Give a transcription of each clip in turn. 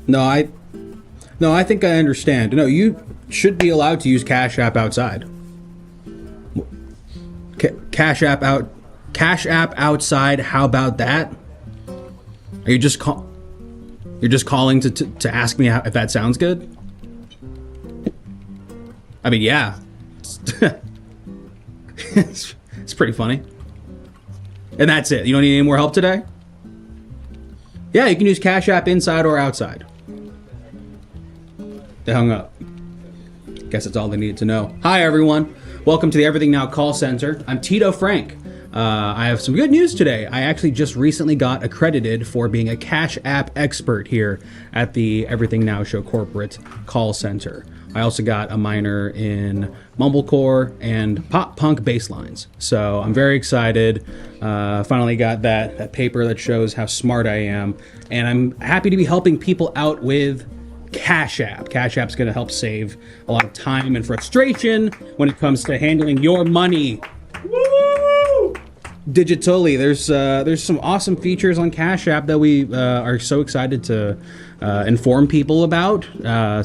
No, I think I understand. No, you should be allowed to use Cash App outside. Cash App outside. How about that? Are you just You're just calling to ask me if that sounds good? I mean, yeah. It's pretty funny. And that's it. You don't need any more help today? Yeah, you can use Cash App inside or outside. They hung up. Guess that's all they needed to know. Hi, everyone. Welcome to the Everything Now call center. I'm Tito Frank. I have some good news today. I actually just recently got accredited for being a Cash App expert here at the Everything Now Show corporate call center. I also got a minor in mumblecore and pop punk bass lines. So I'm very excited. Finally got that paper that shows how smart I am. And I'm happy to be helping people out with Cash App. Cash App's going to help save a lot of time and frustration when it comes to handling your money. Woo! Digitally. There's some awesome features on Cash App that we are so excited to inform people about,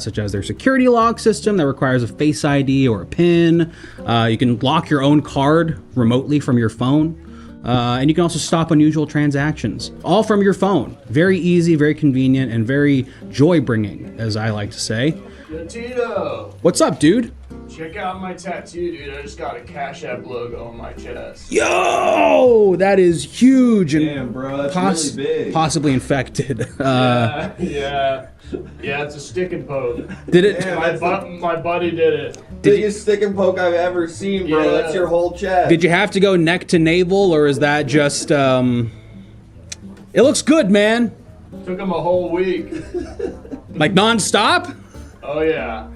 such as their security lock system that requires a Face ID or a PIN. You can lock your own card remotely from your phone. And you can also stop unusual transactions, all from your phone. Very easy, very convenient, and very joy-bringing, as I like to say. Yo, Tito! What's up, dude? Check out my tattoo, dude. I just got a Cash App logo on my chest. Yo! That is huge and damn, bro, that's really big. Possibly infected. Yeah, it's a stick and poke. Did it? Damn, my buddy did it. Biggest stick and poke I've ever seen, bro. Yeah. That's your whole chest. Did you have to go neck to navel, or is that just, It looks good, man. Took him a whole week. Like non-stop? Oh, yeah.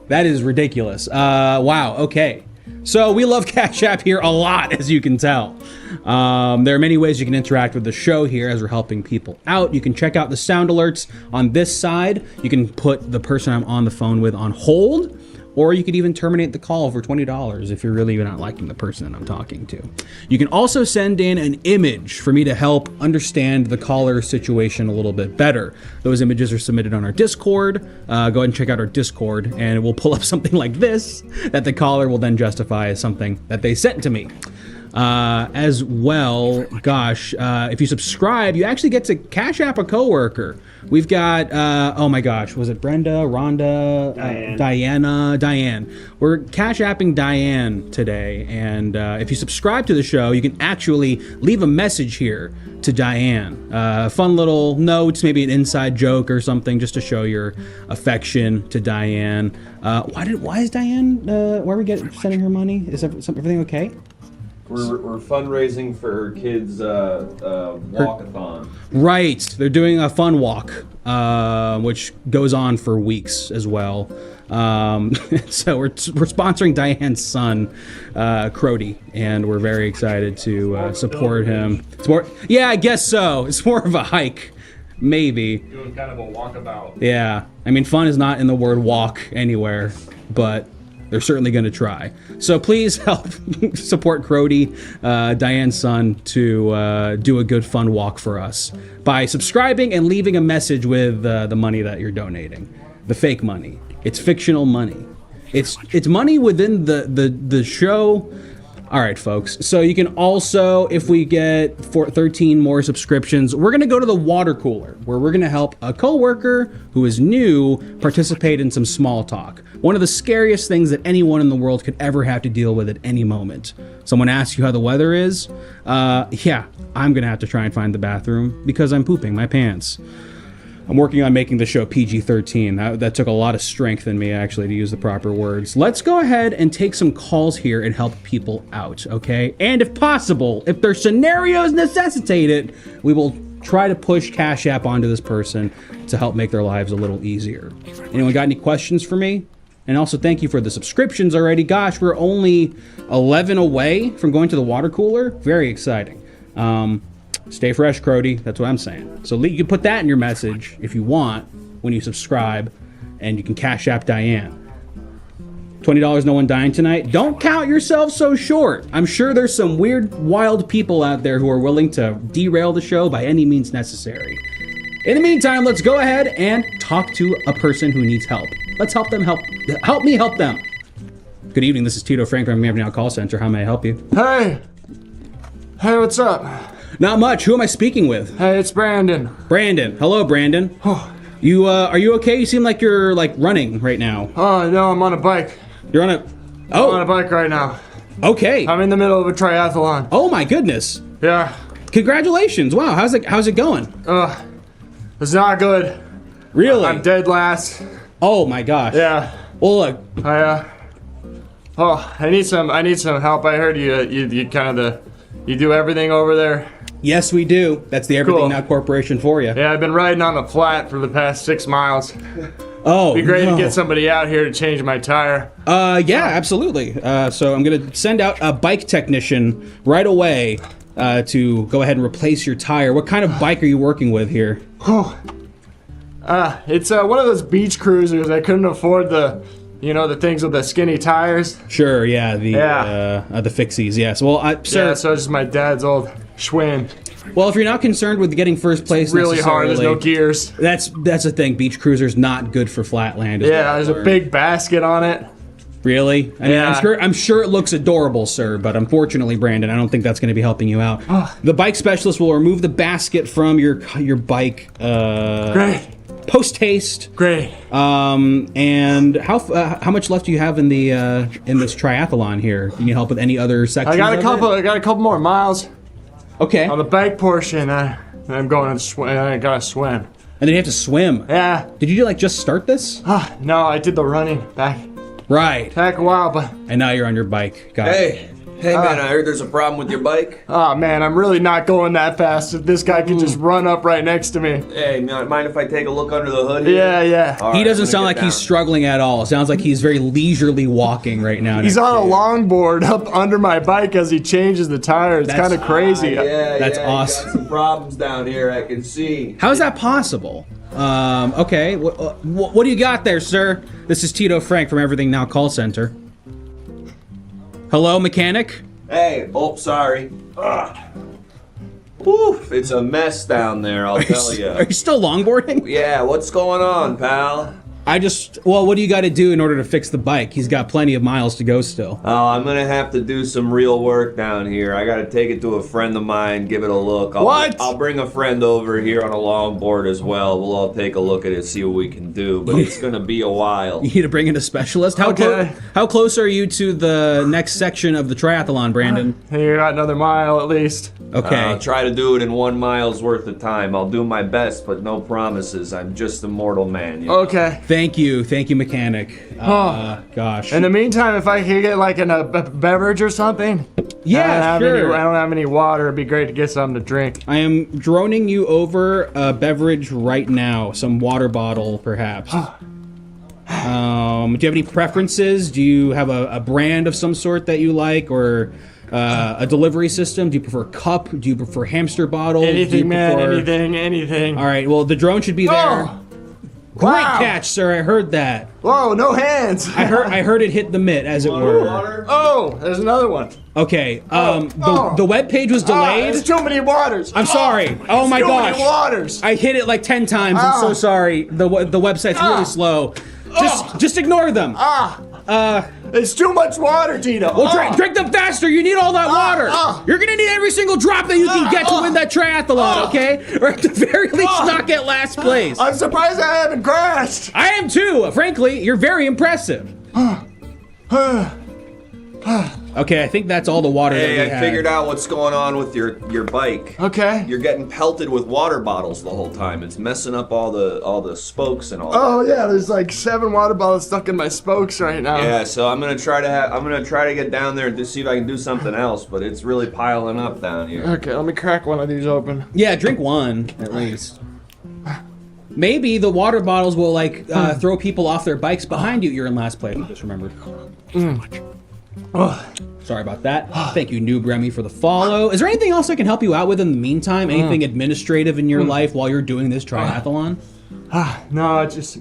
That is ridiculous. Wow, okay. So we love Cash App here a lot, as you can tell. There are many ways you can interact with the show here as we're helping people out. You can check out the sound alerts on this side. You can put the person I'm on the phone with on hold, or you could even terminate the call for $20 if you're really not liking the person that I'm talking to. You can also send in an image for me to help understand the caller's situation a little bit better. Those images are submitted on our Discord. Go ahead and check out our Discord, and it will pull up something like this that the caller will then justify as something that they sent to me. As well, gosh, if you subscribe, you actually get to Cash App a coworker. We've got, oh my gosh, was it Brenda, Rhonda, Diane? We're Cash Apping Diane today, and if you subscribe to the show, you can actually leave a message here to Diane. Fun little notes, maybe an inside joke or something, just to show your affection to Diane. Why is Diane? Why are we sending her money? Is everything okay? We're fundraising for her kids' walkathon. Right, they're doing a fun walk, which goes on for weeks as well. So we're sponsoring Diane's son, Crody, and we're very excited to support him. It's more, yeah, I guess so. It's more of a hike, maybe. Doing kind of a walkabout. Yeah, I mean, fun is not in the word walk anywhere, but they're certainly going to try. So please help support Crody, Diane's son, to do a good fun walk for us by subscribing and leaving a message with the money that you're donating. The fake money. It's fictional money. It's money within the show. All right, folks. So you can also, if we get 13 more subscriptions, we're going to go to the water cooler, where we're going to help a coworker who is new participate in some small talk. One of the scariest things that anyone in the world could ever have to deal with at any moment. Someone asks you how the weather is. Yeah, I'm going to have to try and find the bathroom because I'm pooping my pants. I'm working on making the show PG-13. That took a lot of strength in me, actually, to use the proper words. Let's go ahead and take some calls here and help people out, okay? And if possible, if their scenarios necessitate it, we will try to push Cash App onto this person to help make their lives a little easier. Anyone got any questions for me? And also, thank you for the subscriptions already. Gosh, we're only 11 away from going to the water cooler. Very exciting. Stay fresh, Crody. That's what I'm saying. So you can put that in your message if you want when you subscribe, and you can Cash App Diane. $20, no one dying tonight. Don't count yourself so short. I'm sure there's some weird, wild people out there who are willing to derail the show by any means necessary. In the meantime, let's go ahead and talk to a person who needs help. Let's help them help me help them. Good evening, this is Tito Frank from EverythingNow Call Center. How may I help you? Hey, what's up? Not much. Who am I speaking with? Hey, it's Brandon. Brandon. Hello, Brandon. You are you okay? You seem like you're like running right now. Oh no, I'm on a bike. You're on a I'm on a bike right now. Okay. I'm in the middle of a triathlon. Oh my goodness. Yeah. Congratulations. Wow, how's it going? It's not good. Really? I'm dead last. Oh my gosh. Yeah. Well, look. I need some help. I heard you kind of you do everything over there. Yes, we do. That's the Everything Cool. Now Corporation for you. Yeah, I've been riding on the flat for the past 6 miles. Oh, It'd be great to get somebody out here to change my tire. Yeah, absolutely. So I'm gonna send out a bike technician right away to go ahead and replace your tire. What kind of bike are you working with here? It's one of those beach cruisers. I couldn't afford the things with the skinny tires. Sure, yeah, the fixies, yes. Well, sir. Yeah, so it's just my dad's old Schwinn. Well, if you're not concerned with getting first place, Really hard. There's no gears. That's the thing. Beach cruiser's not good for flat land. Yeah, there's a big basket on it. Really? I mean, Yeah. I'm sure it looks adorable, sir, but unfortunately, Brandon, I don't think that's going to be helping you out. The bike specialist will remove the basket from your bike. Great. Post haste. Great. And how much left do you have in the in this triathlon here? Do you need help with any other sections? I got of a couple more miles. it? Okay. On the bike portion, I'm going to swim. I gotta swim. And then you have to swim. Yeah. Did you like just start this? No, I did the running back Right. a while, but And now you're on your bike. Got it. Hey man, I heard there's a problem with your bike. oh man, I'm really not going that fast. If this guy could just run up right next to me. Hey, mind if I take a look under the hood here? Yeah. All He right, doesn't I'm gonna sound get like he's down. struggling at all. Sounds like he's very leisurely walking right now. He's next on to a you. longboard up under my bike as he changes the tire. It's That's- kind of crazy. Yeah, That's you awesome. got some problems down here, I can see. How is that possible? Okay. What do you got there, sir? This is Tito Frank from Everything Now Call Center. Hello, mechanic? Hey, oh, sorry. Oof, it's a mess down there, I'll tell Are you. you still longboarding? Yeah, what's going on, pal? What do you got to do in order to fix the bike? He's got plenty of miles to go still. Oh, I'm gonna have to do some real work down here. I gotta take it to a friend of mine, give it a look. What? I'll bring a friend over here on a longboard as well. We'll all take a look at it, see what we can do, but it's gonna be a while. You need to bring in a specialist. Okay. How close are you to the next section of the triathlon, Brandon? You got another mile at least. Okay. I'll try to do it in 1 mile's worth of time. I'll do my best, but no promises. I'm just a mortal man. You know? Okay. Thank you, mechanic. Gosh. In the meantime, if I could get like a beverage or something. Yeah, sure. I don't have any water. It'd be great to get something to drink. I am droning you over a beverage right now. Some water bottle, perhaps. Do you have any preferences? Do you have a brand of some sort that you like, or a delivery system? Do you prefer cup? Do you prefer hamster bottle? Do you Anything, man. prefer- Anything. All right. Well, the drone should be there. Oh! Great Wow. catch, sir. I heard that. Whoa, no hands. I heard it hit the mitt, as it were. Water? Oh, there's another one. Okay. oh. The web page was There's delayed. too many waters. I'm sorry. Oh my too gosh. many waters. I hit it like 10 times. I'm so Ah. sorry. The website's really slow. Just ignore them. It's too much water, Tito. Well, drink them faster. You need all that water. You're gonna need every single drop that you can get to win that triathlon, okay? Or at the very least, not get last place. I'm surprised I haven't crashed. I am too. Frankly, you're very impressive. Okay, I think that's all the water that we Hey, I had. figured out what's going on with your bike. Okay. You're getting pelted with water bottles the whole time. It's messing up all the spokes and all. Oh yeah, there's like 7 water bottles stuck in my spokes right now. Yeah, so I'm gonna try to get down there to see if I can do something else, but it's really piling up down here. Okay, let me crack one of these open. Yeah, drink one at least. Maybe the water bottles will like throw people off their bikes behind you. You're in last place. I just remembered. Sorry about that. Thank you, Noob Remy, for the follow. Is there anything else I can help you out with in the meantime? Anything administrative in your life while you're doing this triathlon? No, it's just.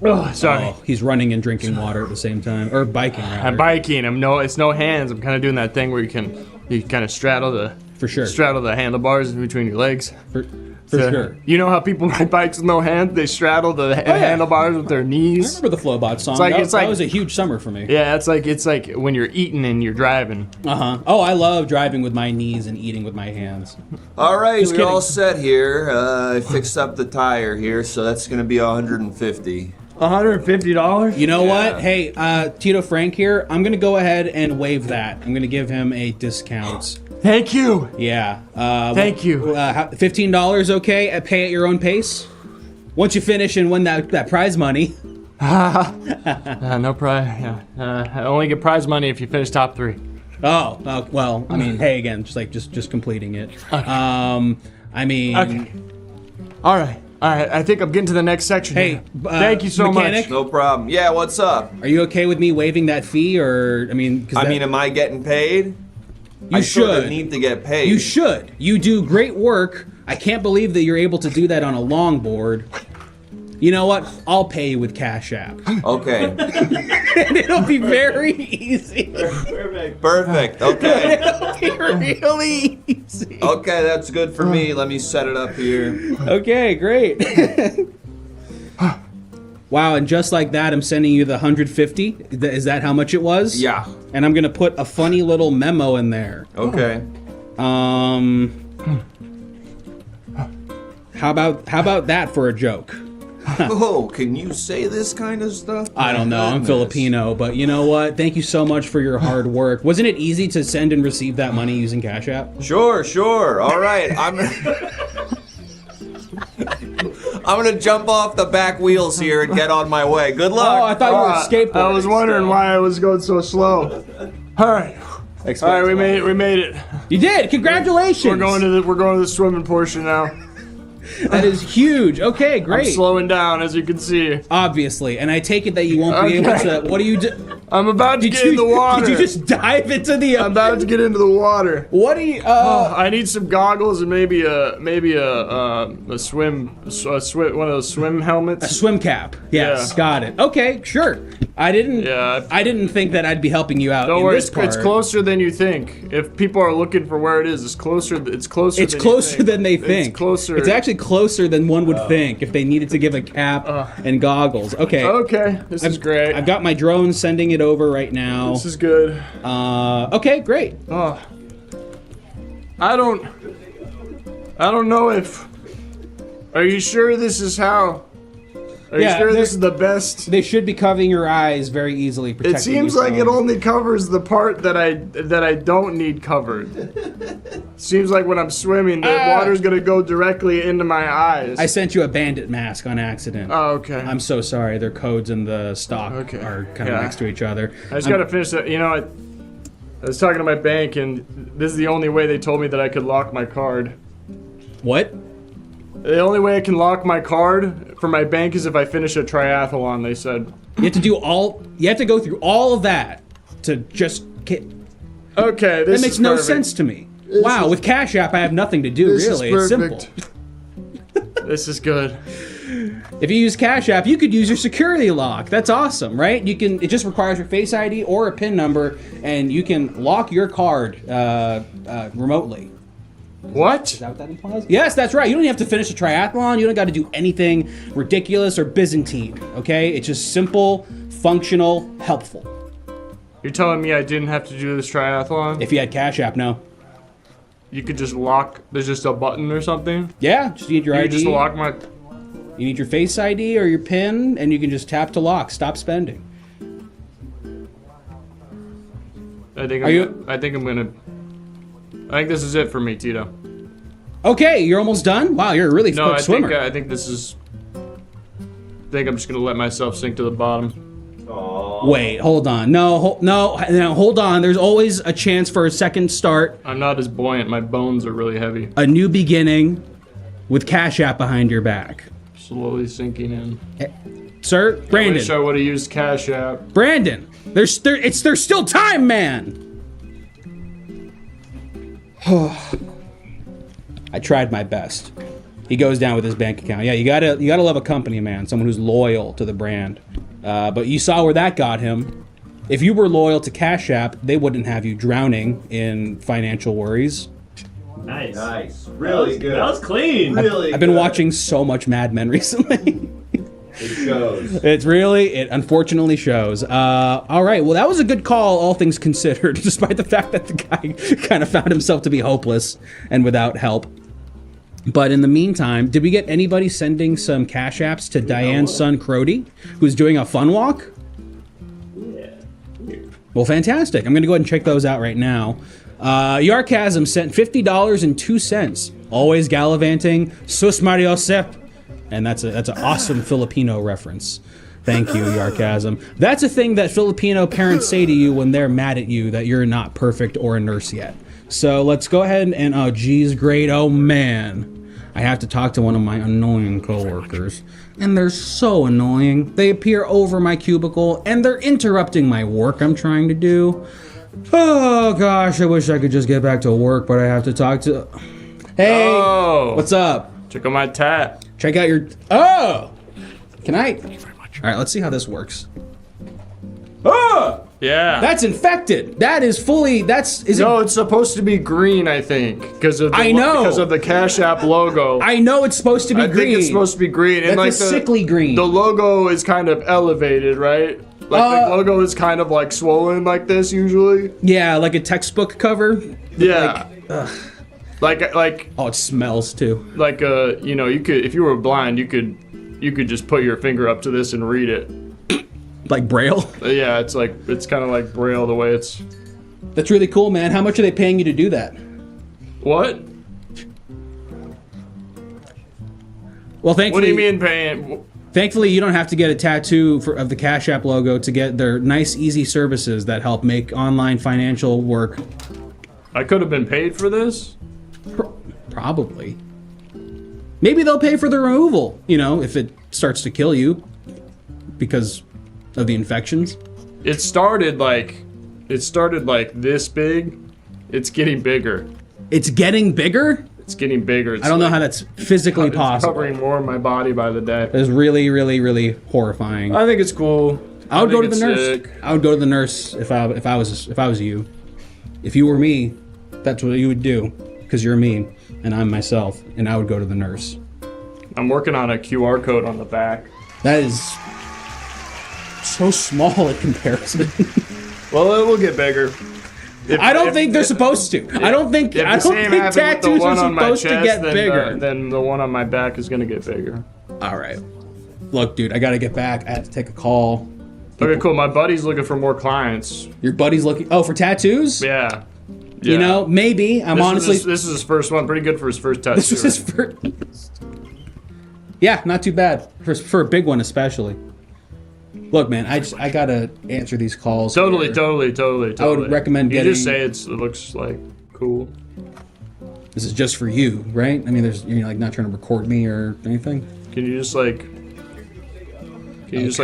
Oh, sorry. Oh, he's running and drinking water at the same time, or biking rather. I'm biking. It's no hands. I'm kind of doing that thing where you kind of straddle the For sure. Straddle the handlebars in between your legs. For sure. You know how people ride bikes with no hands? They straddle the handlebars with their I knees. remember the Flowbot song. It's That like was a huge summer for me. Yeah, it's like when you're eating and you're driving. Oh, I love driving with my knees and eating with my hands. All right, Just we're kidding. all set here. I fixed up the tire here, so that's going to be $150. $150? You know what? Hey, Tito Frank here. I'm gonna go ahead and waive that. I'm gonna give him a discount. Thank you. Yeah. Thank you. $15, okay? Pay at your own pace. Once you finish and win that prize money. No prize. Yeah. I only get prize money if you finish top 3. Oh, well, I mean, hey, again, just completing it. Okay. I mean. Okay. All right. I think I'm getting to the next section. Hey, here. Thank you so mechanic? much. No problem. Yeah, what's up? Are you okay with me waiving that fee, or I mean? Am I getting paid? You I should. sorta need to get paid. You should. You do great work. I can't believe that you're able to do that on a longboard. You know what? I'll pay you with Cash App. Okay. And it'll be very easy. Perfect. Okay. It'll be really easy. Okay, that's good for me. Let me set it up here. Okay, great. Wow, and just like that, I'm sending you the 150. Is that how much it was? Yeah. And I'm gonna put a funny little memo in there. Okay. How about that for a joke? Oh, can you say this kind of stuff? I don't know. I'm Goodness. Filipino, but you know what? Thank you so much for your hard work. Wasn't it easy to send and receive that money using Cash App? Sure. All right. I'm gonna jump off the back wheels here and get on my way. Good luck. Oh, I thought you were skateboarding. I was wondering why I was going so slow. All right. All right, we made it. You did. Congratulations. We're going to the swimming portion now. That is huge. Okay, great. I'm slowing down, as you can see. Obviously, and I take it that you won't be able to. What do you do? I'm about to get in the water. Did you just dive into the? I'm about to get into the water. What do you? I need some goggles and maybe a swim one of those swim helmets. A swim cap. Yes, Yeah. got it. Okay, sure. I didn't think that I'd be helping you out. Don't in worry, this part. it's closer than you think. If people are looking for where it is, it's closer. It's closer. It's than closer you think. than they think. It's closer. It's actually closer than one would think if they needed to give a cap and goggles. Okay. Okay, this is great. I've got my drone sending it over right now. This is good. Okay, great. Oh, I don't know if. Are you sure this is how? Are you sure this is the best? They should be covering your eyes very easily. It Protecting seems you like from- it only covers the part that I don't need covered. Seems like when I'm swimming, the water's gonna go directly into my eyes. I sent you a bandit mask on accident. Oh, okay. I'm so sorry. Their codes and the stock Okay. are kind of Yeah. next to each other. I just gotta finish that. You know, I was talking to my bank, and this is the only way they told me that I could lock my card. What? The only way I can lock my card for my bank is if I finish a triathlon. They said. You have to do all. You have to go through all of that to just. Okay, this That makes is no perfect. sense to me. Wow, with Cash App, I have nothing to do. This Really, is it's simple. perfect. This is good. If you use Cash App, you could use your security lock. That's awesome, right? You can. It just requires your Face ID or a PIN number, and you can lock your card remotely. What? Is that what that implies? Yes, that's right. You don't have to finish a triathlon. You don't got to do anything ridiculous or Byzantine. Okay, it's just simple, functional, helpful. You're telling me I didn't have to do this triathlon? If you had Cash App, no. You could just lock. There's just a button or something. Yeah, just need your You ID. could just lock my. You need your Face ID or your PIN, and you can just tap to lock. Stop spending. I think this is it for me, Tito. Okay, you're almost done. Wow, you're a really No, quick swimmer. I think this is. I think I'm just gonna let myself sink to the bottom. Wait, hold on. No, hold on. There's always a chance for a second start, I'm not as buoyant. My bones are really heavy. a new beginning, with Cash App behind your back. Slowly sinking in. Sir, I Brandon. wish I would have used Cash App. Brandon, there's still time, man. I tried my best. He goes down with his bank account. Yeah, you gotta love a company, man. Someone who's loyal to the brand. But you saw where that got him. If you were loyal to Cash App, they wouldn't have you drowning in financial worries. Nice. Really good. That was clean. Really I've been good. watching so much Mad Men recently. It shows. It unfortunately shows. All right, well, that was a good call, all things considered, despite the fact that the guy kind of found himself to be hopeless and without help. But in the meantime, did we get anybody sending some cash apps to Diane's son, Crody, who's doing a fun walk? Yeah. Well, fantastic. I'm going to go ahead and check those out right now. Yarkasm sent $50.02. Always gallivanting. Sus Mario Sep. And that's an awesome Filipino reference. Thank you, Yarkasm. That's a thing that Filipino parents say to you when they're mad at you that you're not perfect or a nurse yet. So let's go ahead and oh, geez, great. Oh, man. I have to talk to one of my annoying coworkers. And they're so annoying. They appear over my cubicle and they're interrupting my work I'm trying to do. Oh, gosh, I wish I could just get back to work, but I have to talk to... Hey, what's up? Check out my tat. Check out your... Oh! Can I... Thank you very much. All right, let's see how this works. Oh! Yeah. That's infected. That is fully... No, it's supposed to be green, I think. Because of the I know. Because of the Cash App logo. I know it's supposed to be I green. think it's supposed to be green. And That's a sickly green. The logo is kind of elevated, right? Like the logo is kind of like swollen like this usually. Yeah, like a textbook cover. Yeah. Like Oh, it smells too. like you could, if you were blind, you could just put your finger up to this and read it. Like Braille. Yeah, it's kind of like Braille the way it's. That's really cool, man. How much are they paying you to do that? What? Well, thankfully. What do you mean paying? Thankfully, you don't have to get a tattoo of the Cash App logo to get their nice, easy services that help make online financial work. I could have been paid for this. Probably. Maybe they'll pay for the removal, if it starts to kill you because of the infections. It started like this big. It's getting bigger. It's getting bigger? It's getting bigger. I don't know how that's physically It's possible. covering more of my body by the day. It's really, really, really horrifying. I think it's cool. I would go to the think nurse. it's sick. I would go to the nurse if I was you. If you were me, that's what you would do, because you're me and I'm myself, and I would go to the nurse. I'm working on a QR code on the back. That is so small in comparison. Well, it will get bigger. I don't think they're supposed to. I don't think tattoos are supposed to get bigger. Then the one on my back is gonna get bigger. All right. Look, dude, I gotta get back. I have to take a call. Okay, cool. My buddy's looking for more clients. Your buddy's looking. Oh, for tattoos? Yeah. You know, maybe. This is his first one. Pretty good for his first tattoo. This was his first. Yeah, not too bad for a big one, especially. Look, man, I gotta answer these calls. Totally. here. I would recommend You getting- just say it looks like cool. This is just for you, right? I mean, you're like not trying to record me or anything. Can you just like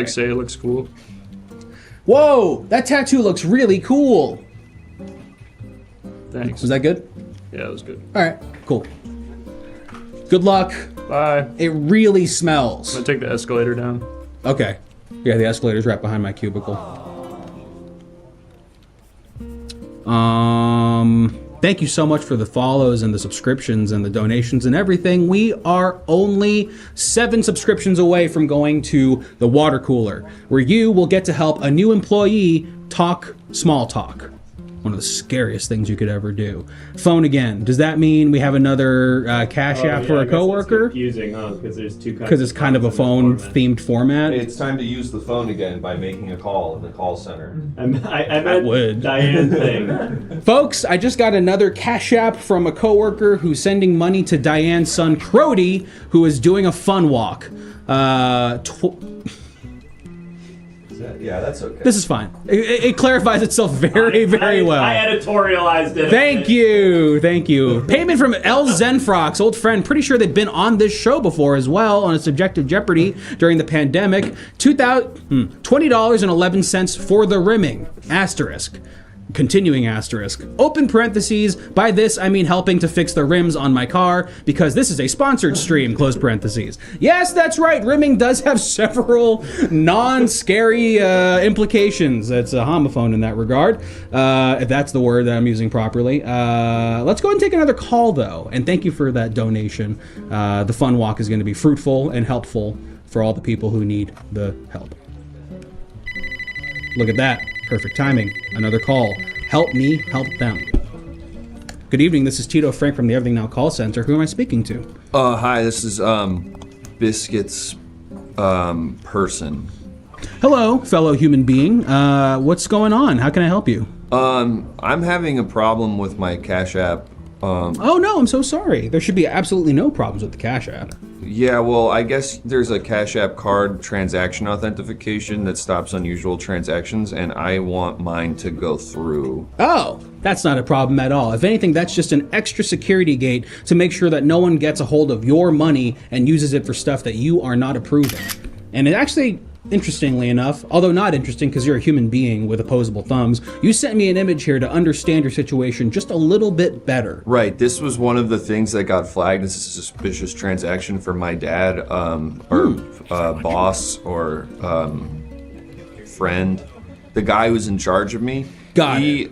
say it looks cool? Whoa, that tattoo looks really cool. Thanks. Was that good? Yeah, it was good. All right, cool. Good luck. Bye. It really smells. I'm gonna take the escalator down. Okay. Yeah, the escalator's right behind my cubicle. Thank you so much for the follows and the subscriptions and the donations and everything. We are only 7 subscriptions away from going to the water cooler, where you will get to help a new employee talk small talk. One of the scariest things you could ever do. Phone again. Does that mean we have another cash app for a coworker? It's confusing, huh? Because there's two kinds. Because it's kind of a phone-themed format. It's time to use the phone again by making a call in the call center. I meant would. Diane thing. Folks, I just got another cash app from a coworker who's sending money to Diane's son, Crody, who is doing a fun walk. Yeah, that's okay. This is fine. It clarifies itself very well. I editorialized it. Thank you. Payment from L Zenfrox, old friend. Pretty sure they've been on this show before as well on a Subjective Jeopardy during the pandemic. $20.11 for the rimming. Asterisk. continuing asterisk. Open parentheses. By this, I mean helping to fix the rims on my car, because this is a sponsored stream, close parentheses. Yes, that's right. Rimming does have several non-scary implications. It's a homophone in that regard, if that's the word that I'm using properly. Let's go ahead and take another call, though. And thank you for that donation. The fun walk is going to be fruitful and helpful for all the people who need the help. Look at that. Perfect timing. Another call. Help me help them. Good evening. This is Tito Frank from the Everything Now call center. Who am I speaking to? Hi, this is Biscuit's person. Hello, fellow human being. What's going on? How can I help you? I'm having a problem with my Cash App. Oh no, I'm so sorry. There should be absolutely no problems with the Cash App. Yeah, well, I guess there's a Cash App card transaction authentication that stops unusual transactions, and I want mine to go through. Oh, that's not a problem at all. If anything, that's just an extra security gate to make sure that no one gets a hold of your money and uses it for stuff that you are not approving. And it actually, interestingly enough, although not interesting because you're a human being with opposable thumbs, you sent me an image here to understand your situation just a little bit better. Right, this was one of the things that got flagged as a suspicious transaction for my dad, boss, or friend. The guy who's in charge of me. Got it.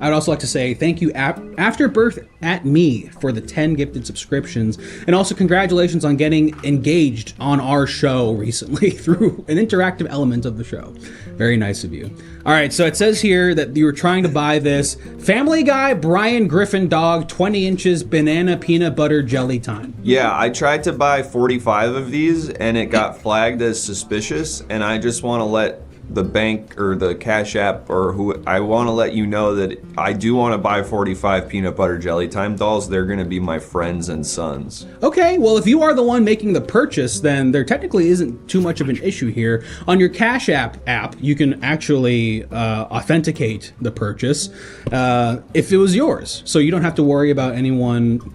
I'd also like to say thank you, Afterbirth at Me, for the 10 gifted subscriptions, and also congratulations on getting engaged on our show recently through an interactive element of the show. Very nice of you. All right, so it says here that you were trying to buy this Family Guy Brian Griffin dog 20 inches banana peanut butter jelly time. Yeah, I tried to buy 45 of these, and it got flagged as suspicious, and I just want to let the bank or the Cash App or who I want to let you know that I do want to buy 45 peanut butter jelly time dolls. They're going to be my friends and sons. Okay, well, if you are the one making the purchase, then there technically isn't too much of an issue here. On your Cash App, you can actually authenticate the purchase if it was yours, so you don't have to worry about anyone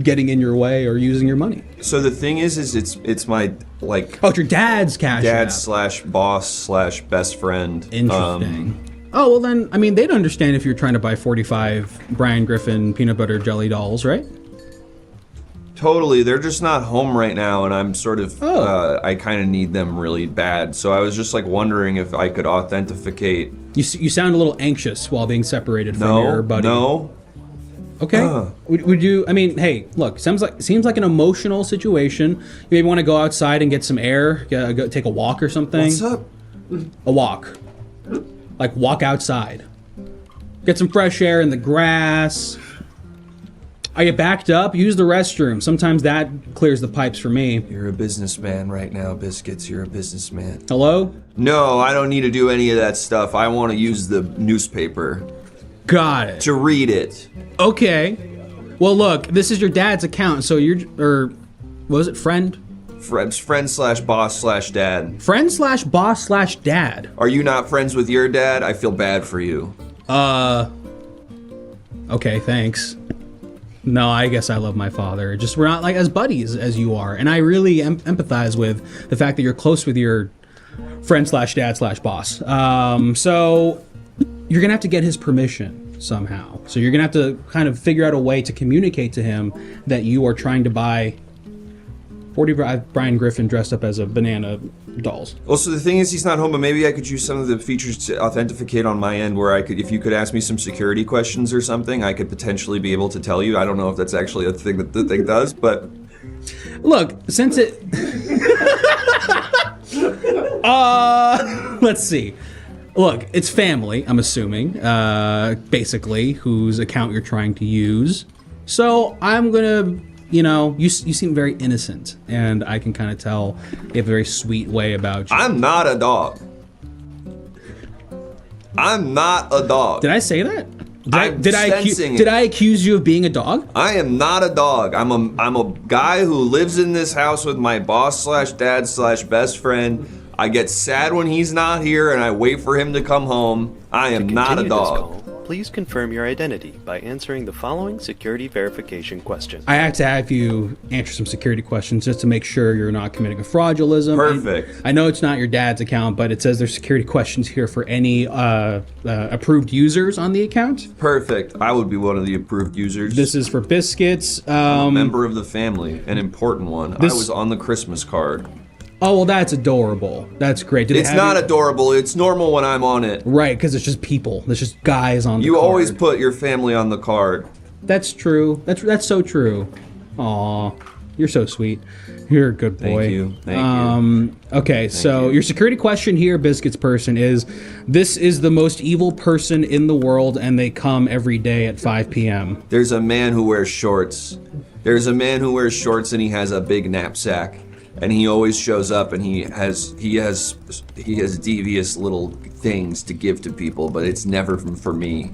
getting in your way or using your money. So the thing is it's my it's your dad's Cash App. Dad / boss / best friend. Interesting. Oh, well then, I mean, they'd understand if you're trying to buy 45 Brian Griffin peanut butter jelly dolls, right? Totally. They're just not home right now, and I'm sort of, I kind of need them really bad. So I was just wondering if I could authenticate. You sound a little anxious while being separated from your buddy. No. Okay. Would you? I mean, hey, look. Seems like an emotional situation. You maybe want to go outside and get some air. Go take a walk or something. What's up? A walk. Like walk outside. Get some fresh air in the grass. Are you backed up? Use the restroom. Sometimes that clears the pipes for me. You're a businessman right now, Biscuits. You're a businessman. Hello? No, I don't need to do any of that stuff. I want to use the newspaper. Got it. To read it. Okay. Well, look, this is your dad's account, so what was it, friend? Friend / boss / dad. Friend / boss / dad. Are you not friends with your dad? I feel bad for you. Okay, thanks. No, I guess I love my father. Just we're not as buddies as you are, and I really empathize with the fact that you're close with your friend / dad / boss. So you're gonna have to get his permission somehow. So you're gonna have to kind of figure out a way to communicate to him that you are trying to buy 45 Brian Griffin dressed up as a banana dolls. Well, so the thing is, he's not home, but maybe I could use some of the features to authenticate on my end, where if you could ask me some security questions or something, I could potentially be able to tell you. I don't know if that's actually a thing that the thing does, but look, since it let's see. Look, it's family, I'm assuming, basically, whose account you're trying to use. So I'm gonna, you seem very innocent, and I can kind of tell you have a very sweet way about you. I'm not a dog. I'm not a dog. Did I say that? Did I accuse you of being a dog? I am not a dog. I'm a guy who lives in this house with my boss / dad / best friend. I get sad when he's not here, and I wait for him to come home. I am not a dog. Please confirm your identity by answering the following security verification questions. I have to have you answer some security questions just to make sure you're not committing a fraudulism. Perfect. I know it's not your dad's account, but it says there's security questions here for any approved users on the account. Perfect. I would be one of the approved users. This is for Biscuits. A member of the family, an important one. I was on the Christmas card. Oh, well, that's adorable. That's great. Do they It's have not you- adorable. It's normal when I'm on it. Right, because it's just people. There's just guys on the You card. always put your family on the card. That's true. That's so true. Aw, you're so sweet. You're a good boy. Thank you. Thank you. Okay, so your security question here, Biscuits person, is this is the most evil person in the world, and they come every day at 5 p.m. There's a man who wears shorts. There's a man who wears shorts and he has a big knapsack. And he always shows up and he has devious little things to give to people, but it's never for me.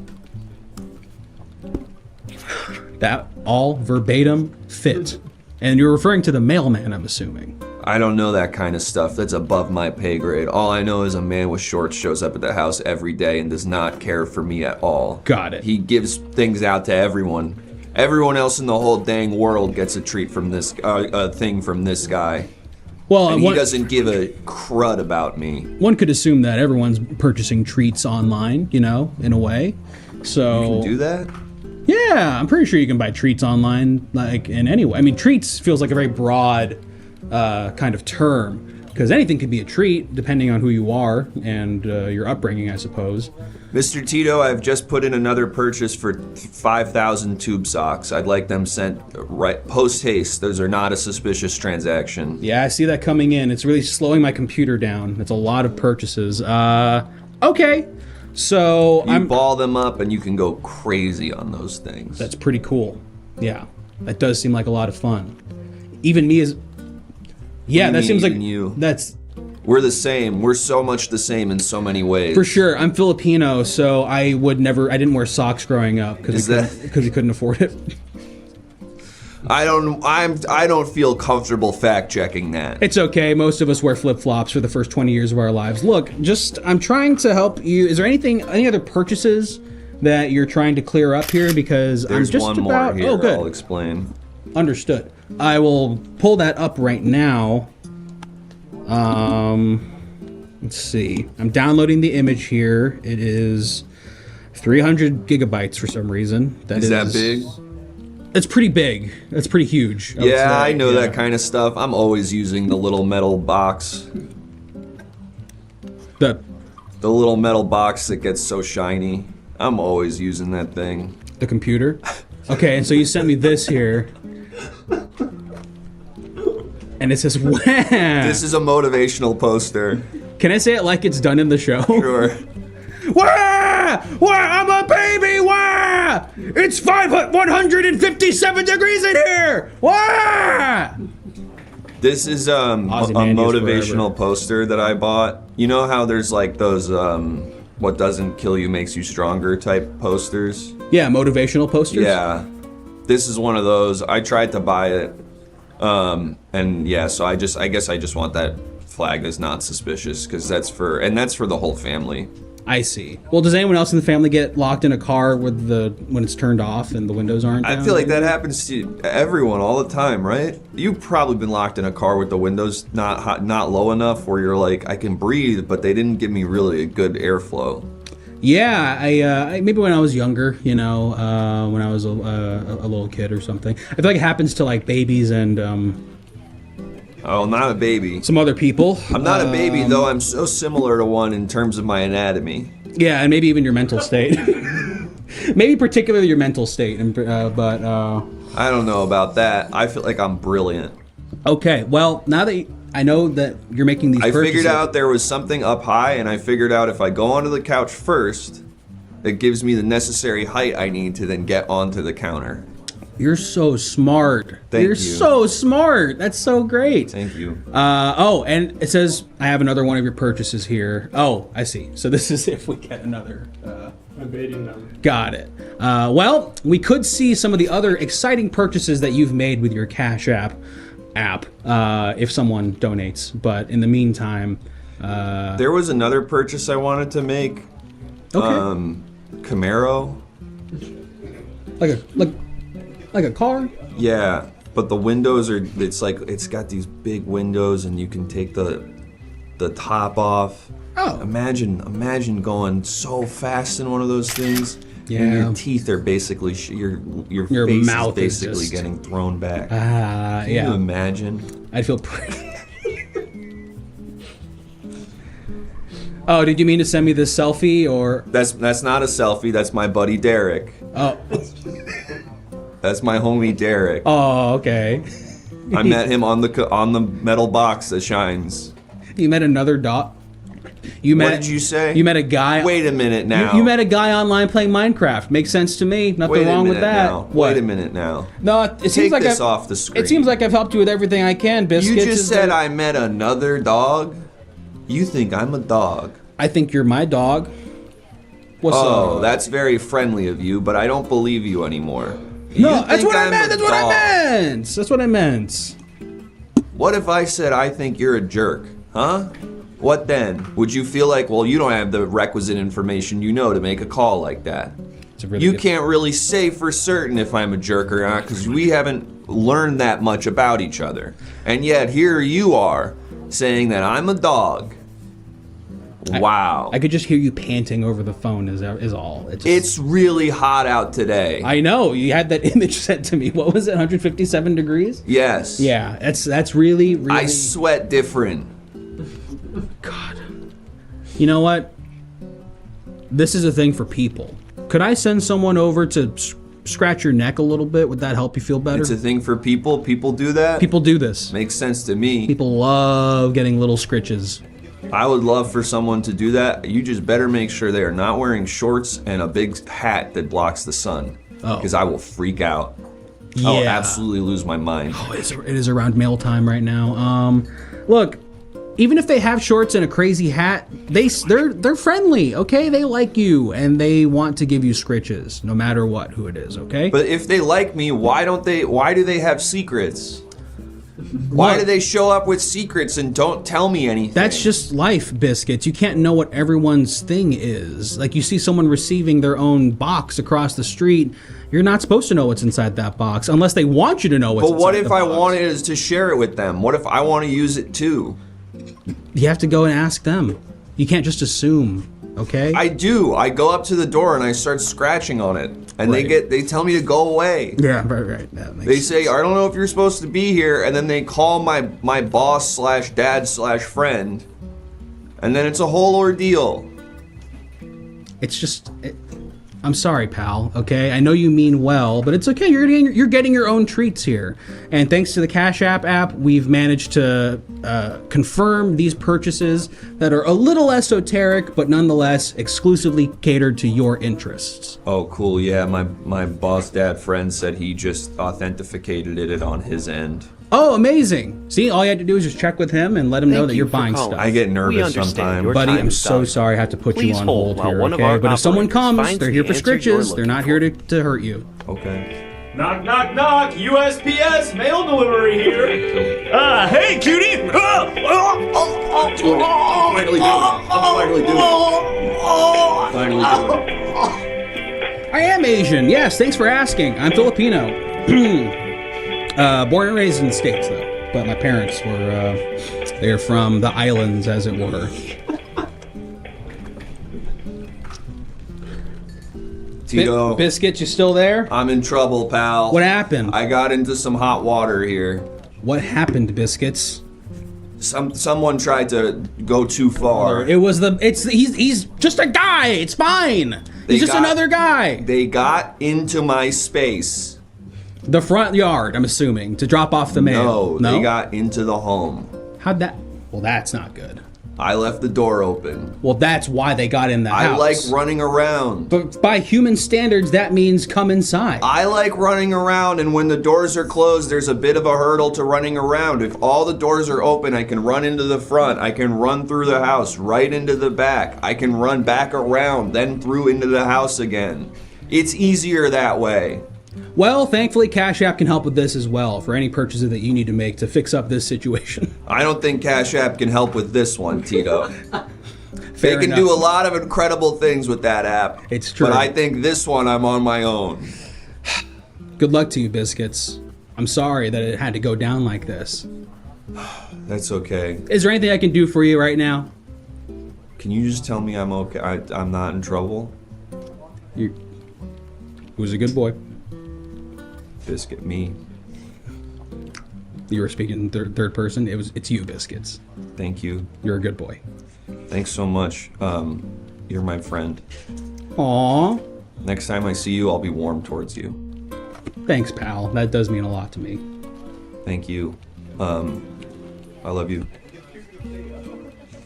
That all verbatim fit. And you're referring to the mailman, I'm assuming. I don't know that kind of stuff. That's above my pay grade. All I know is a man with shorts shows up at the house every day and does not care for me at all. Got it. He gives things out to everyone. Everyone else in the whole dang world gets a treat from this, a thing from this guy. Well, And he doesn't give a crud about me. one could assume that everyone's purchasing treats online, you know, in a way. So Do that? yeah, I'm pretty sure you can buy treats online, like in any way. I mean, treats feels like a very broad kind of term because anything could be a treat depending on who you are and your upbringing, I suppose. Mr. Tito, I've just put in another purchase for 5,000 tube socks. I'd like them sent right post haste. Those are not a suspicious transaction. Yeah, I see that coming in. It's really slowing my computer down. It's a lot of purchases. Okay. So You ball them up and you can go crazy on those things. that's pretty cool. Yeah. That does seem like a lot of fun. Even me as yeah, do you that mean, seems like even you? that's We're the same. We're so much the same in so many ways. for sure. I'm Filipino, so I didn't wear socks growing up Is because that- we couldn't afford it. I don't feel comfortable fact checking that. It's okay. Most of us wear flip-flops for the first 20 years of our lives. Look, I'm trying to help you. Is there any other purchases that you're trying to clear up here? Because There's I'm just one about more here. oh, good. I'll explain. Understood. I will pull that up right now. Let's see. I'm downloading the image here. It is 300 gigabytes for some reason. Is that big? It's pretty big. That's pretty huge. would Yeah, say. I know Yeah. that kind of stuff. I'm always using the little metal box. The The little metal box that gets so shiny. I'm always using that thing. the computer. Okay, and so you sent me this here. And it says, "Wah!" This is a motivational poster. Can I say it like it's done in the show? Sure. Wah! Wah! I'm a baby! Wah! It's 157 degrees in here! Wah! This is a Ozymandias motivational forever. poster that I bought. You know how there's like those what doesn't kill you makes you stronger type posters? Yeah, motivational posters? Yeah. This is one of those. I tried to buy it. And yeah, so I guess I just want that flagged as not suspicious because that's for the whole family. I see. Well, does anyone else in the family get locked in a car with when it's turned off and the windows aren't down? I feel like that happens to everyone all the time, right? You've probably been locked in a car with the windows not low enough where you're like, I can breathe, but they didn't give me really a good airflow. Yeah, I maybe when I was younger, you know, when I was a little kid or something. I feel like it happens to like babies and Oh, not a baby. some other people. I'm not a baby, though I'm so similar to one in terms of my anatomy. Yeah, and maybe even your mental state. Maybe particularly your mental state, but I don't know about that. I feel like I'm brilliant. okay. Well, now that I know that you're making these I purchases, figured out there was something up high, and I figured out if I go onto the couch first, it gives me the necessary height I need to then get onto the counter. you're so smart. Thank you're you. so smart. That's so great. Thank you. Oh, and it says I have another one of your purchases here. Oh, I see. So this is if we get another. I'm baiting them. Got it. Well, we could see some of the other exciting purchases that you've made with your Cash App if someone donates. But in the meantime, There was another purchase I wanted to make. okay. Camaro. Like a car? Yeah, but the windows are. It's got these big windows, and you can take the top off. Oh. Imagine going so fast in one of those things. Yeah. And your teeth are basically your Your face mouth is is basically just- getting thrown back. Can Yeah. you imagine? I'd feel pretty. Oh, did you mean to send me this selfie or? That's not a selfie. That's my buddy Derek. Oh. That's my homie Derek. Oh, okay. I met him on the metal box that shines. You met another dog. What did you say? You met a guy. Wait a minute now. You met a guy online playing Minecraft. Makes sense to me. Nothing Wait wrong a with minute that. now. What? Wait a minute now. No, it seems Take like this I've, off the screen. It seems like I've helped you with everything I can, Biscuits. You just is said the- I met another dog. You think I'm a dog? I think you're my dog. What's Oh, up? that's very friendly of you, but I don't believe you anymore. No, You that's think what I I'm meant. a That's what I dog. meant. That's what I meant. What if I said I think you're a jerk? Huh? What then? Would you feel like, well, you don't have the requisite information to make a call like that? It's a really You good- can't really say for certain if I'm a jerk or not because we haven't learned that much about each other. And yet here you are saying that I'm a dog. Wow. I could just hear you panting over the phone. Is all. It's really hot out today. I know you had that image sent to me. What was it? 157 degrees. Yes. Yeah, that's really. I sweat different. God. You know what? This is a thing for people. Could I send someone over to scratch your neck a little bit? Would that help you feel better? It's a thing for people. People do that. People do this. Makes sense to me. People love getting little scritches. I would love for someone to do that. You just better make sure they are not wearing shorts and a big hat that blocks the sun. Oh. Because I will freak out. Yeah. I'll absolutely lose my mind. Oh, it is around mail time right now. Look, even if they have shorts and a crazy hat, they're friendly, okay? They like you and they want to give you scritches, no matter who it is, okay? But if they like me, why do they have secrets? Why Look, do they show up with secrets and don't tell me anything? That's just life, Biscuits. You can't know what everyone's thing is. Like you see someone receiving their own box across the street, you're not supposed to know what's inside that box unless they want you to know what's But inside what the if box. I wanted to share it with them? What if I want to use it too? You have to go and ask them. You can't just assume, okay? I do. I go up to the door and I start scratching on it, and Right. they tell me to go away. Yeah, right. That makes They say, I don't know if you're supposed to be here, and then they call my boss / dad / friend, and then it's a whole ordeal. It's just, I'm sorry, pal. Okay, I know you mean well, but it's okay. You're getting your own treats here, and thanks to the Cash App, we've managed to confirm these purchases that are a little esoteric, but nonetheless exclusively catered to your interests. Oh, cool. Yeah, my boss dad friend said he just authenticated it on his end. Oh, amazing! See, all you had to do is just check with him and let him know Thank that you you're for buying calling. stuff. I get We nervous understand sometimes. your Buddy, time I'm is so valuable. sorry I have to put Please you on hold hold while here, one of okay? our But if someone operators comes, finds they're the here for answer you're scritches. They're looking not for. here to hurt you. Okay. Knock, knock, knock. USPS mail delivery here. Hey, cutie. I am Asian. Yes, thanks for asking. I'm Filipino. Born and raised in the States, though. But my parents were, they're from the islands, as it were. Tito, Biscuit, you still there? I'm in trouble, pal. What happened? I got into some hot water here. What happened, Biscuits? Someone tried to go too far. He's just a guy. It's fine. He's just another guy. They got into my space. The front yard, I'm assuming, to drop off the mail. No, they got into the home. How'd that? Well, that's not good. I left the door open. Well, that's why they got in the house. I like running around. But by human standards, that means come inside. I like running around, and when the doors are closed, there's a bit of a hurdle to running around. If all the doors are open, I can run into the front. I can run through the house, right into the back. I can run back around, then through into the house again. It's easier that way. Well, thankfully, Cash App can help with this as well for any purchases that you need to make to fix up this situation. I don't think Cash App can help with this one, Tito. They can enough. do a lot of incredible things with that app. It's true. But I think this one, I'm on my own. Good luck to you, Biscuits. I'm sorry that it had to go down like this. That's okay. Is there anything I can do for you right now? Can you just tell me I'm okay? I'm not in trouble? You was a good boy. Biscuit me. You were speaking in third person. It's you, Biscuits. Thank you. You're a good boy. Thanks so much. You're my friend. Aw. Next time I see you, I'll be warm towards you. Thanks, pal. That does mean a lot to me. Thank you. I love you.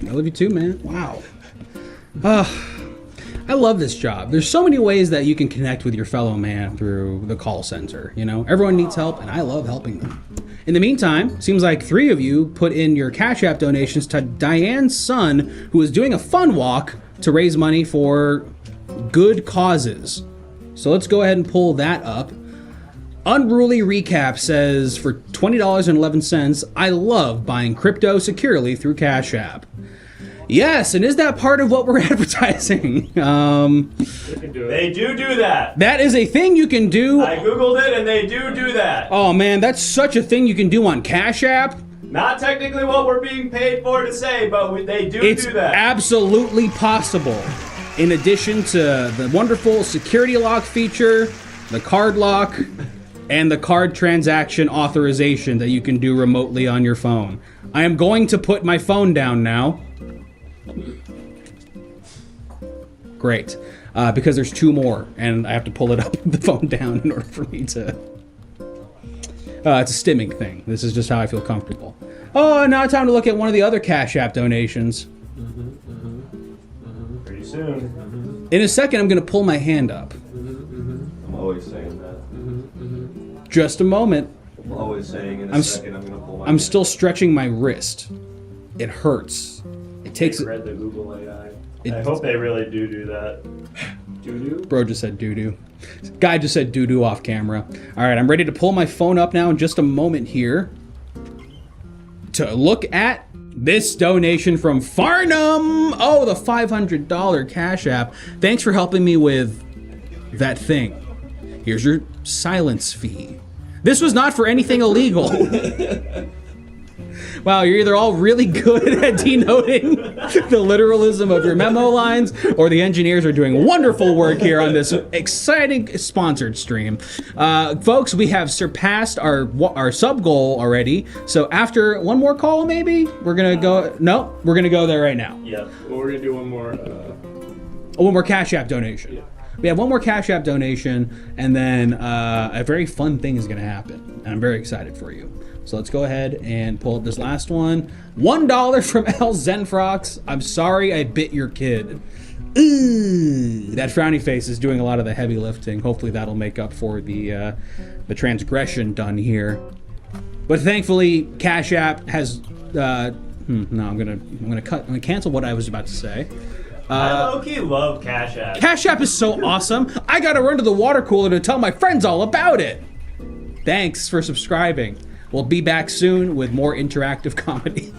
I love you too, man. Wow. I love this job. There's so many ways that you can connect with your fellow man through the call center. You know, everyone needs help, and I love helping them. In the meantime, seems like 3 of you put in your Cash App donations to Diane's son, who is doing a fun walk to raise money for good causes. So let's go ahead and pull that up. Unruly Recap says, for $20.11, I love buying crypto securely through Cash App. Yes, and is that part of what we're advertising? They do that. That is a thing you can do. I googled it, and they do that. Oh man, that's such a thing you can do on Cash App. Not technically what we're being paid for to say, but they do It's do that. absolutely possible. In addition to the wonderful security lock feature, the card lock, and the card transaction authorization that you can do remotely on your phone. I am going to put my phone down now. Great. Because there's 2 more, and I have to pull it up the phone down in order for me to... it's a stimming thing. This is just how I feel comfortable. Oh, now time to look at one of the other Cash App donations. Pretty soon. In a second, I'm going to pull my hand up. I'm always saying that. Just a moment. I'm always saying in a second I'm gonna pull my. I'm still stretching my wrist. It hurts. It takes... They read the Google AI. It- I hope they really do that. Bro just said doo-doo. Guy just said doo-doo off camera. All right, I'm ready to pull my phone up now in just a moment here to look at this donation from Farnham. Oh, the $500 Cash App. Thanks for helping me with that thing. Here's your silence fee. This was not for anything illegal. Wow, you're either all really good at denoting the literalism of your memo lines, or the engineers are doing wonderful work here on this exciting sponsored stream. Folks, we have surpassed our sub goal already. So after one more call, maybe we're gonna go. No, we're gonna go there right now. Yeah. Well, we're gonna do one more. One more Cash App donation. Yeah. We have one more Cash App donation, and then a very fun thing is gonna happen, and I'm very excited for you. So let's go ahead and pull up this last one. $1 from L Zenfrox. I'm sorry I bit your kid. Ooh, that frowny face is doing a lot of the heavy lifting. Hopefully that'll make up for the transgression done here. But thankfully, Cash App has. No, I'm gonna cancel what I was about to say. I low-key love Cash App. Cash App is so awesome. I gotta run to the water cooler to tell my friends all about it. Thanks for subscribing. We'll be back soon with more interactive comedy.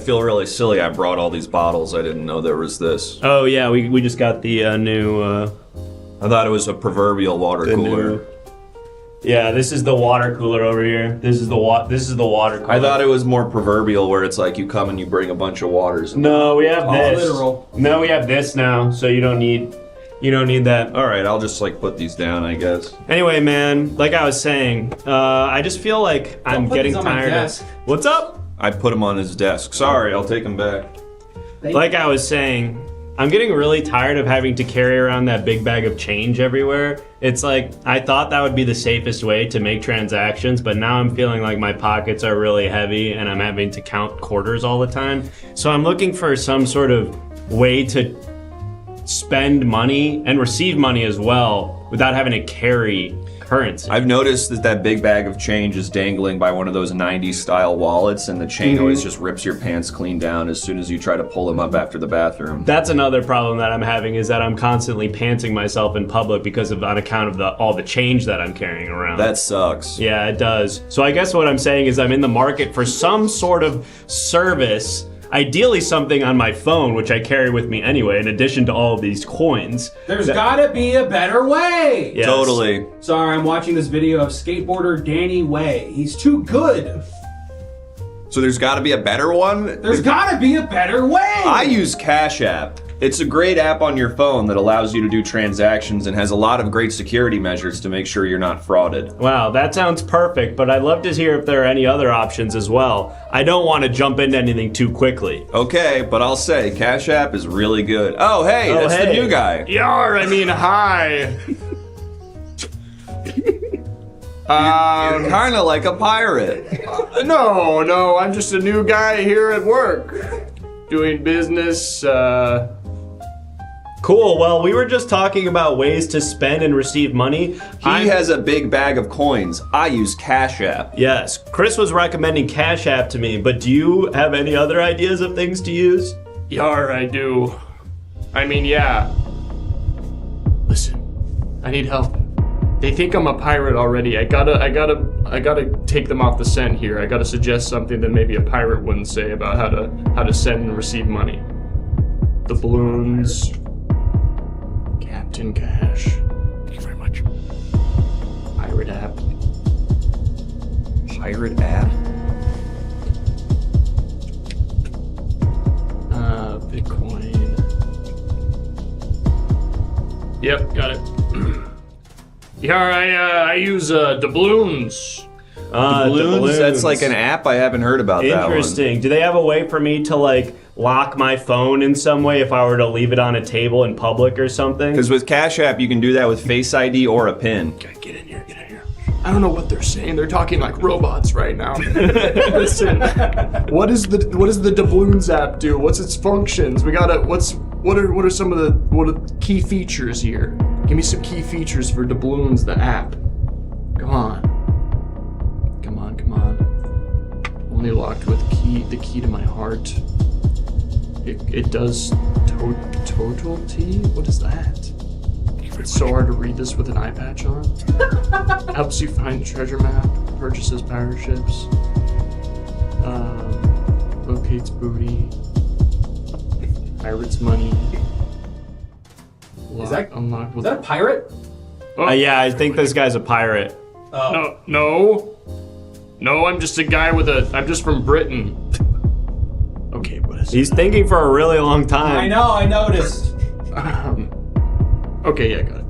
feel really silly. I brought all these bottles. I didn't know there was this. Oh yeah, we just got the new. I thought it was a proverbial water cooler. Yeah, this is the water cooler over here. This is the water cooler. I thought it was more proverbial, where it's like you come and you bring a bunch of waters. No, we have this. Literal. No, we have this now, so you don't need that. All right, I'll just like put these down, I guess. Anyway, man, like I was saying, I just feel like I'm put getting these on my tired desk. of. What's up? I put him on his desk. Sorry, I'll take him back. Like I was saying, I'm getting really tired of having to carry around that big bag of change everywhere. It's like, I thought that would be the safest way to make transactions, but now I'm feeling like my pockets are really heavy and I'm having to count quarters all the time. So I'm looking for some sort of way to spend money and receive money as well without having to carry currency. I've noticed that big bag of change is dangling by one of those 90s style wallets, and the chain always just rips your pants clean down as soon as you try to pull them up after the bathroom. That's another problem that I'm having, is that I'm constantly pantsing myself in public on account of all the change that I'm carrying around. That sucks. Yeah, it does. So I guess what I'm saying is I'm in the market for some sort of service, ideally something on my phone, which I carry with me anyway, in addition to all of these coins. There's gotta be a better way. Yes. Totally. Sorry, I'm watching this video of skateboarder Danny Way. He's too good. So there's got to be a better one? There's gotta be a better way. I use Cash App. It's a great app on your phone that allows you to do transactions and has a lot of great security measures to make sure you're not frauded. Wow, that sounds perfect, but I'd love to hear if there are any other options as well. I don't want to jump into anything too quickly. Okay, but I'll say Cash App is really good. Oh, hey, that's the new guy. Yar, I mean, hi. You're kind of like a pirate. No, I'm just a new guy here at work. Doing business, Cool, well, we were just talking about ways to spend and receive money. He has a big bag of coins. I use Cash App. Yes, Chris was recommending Cash App to me, but do you have any other ideas of things to use? Yar, I do. I mean, yeah. Listen, I need help. They think I'm a pirate already. I gotta take them off the scent here. I gotta suggest something that maybe a pirate wouldn't say about how to send and receive money. The balloons. Captain Cash. Thank you very much. Pirate app. Pirate app? Bitcoin. Yep, got it. Yeah, I use doubloons. Balloons? That's like an app? I haven't heard about that one. Interesting. Do they have a way for me to like lock my phone in some way if I were to leave it on a table in public or something? Because with Cash App, you can do that with Face ID or a PIN. Okay, get in here. I don't know what they're saying. They're talking like robots right now. Listen, what does the doubloons app do? What's its functions? What are some of the key features here? Give me some key features for doubloons, the app. Come on. Only locked with the key to my heart. It does total T? What is that? It's so hard to read this with an eye patch on. Helps you find treasure map, purchases pirate ships, locates booty, pirates money. Is that unlocked with a pirate? Yeah, I think this guy's a pirate. No, I'm just a guy I'm just from Britain. Okay, what is He's thinking for a really long time. I know, I noticed. Okay, yeah, got it.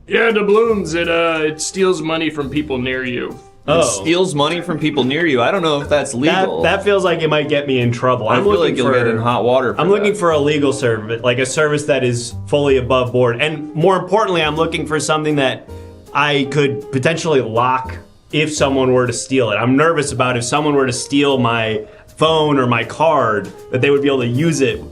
Yeah, doubloons, it steals money from people near you. It steals money from people near you. I don't know if that's legal. That feels like it might get me in trouble. I feel like you'll get in hot water for I'm looking for a legal service, like a service that is fully above board. And more importantly, I'm looking for something that I could potentially lock if someone were to steal it. I'm nervous about if someone were to steal my phone or my card, that they would be able to use it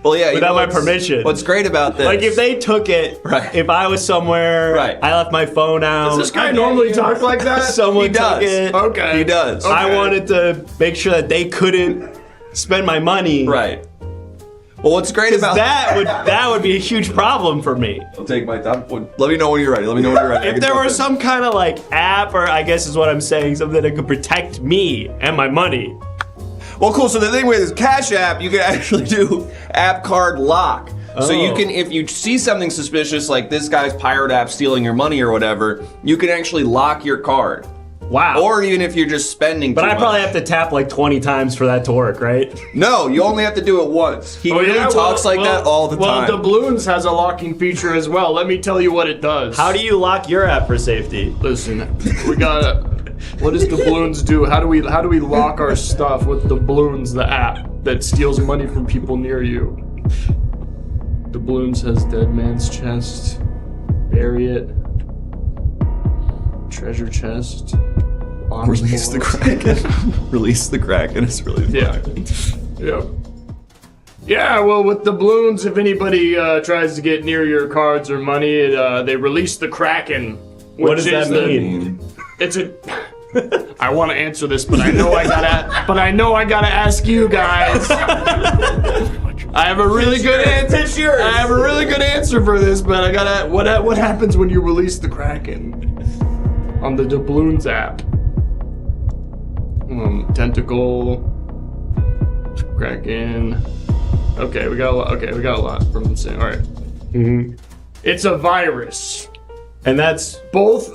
without my permission. What's great about this? Like if they took it, right. If I was somewhere, right. I left my phone out. Does this guy normally talk like that? Someone took it. Okay. He does. Okay. I wanted to make sure that they couldn't spend my money. Right. Well, what's great about that would be a huge problem for me. I'll take my time. Let me know when you're ready. If there were some kind of like app, or I guess is what I'm saying, something that could protect me and my money. Well, cool. So the thing with Cash App, you can actually do app card lock. So you can, if you see something suspicious like this guy's pirate app stealing your money or whatever, you can actually lock your card. Wow. Or even if you're just spending But too I probably much. have to tap like 20 times for that to work, right? No, you only have to do it once. He really talks like that all the time. Well, Doubloons has a locking feature as well. Let me tell you what it does. How do you lock your app for safety? Listen, we gotta. What does Doubloons do? How do we lock our stuff with Doubloons, the app that steals money from people near you? Doubloons has Dead Man's Chest. Bury it. Treasure chest. Release the Kraken. Release the Kraken is really fun. Yeah. Yeah, well, with Doubloons, if anybody tries to get near your cards or money, they release the Kraken. What does that mean? It's a. I want to answer this, but I know I gotta ask you guys. I have a really good answer. I have a really good answer for this, but I gotta. What happens when you release the Kraken on the Doubloons app? Tentacle, Kraken. Okay, we got a lot. Okay, we got a lot from the same. All right. Mm-hmm. It's a virus. And that's Both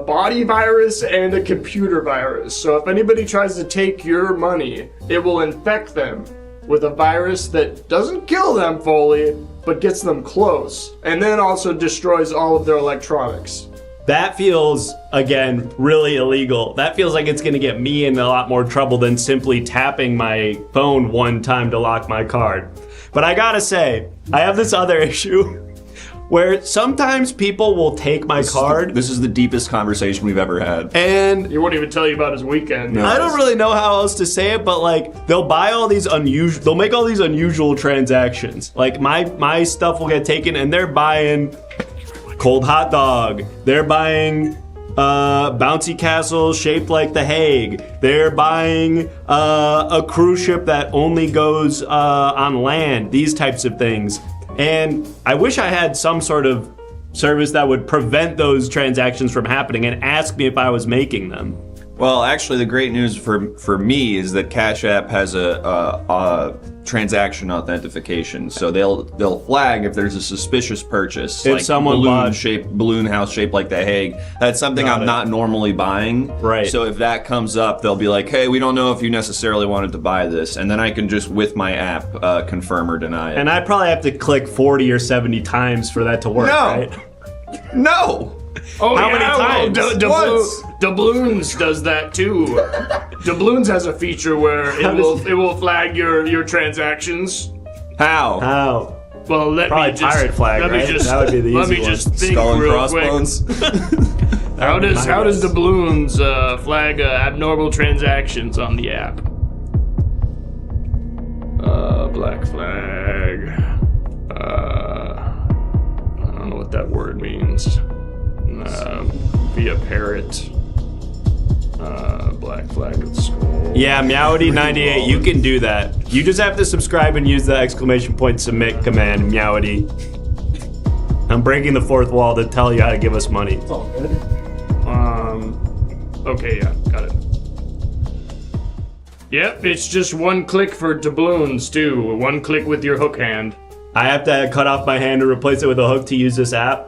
body virus and a computer virus. So if anybody tries to take your money, it will infect them with a virus that doesn't kill them fully, but gets them close, and then also destroys all of their electronics. that feels, again, really illegal. That feels like it's gonna get me in a lot more trouble than simply tapping my phone one time to lock my card. But I gotta say, I have this other issue where sometimes people will take my card. This is the deepest conversation we've ever had. And He won't even tell you about his weekend. No. I don't really know how else to say it, but like they'll buy all these they'll make all these unusual transactions. Like my stuff will get taken and they're buying cold hot dog. They're buying bouncy castle shaped like The Hague. They're buying a cruise ship that only goes on land. These types of things. And I wish I had some sort of service that would prevent those transactions from happening and ask me if I was making them. Well, actually, the great news for me is that Cash App has a transaction authentication, so they'll flag if there's a suspicious purchase, If like someone bought- balloon house shaped like The Hague. That's something Got I'm it. not normally buying. Right. So if that comes up, they'll be like, "Hey, we don't know if you necessarily wanted to buy this," and then I can just with my app confirm or deny it. And I probably have to click 40 or 70 times for that to work, No. right? No. Oh, How yeah, many times? Once. Doubloons does that too. Doubloons has a feature where it will flag your transactions. How? How? Well, let Probably me just pirate flag, let me right? just That would be the let easy me one. just think Skull and real crossbones. quick. How does Doubloons flag abnormal transactions on the app? Black flag. I don't know what that word means. Via parrot. Black flag with skull. Yeah, Meowity98, you can do that. You just have to subscribe and use the exclamation point submit command, Meowity. I'm breaking the fourth wall to tell you how to give us money. Okay, yeah, got it. Yep, it's just one click for doubloons too. One click with your hook hand. I have to cut off my hand to replace it with a hook to use this app.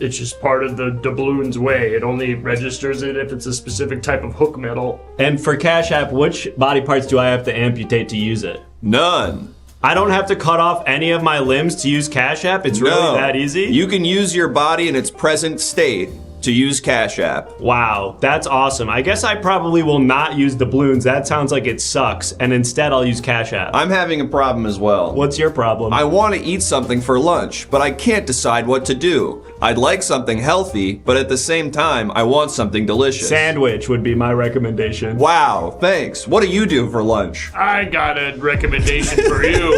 It's just part of the doubloons way. It only registers it if it's a specific type of hook metal. And for Cash App, which body parts do I have to amputate to use it? None. I don't have to cut off any of my limbs to use Cash App? It's really that easy? You can use your body in its present state to use Cash App. Wow, that's awesome. I guess I probably will not use doubloons. That sounds like it sucks. And instead, I'll use Cash App. I'm having a problem as well. What's your problem? I want to eat something for lunch, but I can't decide what to do. I'd like something healthy, but at the same time, I want something delicious. Sandwich would be my recommendation. Wow, thanks. What do you do for lunch? I got a recommendation for you.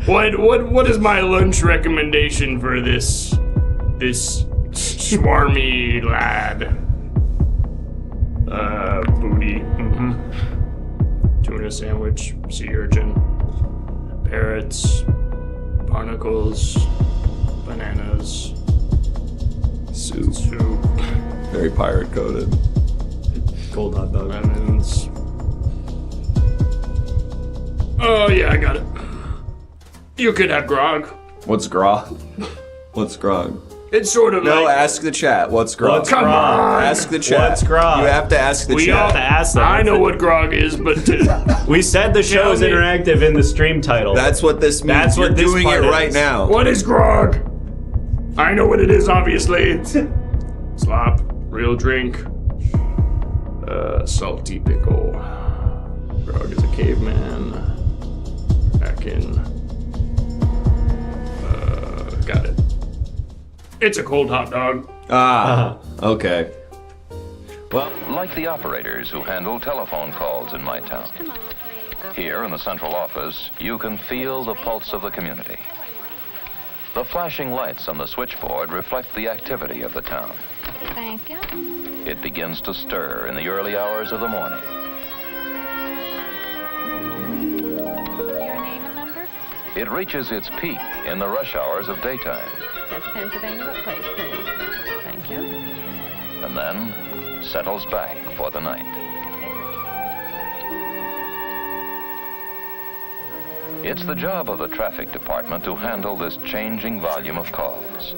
What is my lunch recommendation for this swarmy lad? Booty. Tuna sandwich, sea urchin, parrots, barnacles, bananas, Soup. soup, Very pirate coded. Cold hot dog. lemons, Oh, yeah, I got it. You could have grog. What's grog? What's grog? It's sort of No, like... ask the chat. What's grog? Come on! Ask the chat. What's grog? You have to ask the We chat. have to ask them. I know what grog is, but... We said the show is Tell me. interactive in the stream title. That's what this means. That's what You're this doing part it right is. now. What is grog? I know what it is, obviously. Slop, real drink, salty pickle. Grog is a caveman. Back in. Got it. It's a cold hot dog. Okay. Well, Like the operators who handle telephone calls in my town. Here in the central office, you can feel the pulse of the community. The flashing lights on the switchboard reflect the activity of the town. Thank you. It begins to stir in the early hours of the morning. Your name and number? It reaches its peak in the rush hours of daytime, That's Pennsylvania. What place, please? Thank you. and then settles back for the night. It's the job of the traffic department to handle this changing volume of calls.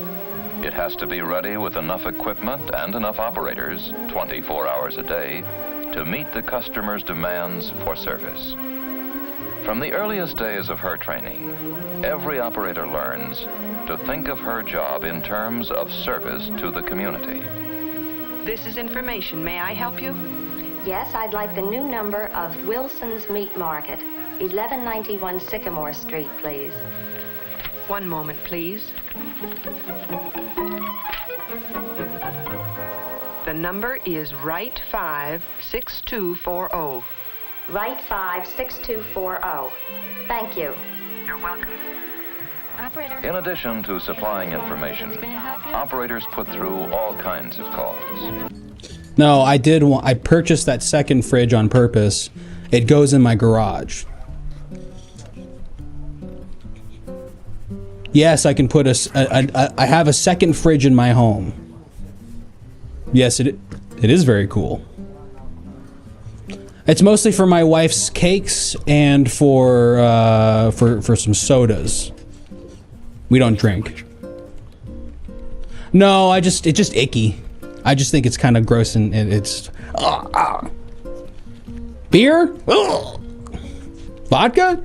It has to be ready with enough equipment and enough operators, 24 hours a day, to meet the customer's demands for service. From the earliest days of her training, every operator learns to think of her job in terms of service to the community. This is information. May I help you? Yes, I'd like the new number of Wilson's Meat Market, 1191 Sycamore Street, please. One moment, please. The number is right 56240. Right 56240. Thank you. You're welcome. Operator. In addition to supplying information, operators put through all kinds of calls. No, I purchased that second fridge on purpose. It goes in my garage. Yes, I can put I have a second fridge in my home. Yes, it is very cool. It's mostly for my wife's cakes and for some sodas. We don't drink. No, it's just icky. I just think it's kind of gross and it's beer? Vodka?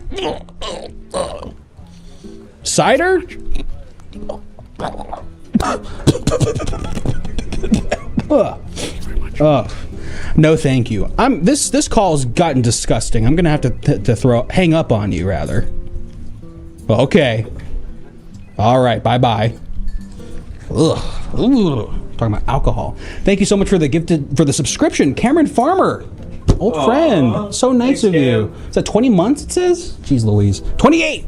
Cider? No, thank you. This call's gotten disgusting. I'm gonna have to hang up on you rather. Okay. All right. Bye bye. Ugh. Ooh. Talking about alcohol. Thank you so much for the subscription, Cameron Farmer, old friend. So nice of you. Is that 20 months? It says. Jeez Louise. 28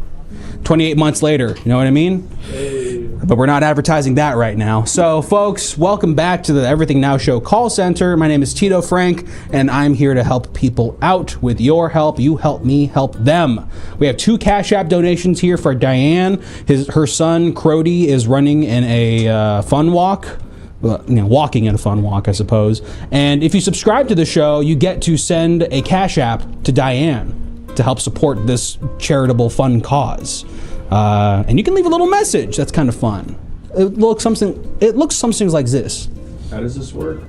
months later. You know what I mean? But we're not advertising that right now. So, folks, welcome back to the Everything Now Show call center. My name is Tito Frank, and I'm here to help people out with your help. You help me, help them. We have 2 Cash App donations here for Diane. Her son, Crody, is running in a fun walk. Walking in a fun walk, I suppose. And if you subscribe to the show, you get to send a Cash App to Diane to help support this charitable fun cause. And you can leave a little message. That's kind of fun. It looks something like this. How does this work?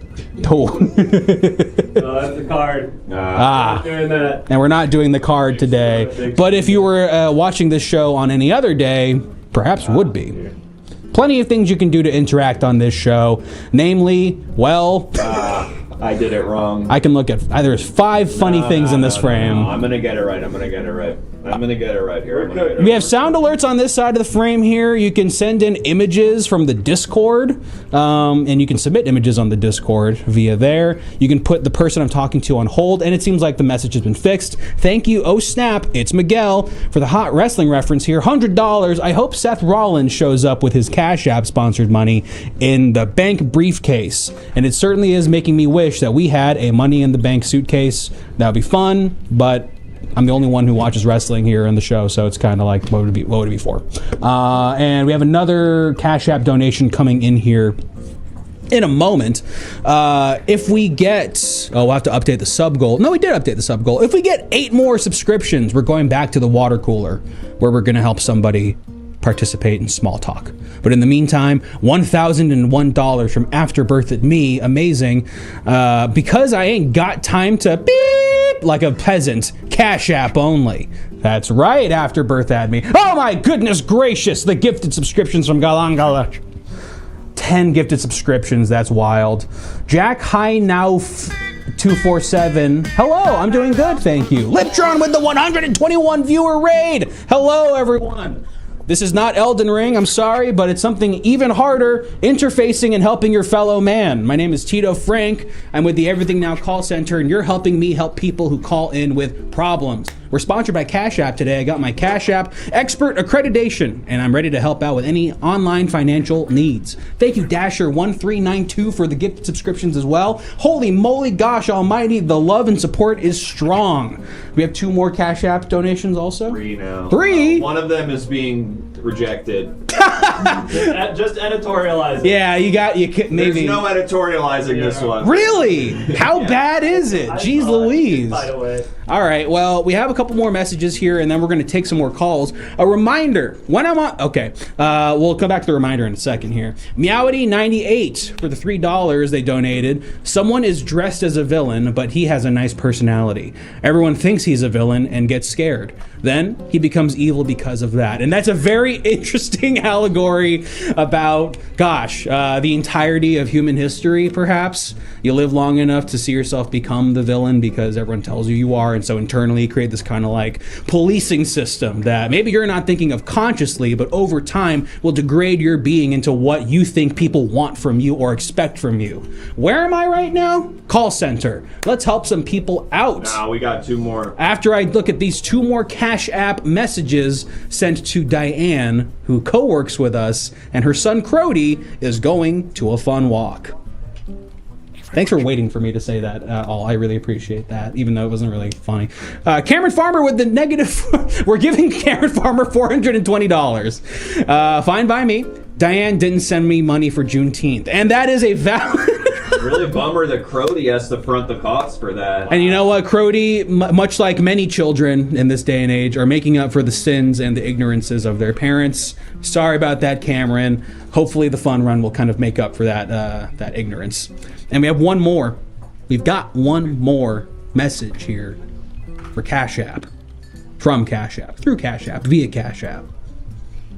Oh. Oh, that's the card. Not doing that. And we're not doing the card today. But if you were watching this show on any other day, perhaps would be. Plenty of things you can do to interact on this show. Namely, well... I did it wrong. I can look at... There's 5 funny things in this frame. I'm going to get it right. I'm going to get it right here. We have sound alerts on this side of the frame here. You can send in images from the Discord, and you can submit images on the Discord via there. You can put the person I'm talking to on hold, and it seems like the message has been fixed. Thank you, oh snap, it's Miguel, for the hot wrestling reference here. $100. I hope Seth Rollins shows up with his Cash App sponsored money in the bank briefcase. And it certainly is making me wish that we had a Money in the Bank suitcase. That would be fun, but I'm the only one who watches wrestling here in the show, so it's kind of like, what would it be for? And we have another Cash App donation coming in here in a moment. If we get, we'll have to update the sub goal. No, we did update the sub goal. If we get 8 more subscriptions, we're going back to the water cooler where we're going to help somebody participate in small talk. But in the meantime, $1,001 from Afterbirth at Me, amazing. Because I ain't got time to beep like a peasant, Cash App only. That's right, Afterbirth at Me. Oh my goodness gracious, the gifted subscriptions from Galangala. 10 gifted subscriptions, that's wild. Jack High Now 247. Hello, I'm doing good, thank you. Liptron with the 121 viewer raid. Hello, everyone. This is not Elden Ring, I'm sorry, but it's something even harder, interfacing and helping your fellow man. My name is Tito Frank. I'm with the Everything Now call center, and you're helping me help people who call in with problems. We're sponsored by Cash App today. I got my Cash App expert accreditation, and I'm ready to help out with any online financial needs. Thank you, Dasher1392, for the gift subscriptions as well. Holy moly, gosh almighty, the love and support is strong. We have 2 more Cash App donations also? 3 now. 3? One of them is being rejected. Just editorialize it. Yeah, you could maybe. There's no editorializing this one. Really? How bad is it? Jeez Louise. By the way. All right, well, we have a couple more messages here, and then we're going to take some more calls. A reminder, when I'm on... Okay, we'll come back to the reminder in a second here. Meowity98 for the $3 they donated. Someone is dressed as a villain, but he has a nice personality. Everyone thinks he's a villain and gets scared. Then he becomes evil because of that. And that's a very interesting allegory about, gosh, the entirety of human history, perhaps. You live long enough to see yourself become the villain because everyone tells you you are, and so internally you create this kind of like policing system that maybe you're not thinking of consciously, but over time will degrade your being into what you think people want from you or expect from you. Where am I right now? Call center. Let's help some people out. Nah, we got 2 more. After I look at these 2 more Cash App messages sent to Diane, who co-works with us, and her son Crody is going to a fun walk. Thanks for waiting for me to say that, all. I really appreciate that, even though it wasn't really funny. Cameron Farmer with the negative... We're giving Cameron Farmer $420. Fine by me. Diane didn't send me money for Juneteenth, and that is a valid... Really bummer that Crody has to front the cost for that. And you know what? Crody, much like many children in this day and age, are making up for the sins and the ignorances of their parents. Sorry about that, Cameron. Hopefully the fun run will kind of make up for that ignorance. And we have one more. We've got one more message here for Cash App. From Cash App. Through Cash App. Via Cash App.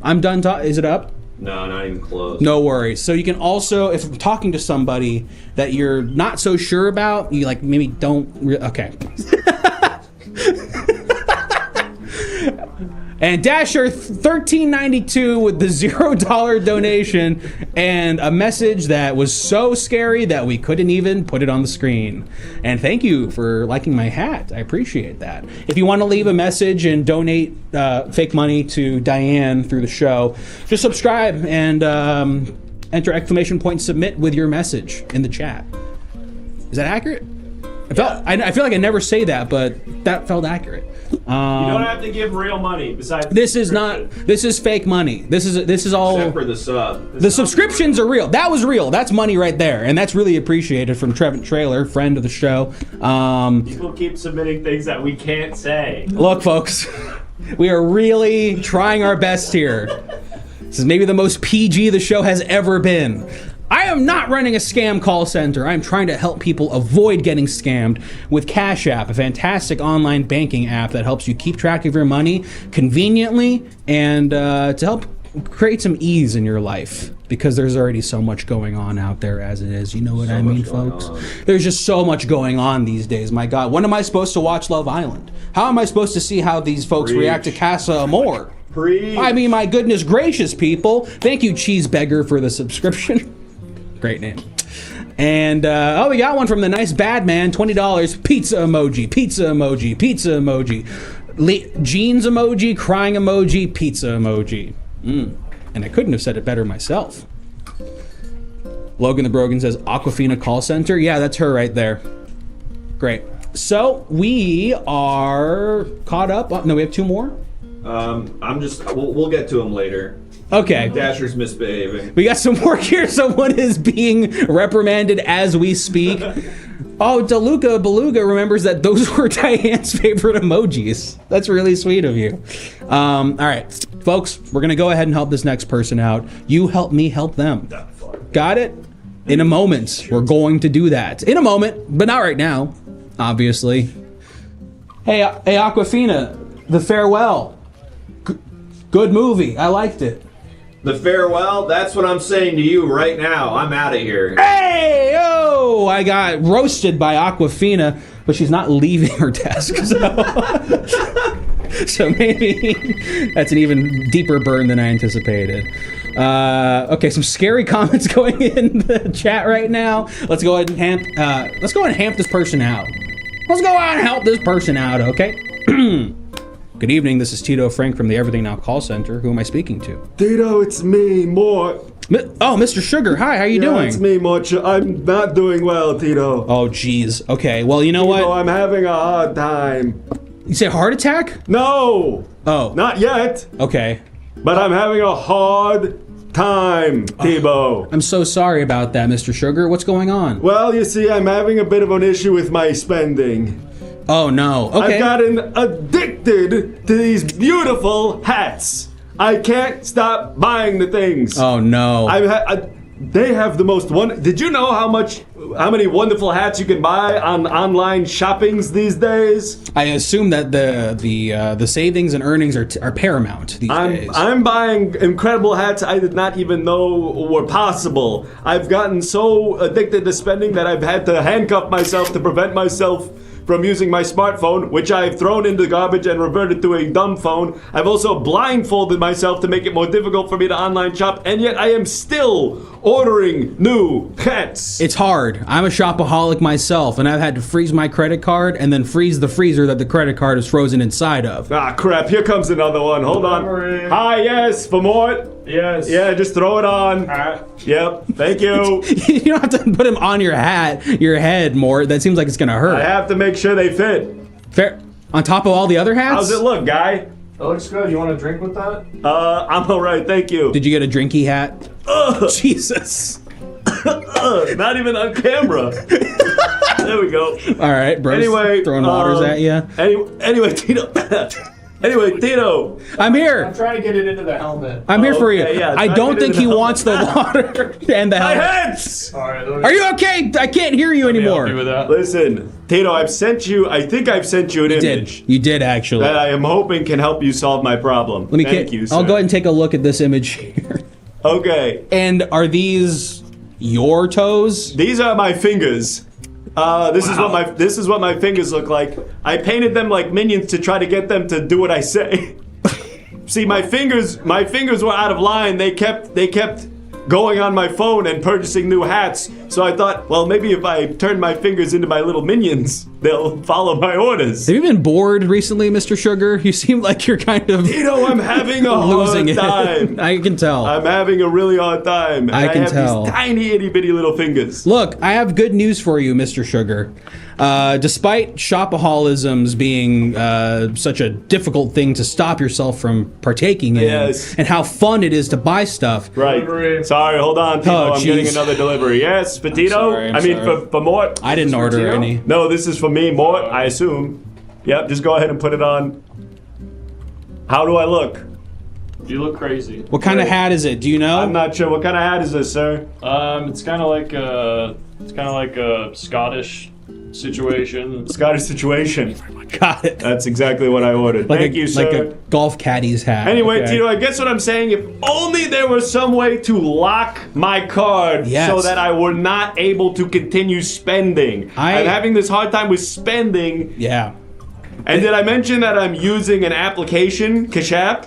I'm done. Is it up? No, not even close. No worries. So you can also, if you're talking to somebody that you're not so sure about, you like maybe don't. Okay. And Dasher 1392 with the $0 donation and a message that was so scary that we couldn't even put it on the screen. And thank you for liking my hat. I appreciate that. If you want to leave a message and donate fake money to Diane through the show, just subscribe and enter ! submit with your message in the chat. Is that accurate? I feel like I never say that, but that felt accurate. You don't have to give real money. Besides, this is fake money. This is all. Except for the sub. The subscriptions are real. That was real. That's money right there, and that's really appreciated from Trevin Trailer, friend of the show. People keep submitting things that we can't say. Look, folks, we are really trying our best here. This is maybe the most PG the show has ever been. I am not running a scam call center. I'm trying to help people avoid getting scammed with Cash App, a fantastic online banking app that helps you keep track of your money conveniently and to help create some ease in your life, because there's already so much going on out there as it is. You know what I mean, folks? There's just so much going on these days. My God, when am I supposed to watch Love Island? How am I supposed to see how these folks react to Casa Amor? I mean, my goodness gracious, people. Thank you, Cheese Beggar, for the subscription. Great name. And, we got one from the nice bad man, $20. Pizza emoji, pizza emoji, pizza emoji. Jeans emoji, crying emoji, pizza emoji. And I couldn't have said it better myself. Logan the Brogan says, Aquafina call center. Yeah, that's her right there. Great. So, we are caught up. No, we have 2 more. We'll get to him later. Okay. Dasher's misbehaving. We got some work here. Someone is being reprimanded as we speak. Oh, DeLuca Beluga remembers that those were Diane's favorite emojis. That's really sweet of you. All right, folks, we're going to go ahead and help this next person out. You help me help them. Got it? In a moment, we're going to do that. In a moment, but not right now, obviously. Hey, Aquafina, The Farewell. Good movie. I liked it. The Farewell, that's what I'm saying to you right now. I'm out of here. Hey, oh, I got roasted by Aquafina, but she's not leaving her desk. So maybe that's an even deeper burn than I anticipated. Okay, some scary comments going in the chat right now. Let's go ahead and hamp this person out. Let's go out and help this person out, okay? Good evening, this is Tito Frank from the Everything Now call center. Who am I speaking to? Tito, it's me, Mort. Oh, Mr. Sugar, hi, how you doing? It's me, Mort. I'm not doing well, Tito. Oh, geez. Okay, well, you know what? I'm having a hard time. You say heart attack? No! Oh. Not yet. Okay. But I'm having a hard time, Tebow. I'm so sorry about that, Mr. Sugar. What's going on? Well, you see, I'm having a bit of an issue with my spending. Oh, no. Okay. I've gotten addicted to these beautiful hats. I can't stop buying the things. Oh, no. They have the most Did you know how many wonderful hats you can buy on online shoppings these days? I assume that the savings and earnings are paramount these days. I'm buying incredible hats I did not even know were possible. I've gotten so addicted to spending that I've had to handcuff myself to prevent myself from using my smartphone, which I've thrown into the garbage and reverted to a dumb phone. I've also blindfolded myself to make it more difficult for me to online shop, and yet I am still ordering new hats. It's hard. I'm a shopaholic myself, and I've had to freeze my credit card and then freeze the freezer that the credit card is frozen inside of. Ah, crap. Here comes another one. Hold on. Hi, yes, for more. Yes. Yeah, just throw it on. Yep, thank you. You don't have to put them on your head more. That seems like it's gonna hurt. I have to make sure they fit. Fair. On top of all the other hats? How's it look, guy? That looks good. You want a drink with that? I'm alright, thank you. Did you get a drinky hat? Jesus. Not even on camera. There we go. All right, bro. Anyway, throwing waters at you. Anyway, Tito. Tito. I'm here. I'm trying to get it into the helmet. I'm here for you. Yeah, I don't think he wants the water and the My helmet. heads! All right. Are you okay? I can't hear you anymore. Help you with that. Listen, Tito, I think I've sent you an image. You did actually. That I am hoping can help you solve my problem. Thank you, sir. I'll go ahead and take a look at this image here. Okay. And are these your toes? These are my fingers. This is what my fingers look like. I painted them like minions to try to get them to do what I say. See, my fingers were out of line. They kept going on my phone and purchasing new hats. So I thought, well, maybe if I turn my fingers into my little minions, they'll follow my orders. Have you been bored recently, Mr. Sugar? You seem like you're kind of Tito, I'm having a losing hard time. I can tell. I'm having a really hard time. And I can tell. These tiny itty bitty little fingers. Look, I have good news for you, Mr. Sugar. Despite shopaholisms being such a difficult thing to stop yourself from partaking in, Yes. and how fun it is to buy stuff. Right. Delivery. Sorry, hold on, Tito. Oh, I'm getting jeez. another delivery. Yes, for Tito. I'm sorry. For Mort. I didn't order Tito? any. No, this is for me, Mort, I assume. Yep, just go ahead and put it on. How do I look? You look crazy. What kind of hat is it? Do you know? I'm not sure. What kind of hat is this, sir? It's kind of like a Scottish situation. Scottish situation. Got it. That's exactly what I ordered. Thank you, sir. Like a golf caddy's hat. Anyway, Okay. Tito, I guess what I'm saying, if only there was some way to lock my card Yes. so that I were not able to continue spending. I'm having this hard time with spending. Yeah. And did I mention that I'm using an application, Cash App?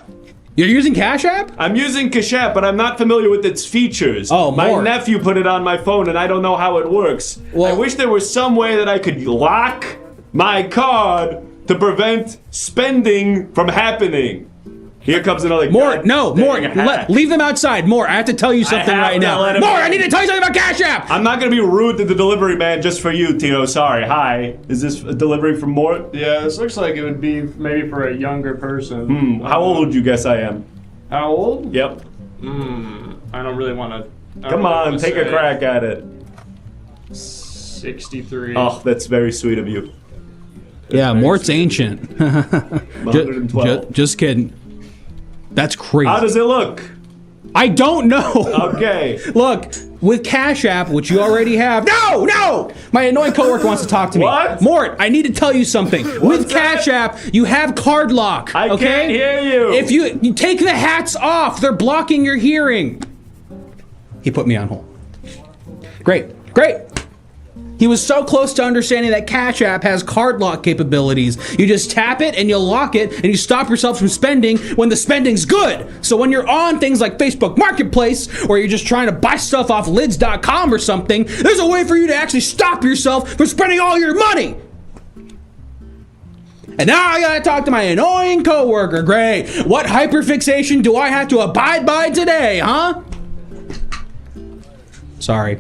You're using Cash App? I'm using Cash App, but I'm not familiar with its features. Oh, my more. nephew put it on my phone, and I don't know how it works. Well- I wish there was some way that I could lock my card to prevent spending from happening. Here comes another More, guy. no, more. Leave them outside. More. I have to tell you something right now. More, I need to tell you something about Cash App. I'm not going to be rude to the delivery man just for you, Tino. Sorry. Hi. Is this a delivery from Mort? Yeah, this looks like it would be maybe for a younger person. How old would you guess I am? How old? Yep. I don't really want to. Come on, take a crack at it. 63. Oh, that's very sweet of you. Yeah, Mort's ancient. 112. Just kidding. That's crazy. How does it look? I don't know. Okay. Look, with Cash App, which you already have. No! My annoying coworker wants to talk to me. What? Mort, I need to tell you something. With Cash App, you have card lock. I okay? can't hear you. If you take the hats off, they're blocking your hearing. He put me on hold. Great. He was so close to understanding that Cash App has card lock capabilities. You just tap it and you'll lock it and you stop yourself from spending when the spending's good. So when you're on things like Facebook Marketplace or you're just trying to buy stuff off lids.com or something, there's a way for you to actually stop yourself from spending all your money. And now I gotta talk to my annoying coworker. Great. What hyperfixation do I have to abide by today, huh? Sorry.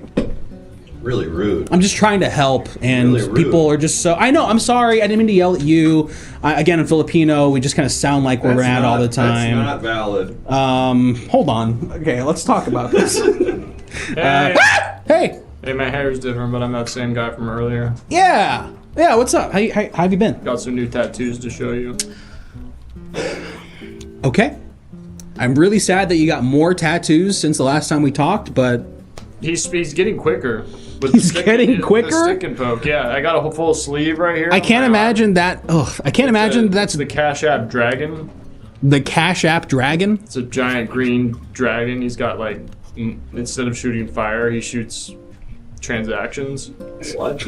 Really rude. I'm just trying to help, and Really rude. people are just so. I know. I'm sorry. I didn't mean to yell at you. Again, in Filipino, we just kind of sound like we're mad all the time. That's not valid. Hold on. Okay, let's talk about this. Hey. Hey, my hair's different, but I'm that same guy from earlier. Yeah. What's up? How have you been? Got some new tattoos to show you. Okay. I'm really sad that you got more tattoos since the last time we talked, but He's getting quicker. He's getting quicker? The stick and poke. Yeah, I got a full sleeve right here. I can't imagine that. Ugh, I can't imagine that's the Cash App Dragon. The Cash App Dragon? It's a giant green dragon. He's got like, instead of shooting fire, he shoots transactions. What?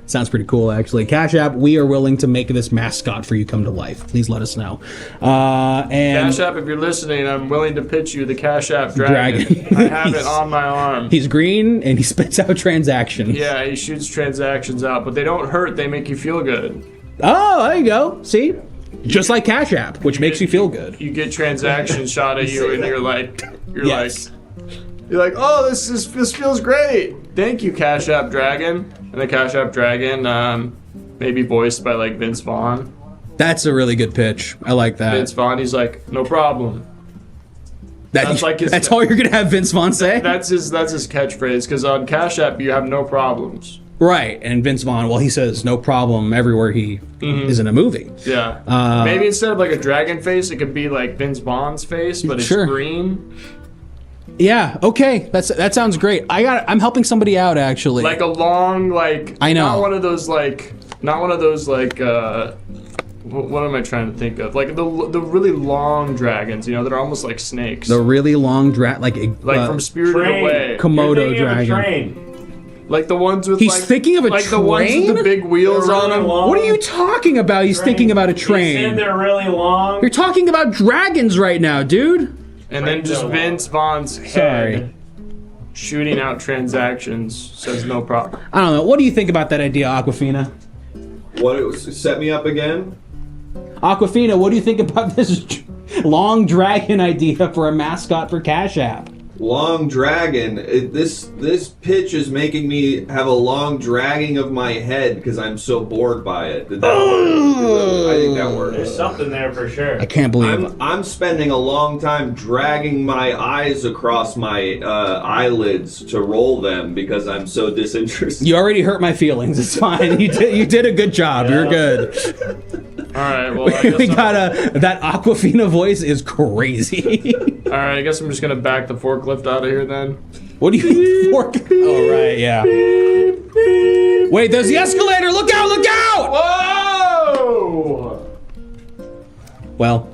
Sounds pretty cool, actually. Cash App, we are willing to make this mascot for you come to life. Please let us know. And Cash App, if you're listening, I'm willing to pitch you the Cash App Dragon. I have it on my arm. He's green and he spits out transactions. Yeah, he shoots transactions out, but they don't hurt. They make you feel good. Oh, there you go. See? Just like Cash App, which makes you feel good. You get transactions shot at you, and you're like, oh, this feels great. Thank you, Cash App Dragon. And the Cash App Dragon, maybe voiced by like Vince Vaughn. That's a really good pitch. I like that. Vince Vaughn, he's like, no problem. That's all you're gonna have Vince Vaughn say? That's his catchphrase, because on Cash App you have no problems. Right, and Vince Vaughn, well, he says no problem everywhere he is in a movie. Yeah. Maybe instead of like a dragon face, it could be like Vince Vaughn's face, but it's green. Yeah, okay. That sounds great. I'm helping somebody out, actually. Like a long, like, I know. Not one of those what am I trying to think of? Like the really long dragons, you know, that are almost like snakes. The really long like from Spirited Away. Komodo dragon. Like the ones with He's thinking of a like train? the ones with the big wheels on them. What are you talking about? He's thinking about a train. You said they're really long. You're talking about dragons right now, dude. And then just Vince Vaughn's head shooting out transactions says no problem. I don't know. What do you think about that idea, Aquafina? What? Set me up again? Aquafina, what do you think about this long dragon idea for a mascot for Cash App? Long dragon. This pitch is making me have a long dragging of my head because I'm so bored by it. Did that work? I think that works. There's something there for sure. I can't believe it. I'm spending a long time dragging my eyes across my eyelids to roll them because I'm so disinterested. You already hurt my feelings. It's fine. You did a good job. You're good. All right, well, we got that Aquafina voice is crazy. All right, I guess I'm just gonna back the forklift out of here then. What do you mean Oh right, yeah. Wait, there's the escalator. Look out! Look out! Whoa! Well,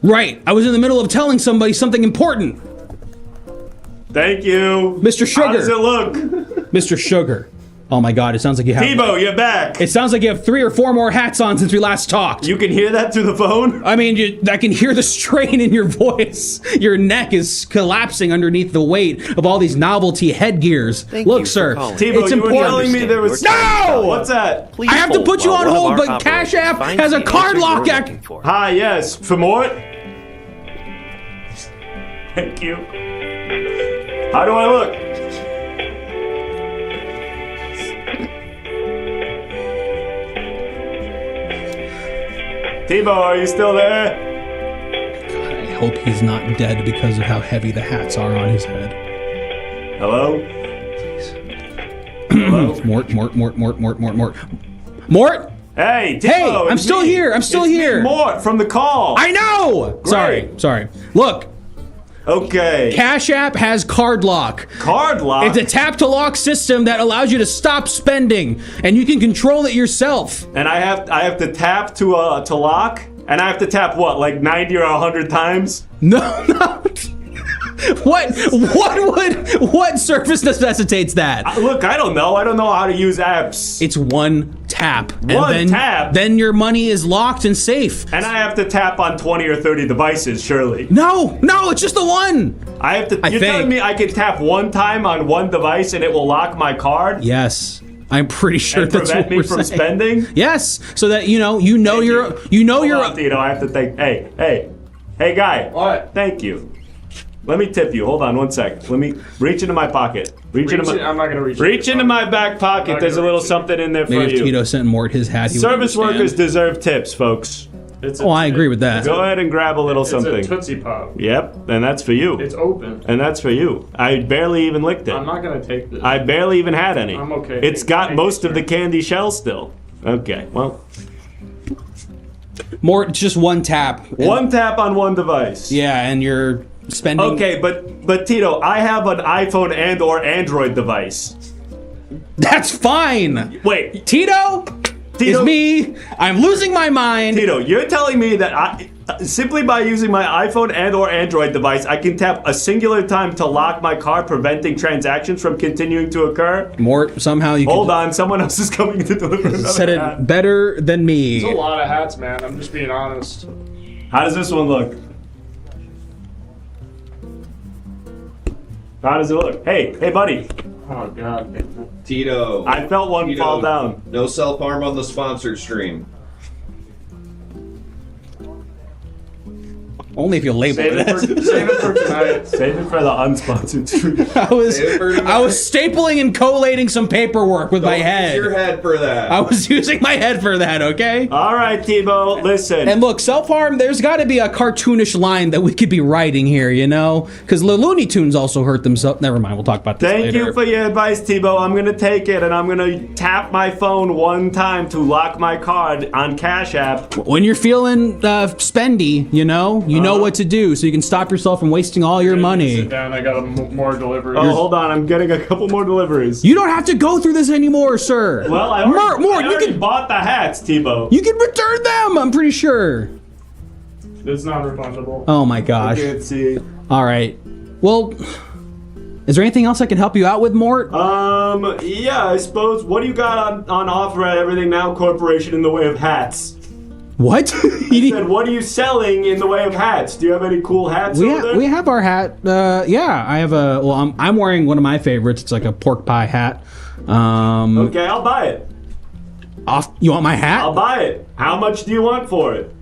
right. I was in the middle of telling somebody something important. Thank you. Mr. Sugar. How does it look? Mr. Sugar. Oh my God! It sounds like you have. Tebow, you're back. It sounds like you have 3 or 4 more hats on since we last talked. You can hear that through the phone? I mean, I can hear the strain in your voice. Your neck is collapsing underneath the weight of all these novelty headgears. Look, sir, Tebow, it's you were important. telling me there was... No! What's that? Please I have to hold put you while on one of hold, our but Cash operators App finds has a the card answer lock. you're looking for. Hi, yes. For more? Thank you. How do I look? Tebow, are you still there? I hope he's not dead because of how heavy the hats are on his head. Hello? Hello? Mort. Hey, Tebow, Hey, I'm it's still me. here. I'm still It's here. Me, Mort, from the call. I know. Sorry. Look, Okay. Cash App has card lock. Card lock? It's a tap to lock system that allows you to stop spending, and you can control it yourself. And I have to tap to lock? And I have to tap what, like 90 or 100 times? No. What service necessitates that? Look, I don't know. I don't know how to use apps. It's one tap. One tap? Then your money is locked and safe. And I have to tap on 20 or 30 devices, surely. No, it's just the one. I have to. I You're think. telling me I can tap one time on one device and it will lock my card? Yes. I'm pretty sure And that's prevent what me we're from saying. spending? Yes, so that you know you're Hold on, Tito, I have to think. Hey, guy. What? Thank you. Let me tip you. Hold on 1 sec. Let me reach into my pocket. I'm not gonna reach. Reach into my back pocket. not There's a gonna little reach it. something in there for Maybe if you. Tito sent Mort his hat, he would Service understand. workers deserve tips, folks. Oh, I agree with that. Go ahead and grab a little something. It's a Tootsie Pop. Yep, and that's for you. It's open. And that's for you. I barely even licked it. I'm not gonna take this. I barely even had any. I'm okay. It's got Thank most you, of the sir. candy shell still. Okay, well, Mort, it's just one tap. one tap on one device. Yeah, and you're spending. Okay, but Tito, I have an iPhone and or Android device. That's fine. Wait, Tito is me. I'm losing my mind. Tito, you're telling me that simply by using my iPhone and or Android device, I can tap a singular time to lock my card, preventing transactions from continuing to occur? Mort, somehow you Hold on, someone else is coming to deliver another said it hat. better than me. There's a lot of hats, man. I'm just being honest. How does this one look? How does it look? Hey, buddy. Oh god. Tito. I felt one Tito, fall down. No self-harm on the sponsored stream. Only if you label Save it. it for tonight. Save it for the unsponsored stream. I was Save it for tonight. I was stapling and collating some paperwork with my Don't head. use your head for that. I was using my head for that, okay? All right, Tebow, listen. And look, self-harm, there's got to be a cartoonish line that we could be writing here, you know? Because the Looney Tunes also hurt themselves. Never mind, we'll talk about this Thank later. you for your advice, Tebow. I'm gonna take it and I'm gonna tap my phone one time to lock my card on Cash App. When you're feeling spendy, you know what to do, so you can stop yourself from wasting all your Sit money. down. I got more deliveries. Oh, hold on. I'm getting a couple more deliveries. You don't have to go through this anymore, sir. Well, I already bought the hats, Tebow. You can return them, I'm pretty sure. It's not refundable. Oh my gosh. Can't see. All right. Well, is there anything else I can help you out with, Mort? Yeah, I suppose. What do you got on offer at Everything Now Corporation in the way of hats? What? And what are you selling in the way of hats? Do you have any cool hats over there? We have our hat. Yeah, I have a. Well, I'm wearing one of my favorites. It's like a pork pie hat. Okay, I'll buy it. You want my hat? I'll buy it. How much do you want for it?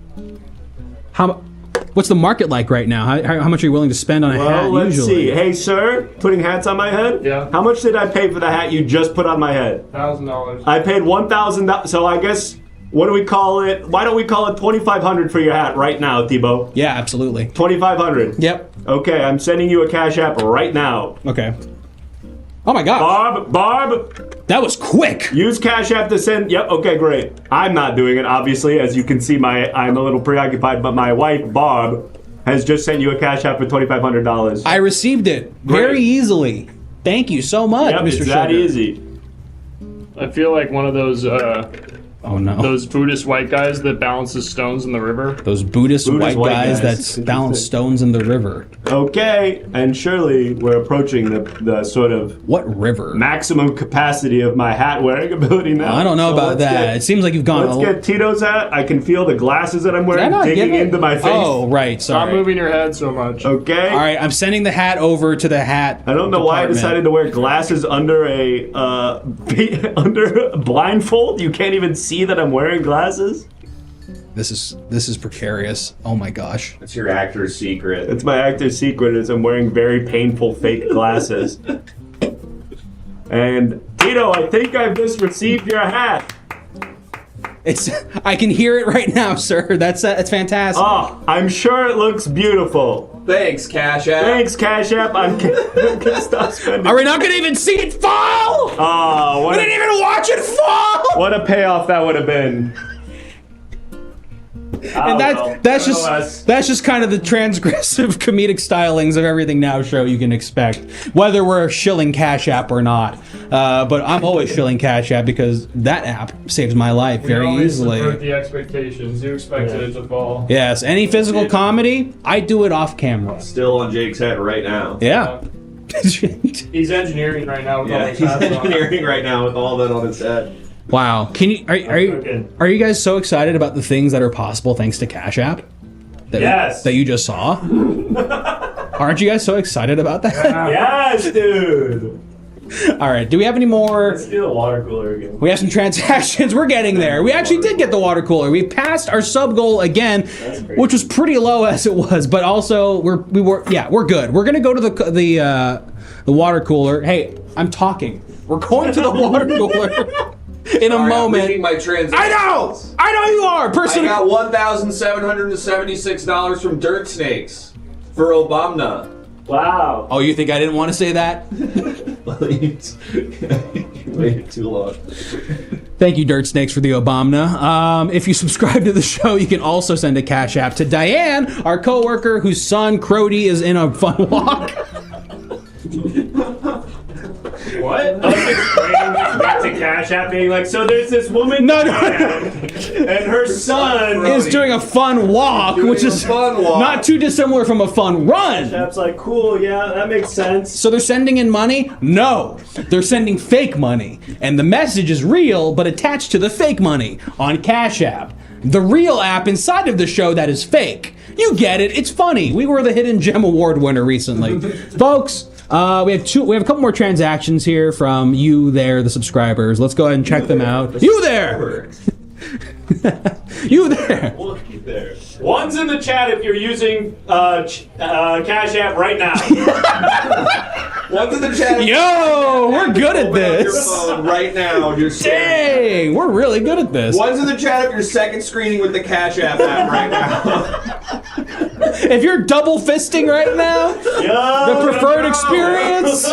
What's the market like right now? How much are you willing to spend on a hat Well, let's usually? see. Hey, sir, putting hats on my head? Yeah. How much did I pay for the hat you just put on my head? $1,000. I paid $1,000. So I guess, what do we call it? Why don't we call it $2,500 for your hat right now, Tebow? Yeah, absolutely. $2,500. Yep. Okay, I'm sending you a Cash App right now. Okay. Oh my God. Barb, that was quick. Use Cash App to send. Yep. Okay, great. I'm not doing it, obviously, as you can see. I'm a little preoccupied, but my wife, Barb, has just sent you a Cash App for $2,500. I received it very easily. Thank you so much, Yep, Mr. it's that Sugar. easy. I feel like one of those Oh no. Those Buddhist white guys that balances stones in the river. Those Buddhist white guys that balance stones in the river. Okay, and surely we're approaching the sort of What river? maximum capacity of my hat wearing ability now. I don't know So about let's that. It seems like you've gone. Let's get Tito's hat. I can feel the glasses that I'm Did I wearing not digging give it? into my face. Oh, right. Stop Sorry. moving your head so much. Okay. All right, I'm sending the hat over to the hat. I don't know why I department. decided to wear glasses under a under a blindfold. You can't even see that I'm wearing glasses. This is precarious. Oh my gosh. It's your actor's secret. It's my actor's secret is I'm wearing very painful fake glasses. And Tito, I think I've just received your hat. I can hear it right now, sir. That's fantastic. Oh, I'm sure it looks beautiful. Thanks, Cash App. Thanks, Cash App. I'm gonna stop spending. Are we not gonna even see it fall? Oh, We didn't even watch it fall. what a payoff that would have been. And that's just kind of the transgressive comedic stylings of Everything Now show you can expect, whether we're shilling Cash App or not. But I'm always shilling Cash App because that app saves my life very easily. Subvert the expectations. You expected it to fall. Yes, any physical comedy, I do it off camera. Still on Jake's head right now. Yeah. He's engineering right now with all Yeah, his he's hats on. engineering right now with all that on his head. Wow. Can you are you guys so excited about the things that are possible thanks to Cash App? That you just saw? Aren't you guys so excited about that? Yes, dude. All right. Do we have any more? Let's do the water cooler again. We have some transactions. We're getting there. We actually did get the water cooler. We passed our sub goal again, which was pretty low as it was, but also we're good. We're gonna go to the water cooler. Hey, I'm talking. We're going to the water cooler. In a moment. I'm reading my transactions. I know you are. I got $1,776 from Dirt Snakes for Obama. Wow. Oh, you think I didn't want to say that? You waited too long. Thank you, Dirt Snakes, for the Obama. If you subscribe to the show, you can also send a Cash App to Diane, our coworker whose son, Crody, is in a fun walk. What? I was explaining back to Cash App being like, so there's this woman and her son is doing a fun walk, which is not too dissimilar from a fun run. Cash App's like, cool, yeah, that makes sense. So they're sending in money? No. They're sending fake money. And the message is real, but attached to the fake money on Cash App. The real app inside of the show that is fake. You get it. It's funny. We were the Hidden Gem Award winner recently. Folks, we have a couple more transactions here from you there, the subscribers. Let's go ahead and check them out. You there! You there! Look there. One's in the chat if you're using Cash App right now. One's in the chat. Yo, we're good at this. Your phone right now. Dang, we're really good at this. One's in the chat if you're second screening with the Cash App right now. If you're double fisting right now, the preferred experience.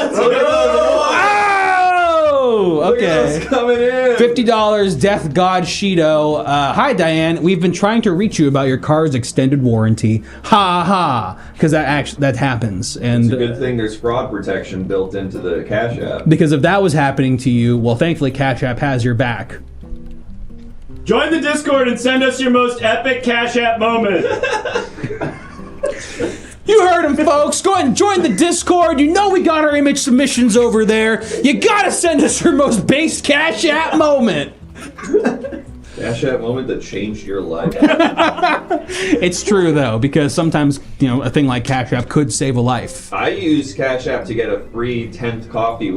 Oh, okay. Coming in. $50, Death God Shido. Hi, Diane. We've been trying to reach you about your car's extended warranty. Ha ha. Because that happens. And It's a good thing there's fraud protection built into the Cash App. because if that was happening to you, well, thankfully Cash App has your back. Join the Discord and send us your most epic Cash App moment. You heard him, folks. Go ahead and join the Discord. You know we got our image submissions over there. You gotta send us your most base Cash App moment. Cash App moment that changed your life. It's true, though, because sometimes, a thing like Cash App could save a life. I use Cash App to get a free 10th coffee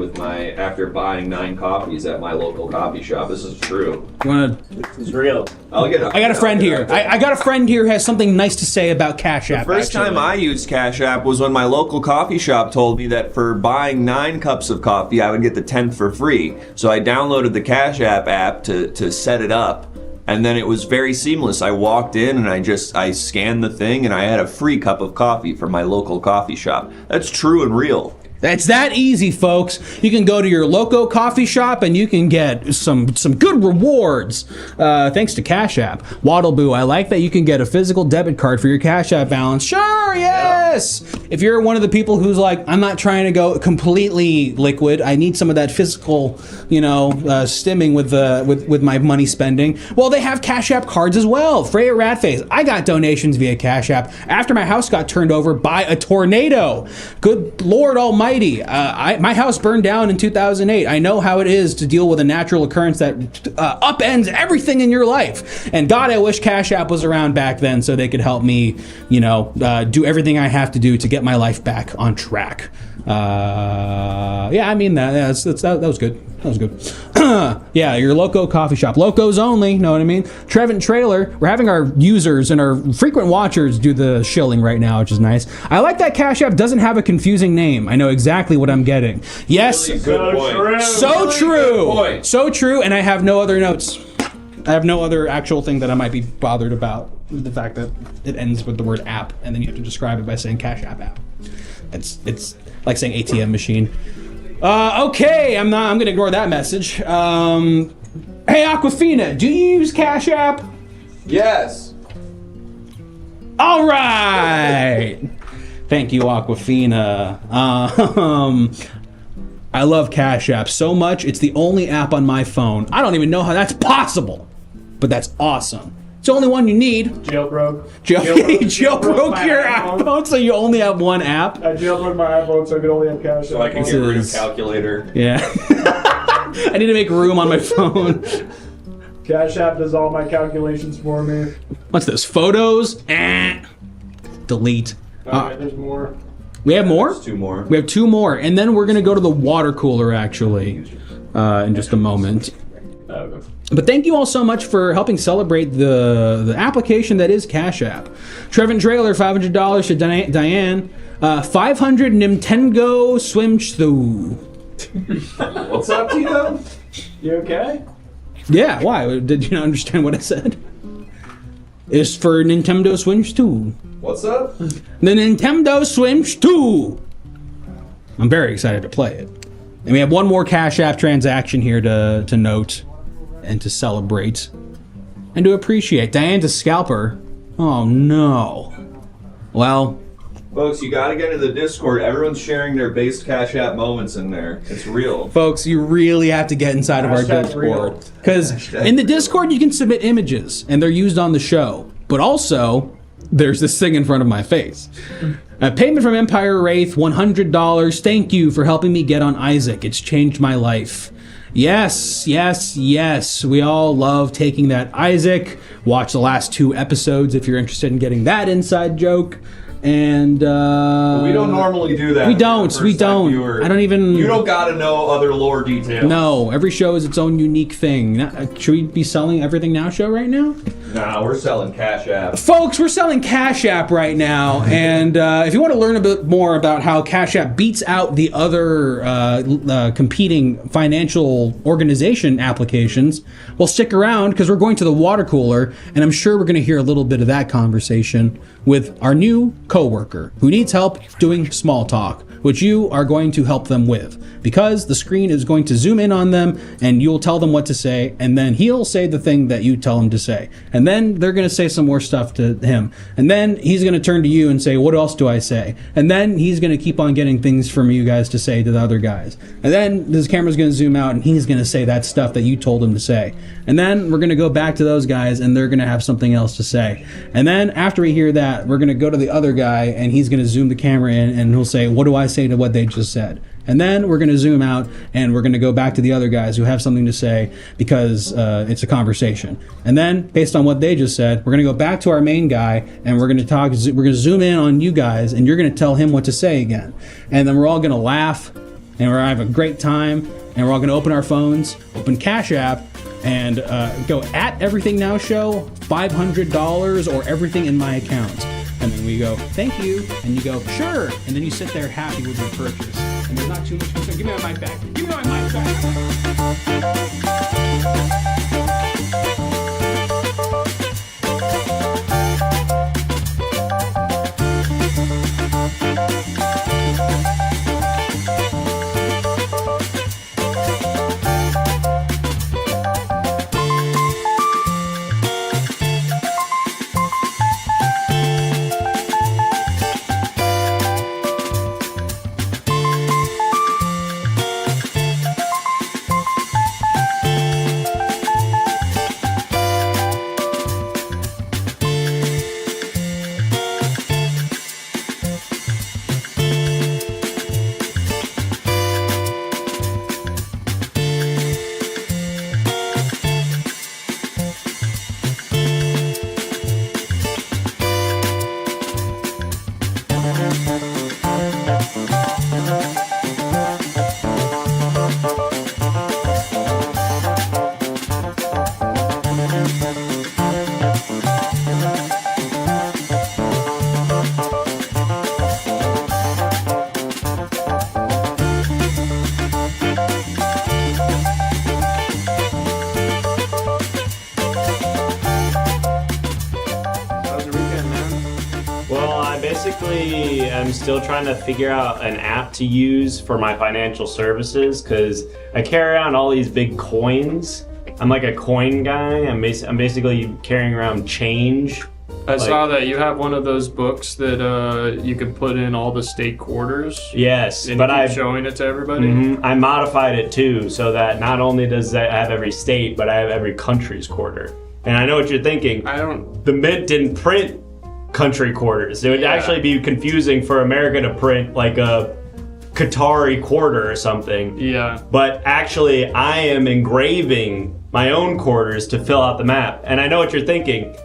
after buying 9 coffees at my local coffee shop. This is true. You wanna? This is real. I got a friend here. I got a friend here who has something nice to say about Cash App. The first time I used Cash App was when my local coffee shop told me that for buying 9 cups of coffee, I would get the 10th for free. So I downloaded the Cash app to set it up. And then it was very seamless. I walked in and I scanned the thing and I had a free cup of coffee from my local coffee shop. That's true and real. That's that easy, folks. You can go to your local coffee shop and you can get some good rewards thanks to Cash App. Waddleboo, I like that you can get a physical debit card for your Cash App balance. Sure, yes! Yeah. If you're one of the people who's like, I'm not trying to go completely liquid, I need some of that physical, stimming with my money spending, well, they have Cash App cards as well. Freya Ratface, I got donations via Cash App after my house got turned over by a tornado. Good Lord Almighty. My house burned down in 2008. I know how it is to deal with a natural occurrence that upends everything in your life. And God, I wish Cash App was around back then so they could help me, do everything I have to do to get my life back on track. That was good. That was good. Yeah, your Loco coffee shop. Locos only, know what I mean? Trevin Trailer, we're having our users and our frequent watchers do the shilling right now, which is nice. I like that Cash App doesn't have a confusing name. I know exactly what I'm getting. Yes, really good point. So true. So true, and I have no other notes. I have no other actual thing that I might be bothered about. The fact that it ends with the word app, and then you have to describe it by saying Cash App. It's like saying ATM machine. Okay, I'm gonna ignore that message. Hey Aquafina, do you use Cash App? Yes. All right. Thank you, Aquafina. I love Cash App so much. It's the only app on my phone. I don't even know how that's possible, but that's awesome. It's the only one you need. Jailbroke. Jailbroke your iPhone, so you only have one app. I jailbroke my iPhone, so I could only have Cash App. So I can get rid of calculator. Yeah. I need to make room on my phone. Cash App does all my calculations for me. What's this? Photos? Delete. Alright, there's more. We have more? There's 2 more. We have 2 more, and then we're gonna go to the water cooler actually, in just a moment. Okay. But thank you all so much for helping celebrate the application that is Cash App. Trevin Trailer, $500 to Diane. 500 Nintendo Swimsuit. What's up, Tito? You okay? Yeah, why? Did you not understand what I said? It's for Nintendo Switch 2. What's up? The Nintendo Switch 2. I'm very excited to play it. And we have one more Cash App transaction here to note and to celebrate and to appreciate. Diane's a scalper. Oh no. Well, folks, you gotta get into the Discord. Everyone's sharing their based Cash App moments in there. It's real. Folks, you really have to get inside of our Discord. Because in the Discord, you can submit images, and they're used on the show. But also, there's this thing in front of my face. Payment from Empire Wraith, $100. Thank you for helping me get on Isaac. It's changed my life. Yes. We all love taking that Isaac. Watch the last 2 episodes if you're interested in getting that inside joke. And we don't normally do that. We don't. Viewer. I don't even. You don't gotta know other lore details. No, every show is its own unique thing. Should we be selling Everything Now show right now? Nah, we're selling Cash App. Folks, we're selling Cash App right now, and if you want to learn a bit more about how Cash App beats out the other competing financial organization applications, well, stick around because we're going to the water cooler, and I'm sure we're going to hear a little bit of that conversation with our new coworker who needs help doing small talk, which you are going to help them with because the screen is going to zoom in on them and you'll tell them what to say, and then he'll say the thing that you tell him to say, and then they're going to say some more stuff to him, and then he's going to turn to you and say, what else do I say? And then he's going to keep on getting things from you guys to say to the other guys, and then this camera's going to zoom out and he's going to say that stuff that you told him to say, and then we're going to go back to those guys and they're going to have something else to say, and then after we hear that, we're going to go to the other guy and he's going to zoom the camera in and he'll say, what do I say to what they just said? And then we're going to zoom out and we're going to go back to the other guys who have something to say because it's a conversation. And then based on what they just said, we're going to go back to our main guy and we're going to talk. We're going to zoom in on you guys and you're going to tell him what to say again. And then we're all going to laugh and we're going to have a great time and we're all going to open our phones, open Cash App, and go at Everything Now Show, $500 or everything in my account. And then we go, thank you. And you go, sure. And then you sit there happy with your purchase. And there's not too much concern. Give me my mic back. Give me my mic back. basically am still trying to figure out an app to use for my financial services because I carry around all these big coins. I'm like a coin guy. I'm basically carrying around change. I saw that you have one of those books that you can put in all the state quarters. Yes, and but I'm showing it to everybody. I modified it too, so that not only does I have every state, but I have every country's quarter. And I know what you're thinking. The Mint didn't print country quarters. It would actually be confusing for America to print like a Qatari quarter or something. Yeah. But actually, I am engraving my own quarters to fill out the map. And I know what you're thinking.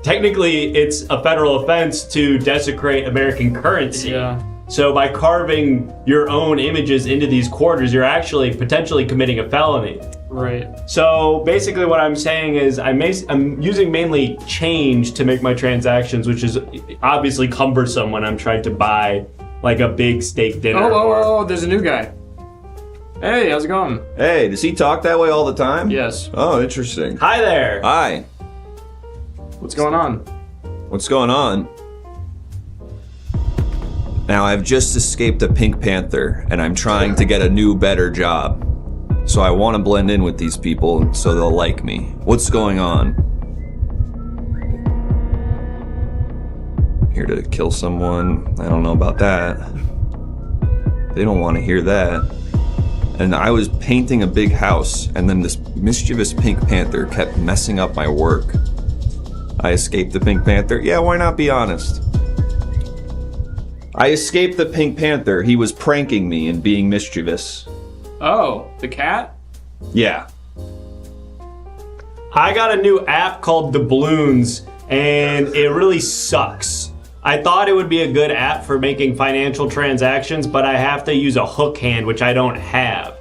Technically, it's a federal offense to desecrate American currency. Yeah. So by carving your own images into these quarters, you're actually potentially committing a felony. Right. So basically what I'm saying is I'm using mainly change to make my transactions, which is obviously cumbersome when I'm trying to buy like a big steak dinner. Oh, there's a new guy. Hey, how's it going? Hey, does he talk that way all the time? Yes. Oh, interesting. Hi there. Hi. What's going on? What's going on? Now, I've just escaped a Pink Panther, and I'm trying to get a new, better job. So I want to blend in with these people so they'll like me. What's going on? Here to kill someone? I don't know about that. They don't want to hear that. And I was painting a big house, and then this mischievous Pink Panther kept messing up my work. I escaped the Pink Panther. Yeah, why not be honest? I escaped the Pink Panther. He was pranking me and being mischievous. Oh, the cat? Yeah. I got a new app called Doubloons, and it really sucks. I thought it would be a good app for making financial transactions, but I have to use a hook hand, which I don't have.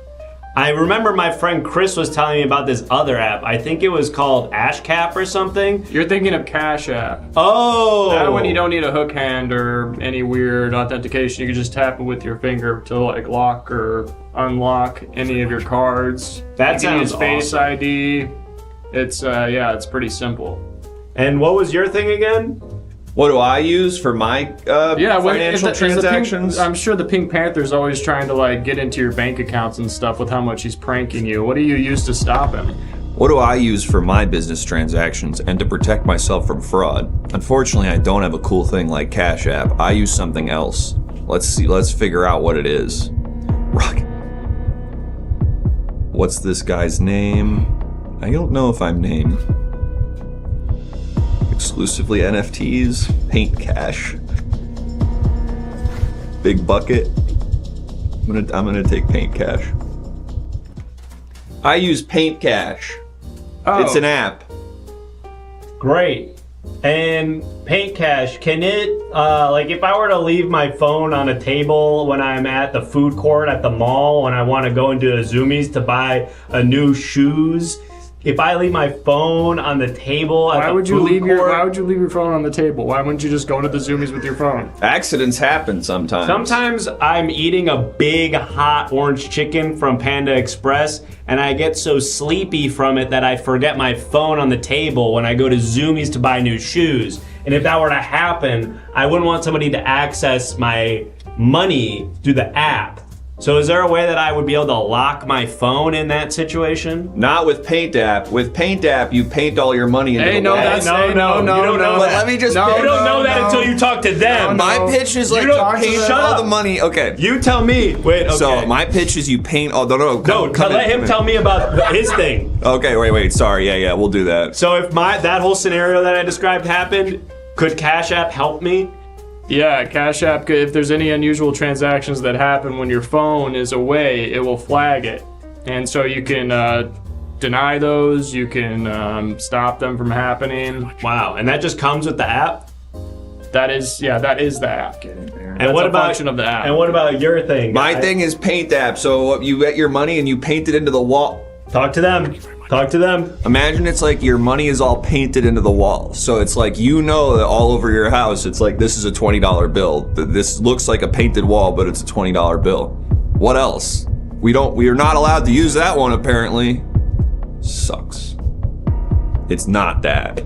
I remember my friend Chris was telling me about this other app. I think it was called AshCap or something. You're thinking of Cash App. Oh! That one you don't need a hook hand or any weird authentication. You can just tap it with your finger to like lock or unlock any of your cards. That sounds use Face awesome. ID. It's it's pretty simple. And what was your thing again? What do I use for my financial transactions? I'm sure the Pink Panther's always trying to like get into your bank accounts and stuff with how much he's pranking you. What do you use to stop him? What do I use for my business transactions and to protect myself from fraud? Unfortunately, I don't have a cool thing like Cash App. I use something else. Let's figure out what it is. Rock. What's this guy's name? I don't know if I'm named. Exclusively NFTs, Paint Cash, Big Bucket. I'm gonna take Paint Cash. I use Paint Cash. Oh. It's an app. Great. And Paint Cash, can it, like if I were to leave my phone on a table when I'm at the food court at the mall, when I want to go into a Zoomies to buy a new shoes, if I leave my phone on the table at the food court... Why would you leave your phone on the table? Why wouldn't you just go to the Zoomies with your phone? Accidents happen sometimes. Sometimes I'm eating a big hot orange chicken from Panda Express and I get so sleepy from it that I forget my phone on the table when I go to Zoomies to buy new shoes. And if that were to happen, I wouldn't want somebody to access my money through the app. So is there a way that I would be able to lock my phone in that situation? Not with Paint App. With Paint App, you paint all your money into the wall. No, you don't know But that. let me just. You don't know that until you talk to them. My pitch is like paint all the money. Okay. You tell me. Wait. Okay. So my pitch is you paint all. Let him tell me about his thing. Okay. Wait. Sorry. Yeah. We'll do that. So if that whole scenario that I described happened, could Cash App help me? Yeah, Cash App, if there's any unusual transactions that happen when your phone is away, it will flag it. And so you can deny those, you can stop them from happening. Wow, and that just comes with the app? That is the app. And what about function of the app? And what about your thing? My thing is Paint App. So you get your money and you paint it into the wall. Talk to them. Imagine it's like your money is all painted into the wall. So it's like, you know, that all over your house, it's like, this is a $20 bill. This looks like a painted wall, but it's a $20 bill. What else? We are not allowed to use that one, apparently. Sucks. It's not that.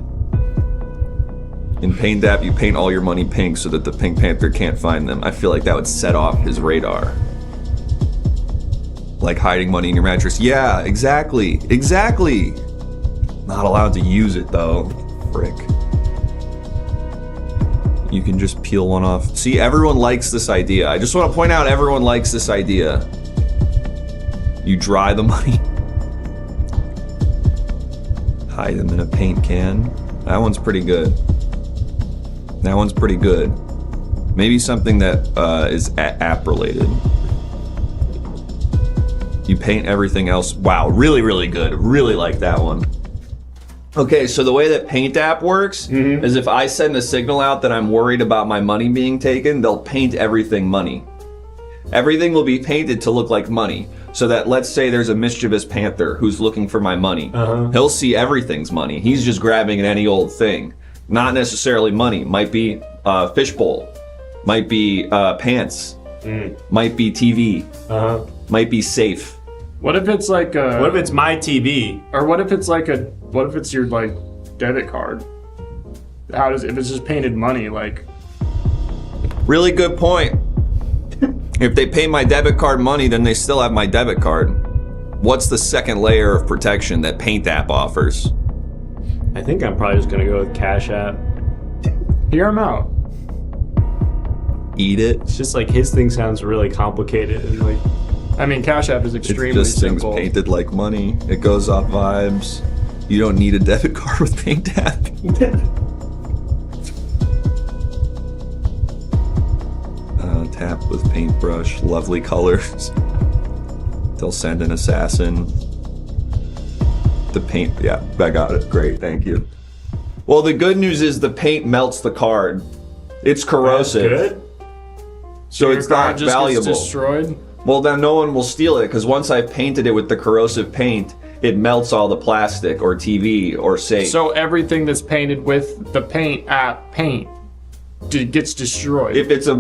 In Paint App, you paint all your money pink so that the Pink Panther can't find them. I feel like that would set off his radar. Like hiding money in your mattress. Yeah, exactly. Exactly. Not allowed to use it though. Frick. You can just peel one off. See, everyone likes this idea. I just want to point out everyone likes this idea. You dry the money. Hide them in a paint can. That one's pretty good. That one's pretty good. Maybe something that is app related. You paint everything else. Wow, really, really good. Really like that one. Okay, so the way that Paint App works is if I send a signal out that I'm worried about my money being taken, they'll paint everything money. Everything will be painted to look like money. So that, let's say there's a mischievous panther who's looking for my money. He'll see everything's money. He's just grabbing at any old thing. Not necessarily money. Might be fishbowl. Might be pants. Might be TV. Might be safe. What if it's like a... What if it's my TV? Or what if it's like a... What if it's your, like, debit card? How does... If it's just painted money, like... Really good point. If they pay my debit card money, then they still have my debit card. What's the second layer of protection that Paint App offers? I think I'm probably just gonna go with Cash App. Hear him out. Eat it. It's just like his thing sounds really complicated and like... I mean, Cash App is extremely it's just simple. things painted like money. It goes off vibes. You don't need a debit card with Paint App. Tap with paintbrush. Lovely colors. They'll send an assassin. The paint, yeah, I got it. Great, thank you. Well, the good news is the paint melts the card. It's corrosive. That's good. So Your it's card not just valuable. gets destroyed? Well, then no one will steal it, because once I've painted it with the corrosive paint, it melts all the plastic or TV or safe. So everything that's painted with the Paint App paint gets destroyed. If it's a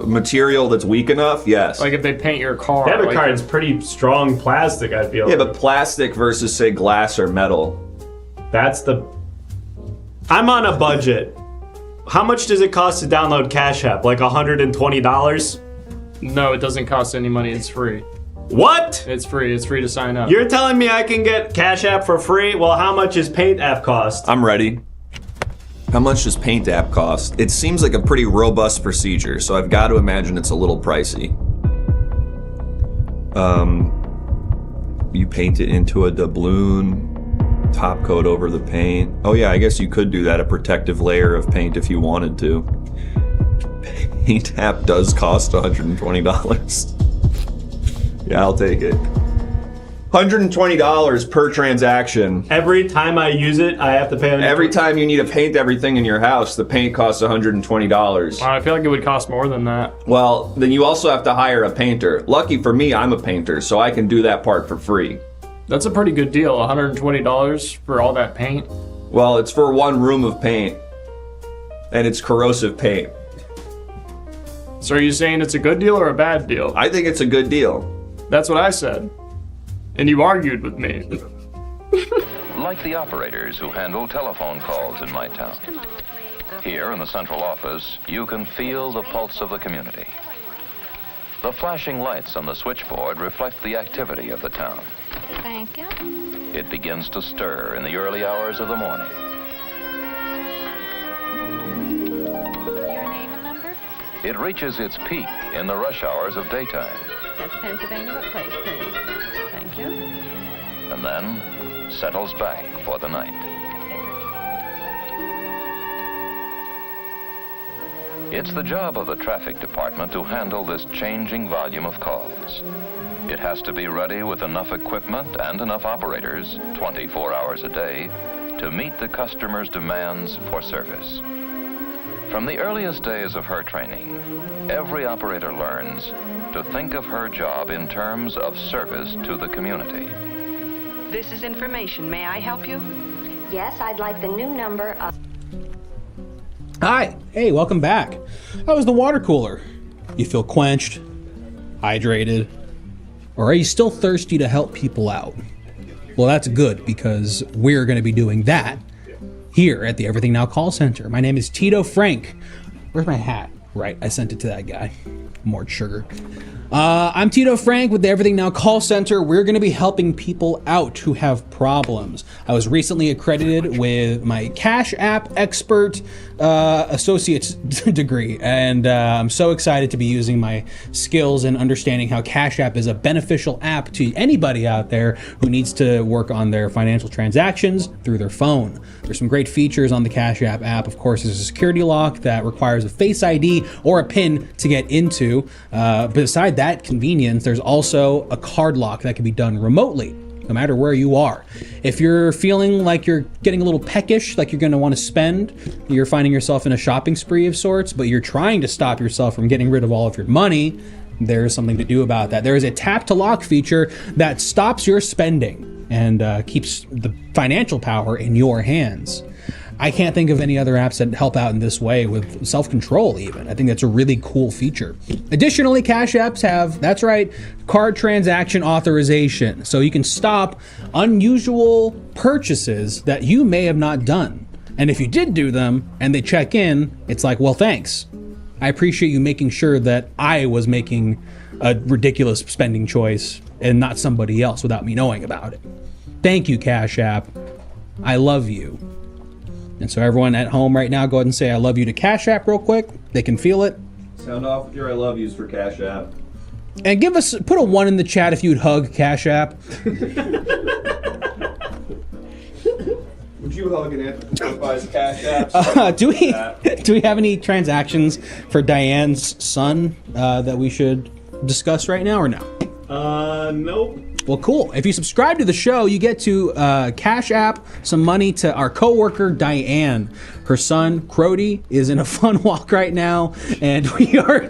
material that's weak enough, yes. Like if they paint your car. Debit like, card's pretty strong plastic, I feel. Yeah, but plastic versus, say, glass or metal. That's the... I'm on a budget. How much does it cost to download Cash App? Like $120? No, it doesn't cost any money. It's free. What? It's free. It's free to sign up. You're telling me I can get Cash App for free? Well, how much is Paint App cost? I'm ready. How much does Paint App cost? It seems like a pretty robust procedure, so I've got to imagine it's a little pricey. You paint it into a doubloon, top coat over the paint. Oh yeah, I guess you could do that, a protective layer of paint if you wanted to. Paint App does cost $120. Yeah, I'll take it. $120 per transaction. Every time I use it, I have to pay... Every time you need to paint everything in your house, the paint costs $120. I feel like it would cost more than that. Well, then you also have to hire a painter. Lucky for me, I'm a painter, so I can do that part for free. That's a pretty good deal, $120 for all that paint. Well, it's for one room of paint, and it's corrosive paint. So are you saying it's a good deal or a bad deal? I think it's a good deal. That's what I said. And you argued with me. Like the operators who handle telephone calls in my town. Here in the central office, you can feel the pulse of the community. The flashing lights on the switchboard reflect the activity of the town. Thank you. It begins to stir in the early hours of the morning. Your name and number? It reaches its peak in the rush hours of daytime. That's Pennsylvania. What place, please? Thank you. And then settles back for the night. It's the job of the traffic department to handle this changing volume of calls. It has to be ready with enough equipment and enough operators 24 hours a day to meet the customer's demands for service. From the earliest days of her training, every operator learns to think of her job in terms of service to the community. This is information. May I help you? Yes, I'd like the new number of... Hi. Hey, welcome back. How was the water cooler? You feel quenched? Hydrated? Or are you still thirsty to help people out? Well, that's good, because we're going to be doing that here at the Everything Now call center. My name is Tito Frank. Where's my hat? Right, I sent it to that guy. More sugar. I'm Tito Frank with the Everything Now call center. We're going to be helping people out who have problems. I was recently accredited with my Cash App Expert Associate's degree, and I'm so excited to be using my skills and understanding how Cash App is a beneficial app to anybody out there who needs to work on their financial transactions through their phone. There's some great features on the Cash App. Of course, there's a security lock that requires a Face ID or a PIN to get into. Beside that convenience, there's also a card lock that can be done remotely, no matter where you are. If you're feeling like you're getting a little peckish, like you're going to want to spend, you're finding yourself in a shopping spree of sorts, but you're trying to stop yourself from getting rid of all of your money, there's something to do about that. There is a tap to lock feature that stops your spending and keeps the financial power in your hands. I can't think of any other apps that help out in this way with self-control even. I think that's a really cool feature. Additionally, Cash Apps have, that's right, card transaction authorization. So you can stop unusual purchases that you may have not done. And if you did do them and they check in, it's like, well, thanks. I appreciate you making sure that I was making a ridiculous spending choice and not somebody else without me knowing about it. Thank you, Cash App. I love you. And so everyone at home right now, go ahead and say I love you to Cash App real quick. They can feel it. Sound off with your I love yous for Cash App. And put a 1 in the chat if you'd hug Cash App. Would you hug an Anthropomorphized Cash App? Do we have any transactions for Diane's son that we should discuss right now or no? Nope. Well, cool. If you subscribe to the show, you get to Cash App some money to our coworker, Diane. Her son, Crody, is in a fun walk right now, and we are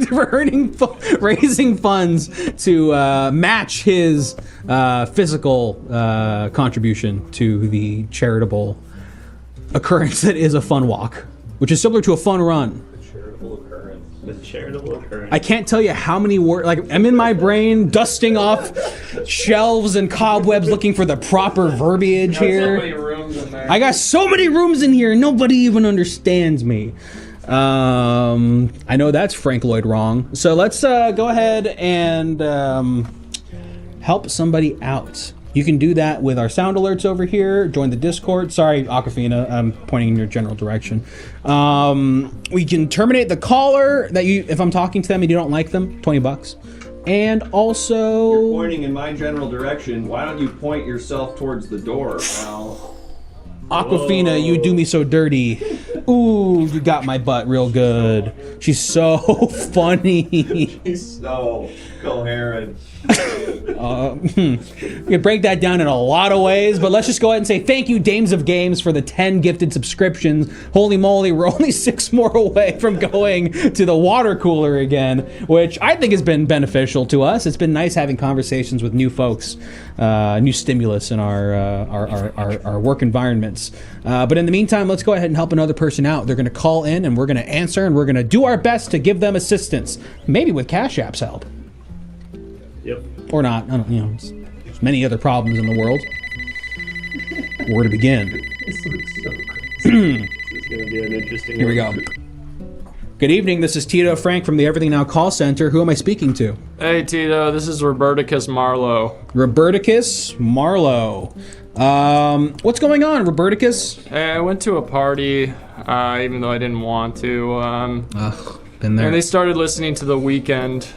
raising funds to match his physical contribution to the charitable occurrence that is a fun walk, which is similar to a fun run. The charitable occurrence. I can't tell you how many words, like, I'm in my brain dusting off shelves and cobwebs looking for the proper verbiage here. So many rooms in there. I got so many rooms in here, nobody even understands me. I know that's Frank Lloyd wrong. So let's go ahead and help somebody out. You can do that with our sound alerts over here. Join the Discord. Sorry, Aquafina, I'm pointing in your general direction. We can terminate the caller that if I'm talking to them and you don't like them, $20. And also... You're pointing in my general direction. Why don't you point yourself towards the door, pal? Aquafina, you do me so dirty. Ooh, you got my butt real good. She's so funny. He's so coherent. We could break that down in a lot of ways, but let's just go ahead and say thank you, Dames of Games, for the 10 gifted subscriptions. Holy moly, we're only 6 more away from going to the water cooler again, which I think has been beneficial to us. It's been nice having conversations with new folks, new stimulus in our work environments. But in the meantime, let's go ahead and help another person out. They're going to call in, and we're going to answer, and we're going to do our best to give them assistance, maybe with Cash App's help. Yep. Or not. I don't, there's many other problems in the world. Where to begin? This looks so crazy. This is going to be an interesting Here we go. Good evening. This is Tito Frank from the Everything Now call center. Who am I speaking to? Hey, Tito. This is Roberticus Marlowe. Roberticus Marlowe. What's going on, Roberticus? Hey, I went to a party, even though I didn't want to. Been there. And they started listening to The Weeknd,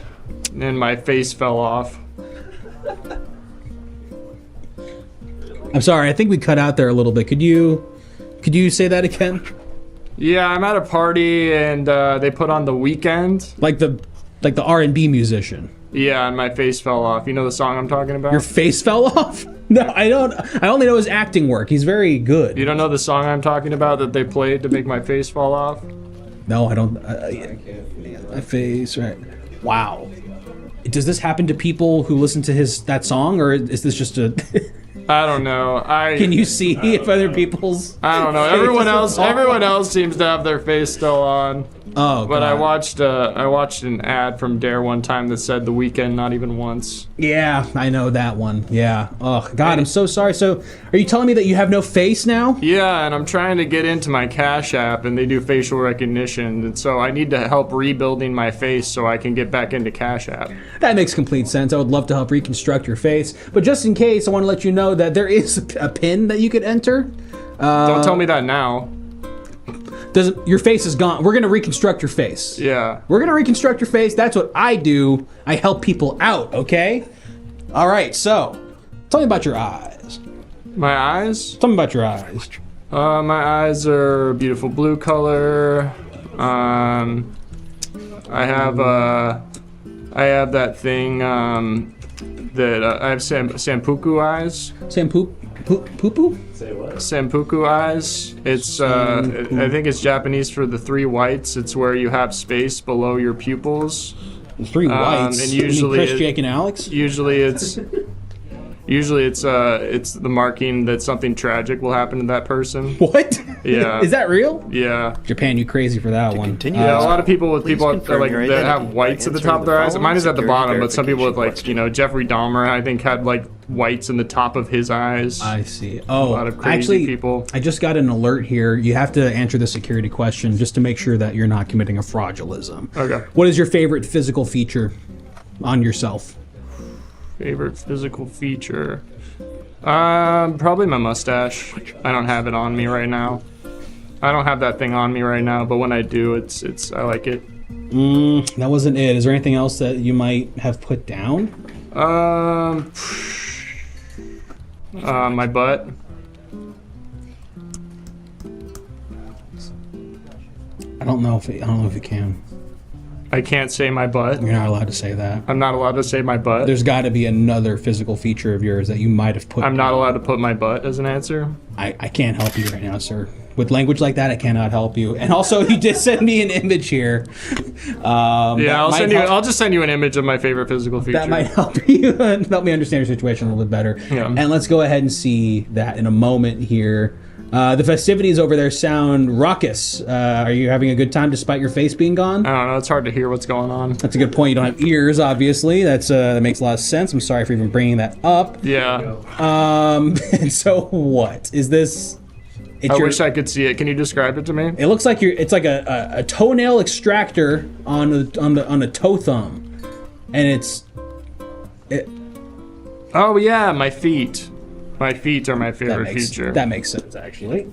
and my face fell off. I'm sorry. I think we cut out there a little bit. Could you say that again? Yeah, I'm at a party, and they put on The Weeknd. Like the R&B musician. Yeah, and my face fell off. You know the song I'm talking about? Your face fell off? No, I don't. I only know his acting work. He's very good. You don't know the song I'm talking about that they played to make my face fall off? No, I don't. My face, right. Wow. Does this happen to people who listen to that song, or is this just a... I don't know. Can you see if other people's... I don't know. Everyone else seems to have their face still on. Oh, But God. I watched an ad from Dare one time that said The Weeknd not even once. Yeah, I know that one. Yeah. Oh, God, I'm so sorry. So, are you telling me that you have no face now? Yeah, and I'm trying to get into my Cash App, and they do facial recognition, and so I need to help rebuilding my face so I can get back into Cash App. That makes complete sense. I would love to help reconstruct your face. But just in case, I want to let you know that there is a pin that you could enter. Don't tell me that now. Your face is gone. We're going to reconstruct your face. Yeah. We're going to reconstruct your face. That's what I do. I help people out, okay? All right, so tell me about your eyes. My eyes? Tell me about your eyes. My eyes are beautiful blue color. I have that thing that I have sampuku eyes. Poo-poo? Say what? Sampuku eyes. It's I think it's Japanese for the three whites. It's where you have space below your pupils. The three whites. And You mean usually Chris, Jake, and Alex? Usually it's the marking that something tragic will happen to that person. What? Yeah. Is that real? Yeah. Japan, you crazy for that one. Continue. Yeah, a lot of people that confirm your that have identity whites by at the top of their eyes. answering the Mine is at the following bottom, but some people with security like, Jeffrey Dahmer, I think, had like whites in the top of his eyes. I see. Oh, a lot of crazy actually, people. I just got an alert here. You have to answer the security question just to make sure that you're not committing a fraudulism. Okay. What is your favorite physical feature on yourself? Favorite physical feature? Probably my mustache. I don't have it on me right now. I don't have that thing on me right now, but when I do, it's I like it. That wasn't it. Is there anything else that you might have put down? My butt. I don't know if you can. I can't say my butt. You're not allowed to say that. I'm not allowed to say my butt. There's got to be another physical feature of yours that you might have put. I'm not allowed to put my butt as an answer. I can't help you right now, sir. With language like that, I cannot help you. And also, you did send me an image here. I'll just send you an image of my favorite physical feature. That might help you help me understand your situation a little bit better. Yeah. And let's go ahead and see that in a moment here. The festivities over there sound raucous. Are you having a good time despite your face being gone? I don't know. It's hard to hear what's going on. That's a good point. You don't have ears, obviously. That makes a lot of sense. I'm sorry for even bringing that up. Yeah. And so what is this? I wish I could see it. Can you describe it to me? It looks like it's like a toenail extractor on a toe thumb, and it's. Oh yeah, my feet. My feet are my favorite feature. That makes sense, actually.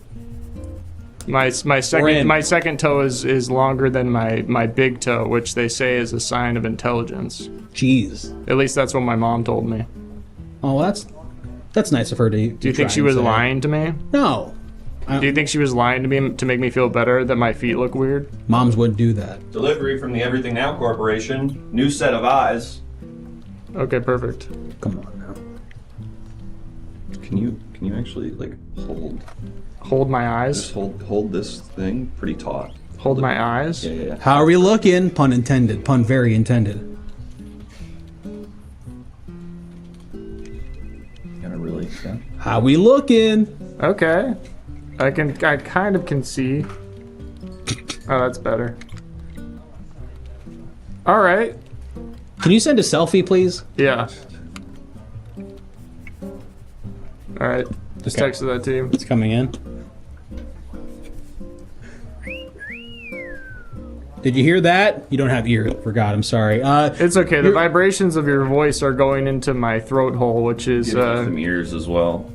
My second toe is longer than my big toe, which they say is a sign of intelligence. Jeez. At least that's what my mom told me. Oh, well, that's nice of her to. Do you think she was lying to me? No. Do you think she was lying to me to make me feel better that my feet look weird? Moms wouldn't do that. Delivery from the Everything Now Corporation. New set of eyes. Okay, perfect. Come on now. Can you actually like hold my eyes? Just hold this thing pretty taut. Hold my eyes? Yeah. How are we looking? Pun intended. Pun very intended. Gotta really. Yeah. How we looking? Okay. I kind of can see. Oh, that's better. All right. Can you send a selfie, please? Yeah. All right. Just Okay. texted that to you. It's coming in. Did you hear that? You don't have ears. Forgot. I'm sorry. It's okay. The vibrations of your voice are going into my throat hole, which is Some ears as well.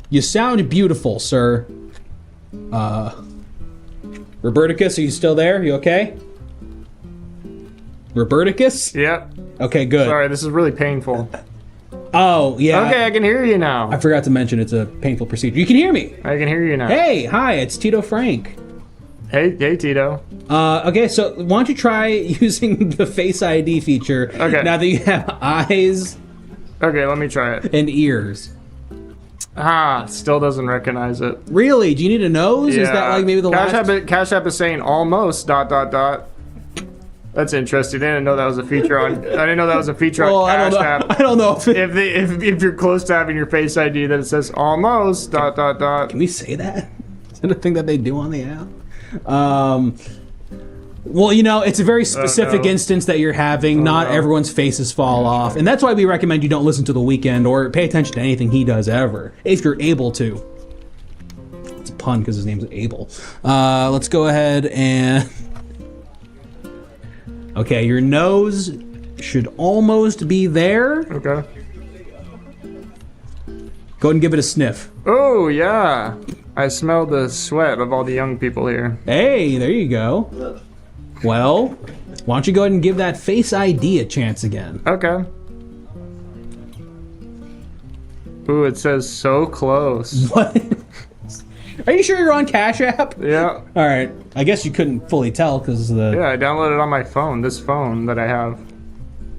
You sound beautiful, sir. Roberticus, are you still there? You okay? Roberticus? Yep. Okay, good. Sorry, this is really painful. Oh, yeah. Okay, I can hear you now. I forgot to mention it's a painful procedure. You can hear me. I can hear you now. Hey, hi, it's Tito Frank. Hey, Tito. Okay, so why don't you try using the Face ID feature now that you have eyes Okay, let me try it. and ears? Still doesn't recognize it. Really? Do you need a nose? Is that like maybe the Cash last... Cash App is saying almost ... That's interesting. I didn't know that was a feature on. I didn't know that was a feature on Cash App. I don't know if if you're close to having your Face ID, that it says almost ... Can we say that? Is that a thing that they do on the app? Well, you know, it's a very specific instance that you're having. Not everyone's faces fall off. And that's why we recommend you don't listen to The Weeknd or pay attention to anything he does ever, if you're able to. It's a pun because his name's Abel. Let's go ahead and... Okay, your nose should almost be there. Okay. Go ahead and give it a sniff. Oh, yeah. I smell the sweat of all the young people here. Hey, there you go. Well, why don't you go ahead and give that Face ID a chance again? Okay. Ooh, it says so close. What? Are you sure you're on Cash App? Yeah. All right. I guess you couldn't fully tell because the... Yeah, I downloaded it on my phone, this phone that I have.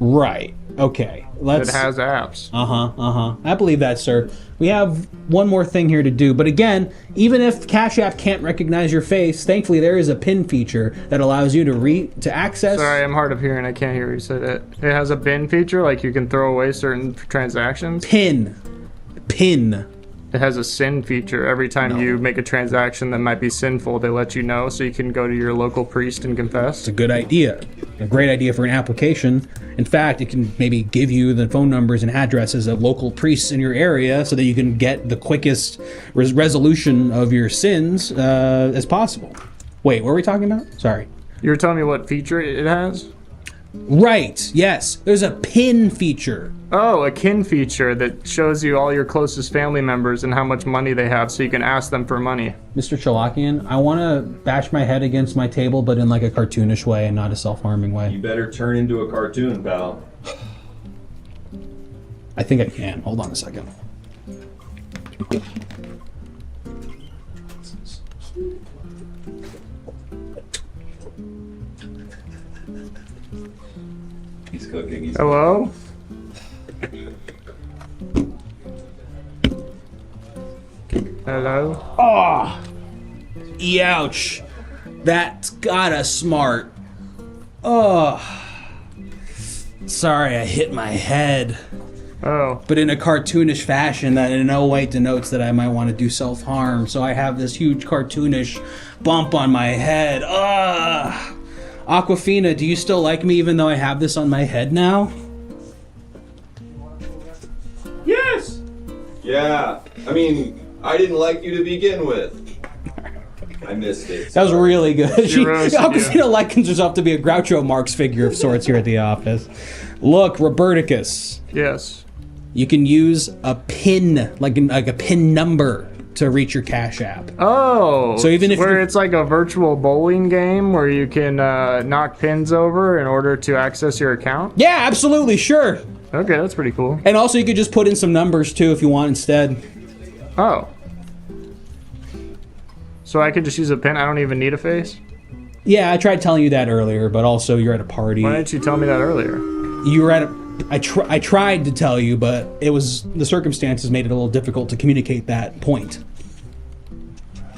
Right. Okay. It has apps. I believe that, sir. We have one more thing here to do, but again, even if Cash App can't recognize your face, thankfully there is a PIN feature that allows you to access... Sorry, I'm hard of hearing. I can't hear you say that. It has a bin feature, like you can throw away certain transactions? PIN. It has a sin feature. Every time you make a transaction that might be sinful, they let you know so you can go to your local priest and confess. It's a good idea. A great idea for an application. In fact, it can maybe give you the phone numbers and addresses of local priests in your area so that you can get the quickest resolution of your sins as possible. Wait, what were we talking about? Sorry. You were telling me what feature it has? Right, yes. There's a PIN feature. Oh, a kin feature that shows you all your closest family members and how much money they have so you can ask them for money. Mr. Chalakian, I want to bash my head against my table, but in like a cartoonish way and not a self-harming way. You better turn into a cartoon, pal. I think I can. Hold on a second. He's cooking. Hello? Hello? Oh! Ouch. That's gotta smart. Oh. Sorry, I hit my head. Oh. But in a cartoonish fashion that in no way denotes that I might want to do self-harm. So I have this huge cartoonish bump on my head. Ugh. Aquafina, do you still like me even though I have this on my head now? Yes! Yeah, I mean, I didn't like you to begin with. I missed it. That was really good. Aquafina likens herself to be a Groucho Marx figure of sorts here at the office. Look, Roberticus. Yes. You can use a PIN, like a PIN number, to reach your Cash App. Oh, so even if it's like a virtual bowling game where you can knock pins over in order to access your account? Yeah, absolutely, sure. Okay, that's pretty cool. And also you could just put in some numbers too if you want instead. Oh. So I could just use a pin? I don't even need a face? Yeah, I tried telling you that earlier, but also you're at a party. Why didn't you tell me that earlier? You were at a... I tried to tell you, but it was... The circumstances made it a little difficult to communicate that point.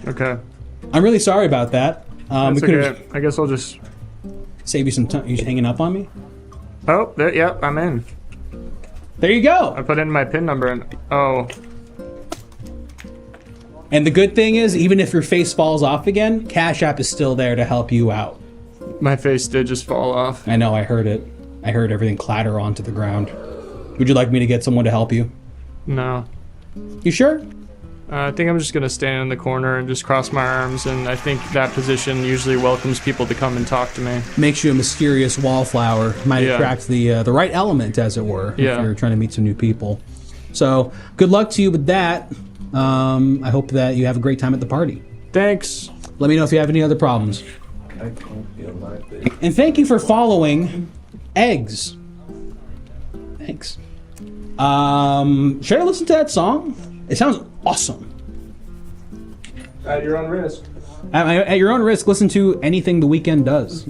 Okay. I'm really sorry about that. That's okay. I guess I'll just... Save you some time. You hanging up on me? Oh, yep, I'm in. There you go. I put in my PIN number and... Oh. And the good thing is, even if your face falls off again, Cash App is still there to help you out. My face did just fall off. I know, I heard it. I heard everything clatter onto the ground. Would you like me to get someone to help you? No. You sure? I think I'm just going to stand in the corner and just cross my arms, and I think that position usually welcomes people to come and talk to me. Makes you a mysterious wallflower. Might attract the right element, as it were, if you're trying to meet some new people. So, good luck to you with that. I hope that you have a great time at the party. Thanks. Let me know if you have any other problems. I can't feel my face. And thank you for following Eggs. Thanks. Should I listen to that song? It sounds awesome. At your own risk. At your own risk, listen to anything The Weeknd does.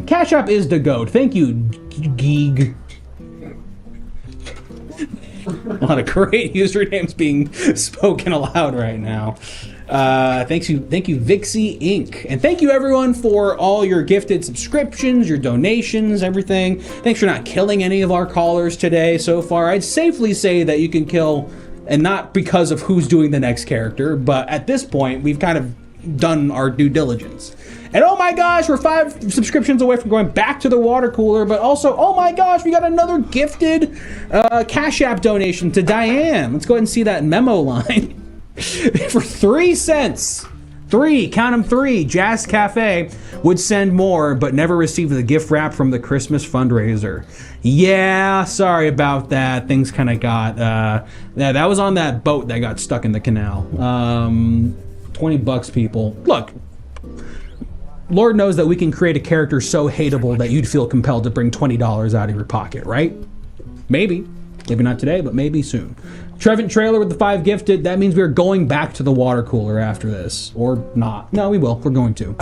Cash App is the goat. Thank you, Geeg. A lot of great usernames being spoken aloud right now. Thank you, Vixie Inc. And thank you everyone for all your gifted subscriptions, your donations, everything. Thanks for not killing any of our callers today so far. I'd safely say that you can kill, and not because of who's doing the next character, but at this point we've kind of done our due diligence. And oh my gosh, we're 5 subscriptions away from going back to the water cooler, but also, oh my gosh, we got another gifted Cash App donation to Diane. Let's go ahead and see that memo line. For 3 cents. 3, count them 3. Jazz Cafe would send more, but never received the gift wrap from the Christmas fundraiser. Yeah, sorry about that. Things kind of got, yeah, that was on that boat that got stuck in the canal. $20, people. Look, Lord knows that we can create a character so hateable that you'd feel compelled to bring $20 out of your pocket, right? Maybe. Maybe not today, but maybe soon. Trevin Trailer with the 5 gifted. That means we're going back to the water cooler after this. Or not. No, we will. We're going to.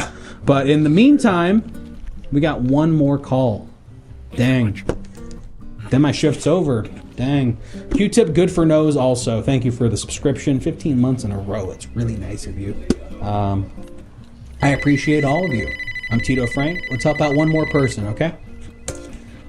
But in the meantime, we got one more call. Dang. Then my shift's over. Dang. Q-Tip Good for Nose also. Thank you for the subscription. 15 months in a row. It's really nice of you. I appreciate all of you. I'm Tito Frank. Let's help out one more person, okay?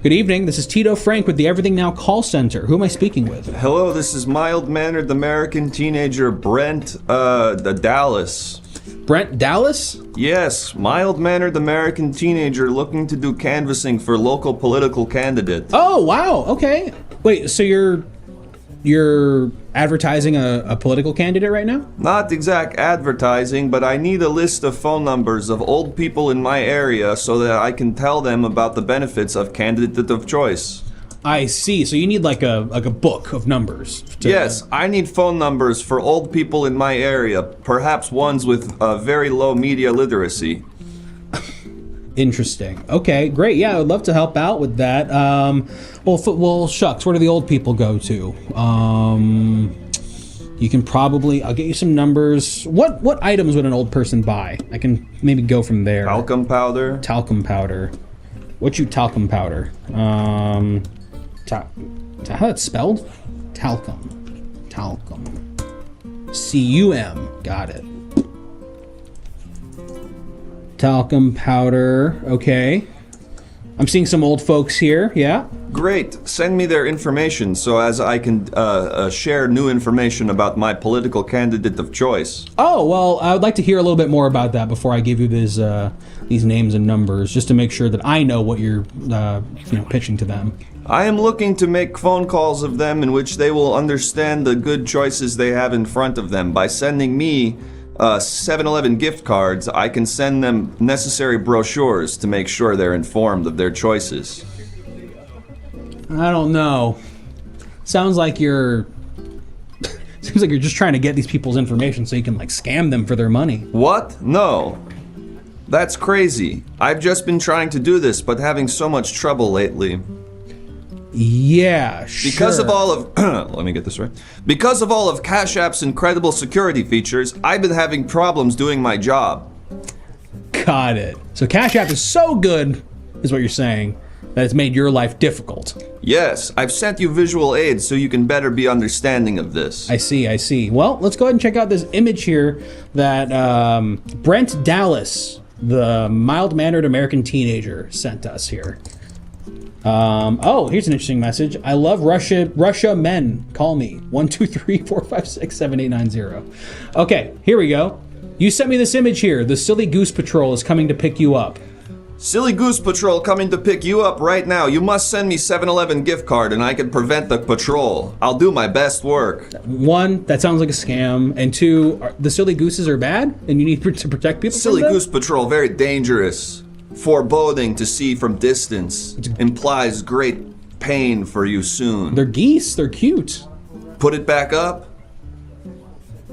Good evening. This is Tito Frank with the Everything Now call center. Who am I speaking with? Hello, this is mild-mannered American teenager Brent Dallas. Brent Dallas? Yes, mild-mannered American teenager looking to do canvassing for local political candidate. Oh, wow. Okay. Wait, so you're advertising a political candidate right now? Not exact advertising, but I need a list of phone numbers of old people in my area so that I can tell them about the benefits of candidate of choice. I see. So you need like a book of numbers. Yes, I need phone numbers for old people in my area, perhaps ones with very low media literacy. Interesting. Okay, great. Yeah, I would love to help out with that. Well, shucks, where do the old people go to? You can probably, I'll get you some numbers. What items would an old person buy? I can maybe go from there. Talcum powder. Talcum powder. What you talcum powder? How it's spelled? Talcum. Talcum. C-U-M. Got it. Talcum powder. Okay. I'm seeing some old folks here. Yeah. Great. Send me their information so as I can share new information about my political candidate of choice. Oh, well, I would like to hear a little bit more about that before I give you these names and numbers, just to make sure that I know what you're pitching to them. I am looking to make phone calls of them in which they will understand the good choices they have in front of them. By sending me 7-Eleven gift cards, I can send them necessary brochures to make sure they're informed of their choices. I don't know. Seems like you're just trying to get these people's information so you can scam them for their money. What? No. That's crazy. I've just been trying to do this, but having so much trouble lately. Yeah, sure. Because of all of let me get this right. Because of all of Cash App's incredible security features, I've been having problems doing my job. Got it. So Cash App is so good, is what you're saying, that it's made your life difficult. Yes, I've sent you visual aids so you can better be understanding of this. I see. Well, let's go ahead and check out this image here that Brent Dallas, the mild-mannered American teenager, sent us here. Here's an interesting message. I love Russia men. Call me. 1-2-3-4-5-6-7-8-9-0. Okay, here we go. You sent me this image here. The Silly Goose Patrol is coming to pick you up. Silly Goose Patrol coming to pick you up right now. You must send me 7-Eleven gift card and I can prevent the patrol. I'll do my best work. 1, that sounds like a scam. And 2, the Silly Gooses are bad and you need to protect people Silly from them? Goose Patrol, very dangerous. Foreboding to see from distance. Implies great pain for you soon. They're geese. They're cute. Put it back up.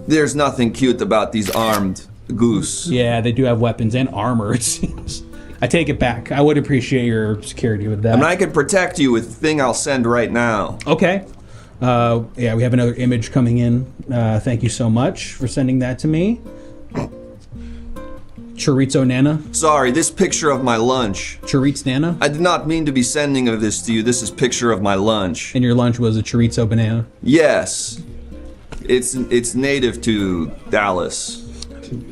There's nothing cute about these armed goose. Yeah, they do have weapons and armor, it seems. I take it back. I would appreciate your security with that. And I can protect you with the thing I'll send right now. Okay. Yeah, we have another image coming in. Thank you so much for sending that to me. Chorizo Nana. Sorry, this picture of my lunch. Chorizo Nana? I did not mean to be sending of this to you. This is picture of my lunch. And your lunch was a chorizo banana? Yes. It's native to Dallas,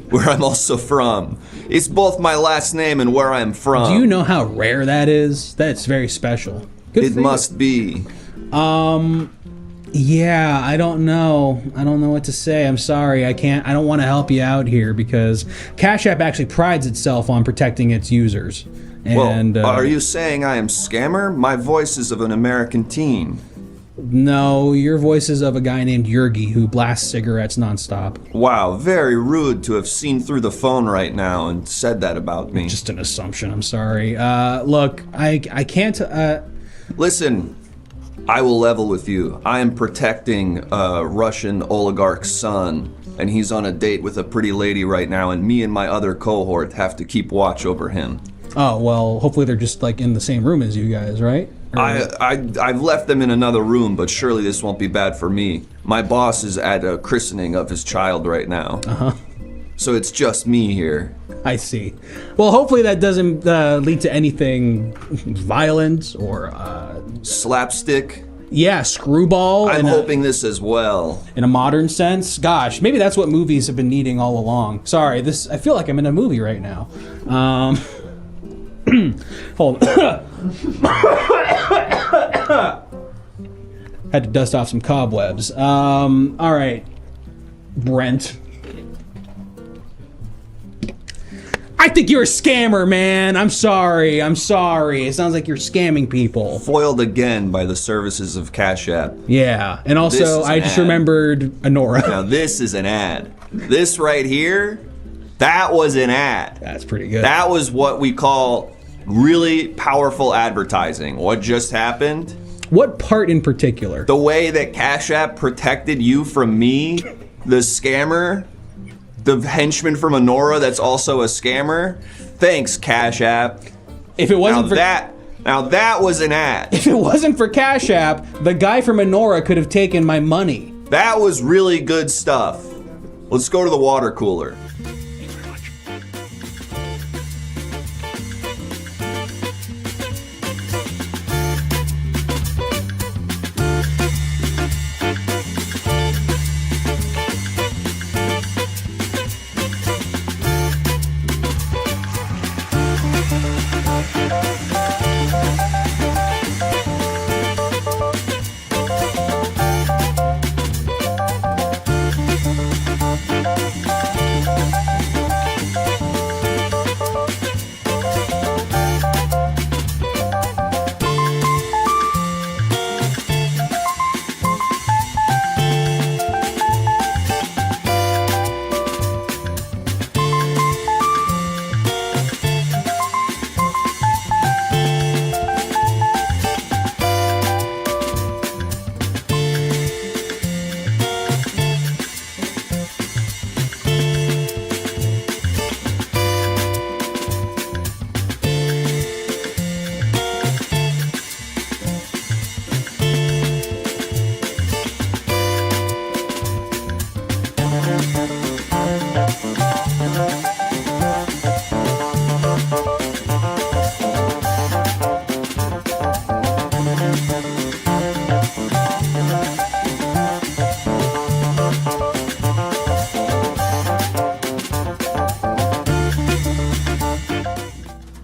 where I'm also from. It's both my last name and where I'm from. Do you know how rare that is? That's very special. Good it must be. Yeah, I don't know. I don't know what to say. I'm sorry. I don't want to help you out here because Cash App actually prides itself on protecting its users. And well, are you saying I am scammer? My voice is of an American teen. No, your voice is of a guy named Yurgi who blasts cigarettes nonstop. Wow, very rude to have seen through the phone right now and said that about me. Just an assumption. I'm sorry. Look, I can't. Listen, I will level with you. I am protecting a Russian oligarch's son, and he's on a date with a pretty lady right now, and me and my other cohort have to keep watch over him. Oh, well, hopefully they're just like in the same room as you guys, right? I've left them in another room, but surely this won't be bad for me. My boss is at a christening of his child right now. Uh-huh. So it's just me here. I see. Well, hopefully that doesn't lead to anything violent or... slapstick? Yeah, screwball. I'm hoping this as well. In a modern sense? Gosh, maybe that's what movies have been needing all along. Sorry, I feel like I'm in a movie right now. Hold on. Had to dust off some cobwebs. All right, Brent. I think you're a scammer, man. I'm sorry. It sounds like you're scamming people. Foiled again by the services of Cash App. Yeah, and also I just remembered Anora. Now this is an ad. This right here, that was an ad. That's pretty good. That was what we call really powerful advertising. What just happened? What part in particular? The way that Cash App protected you from me, the scammer, the henchman from Anora that's also a scammer. Thanks, Cash App. If it wasn't now that was an ad. If it wasn't for Cash App, the guy from Anora could have taken my money. That was really good stuff. Let's go to the water cooler.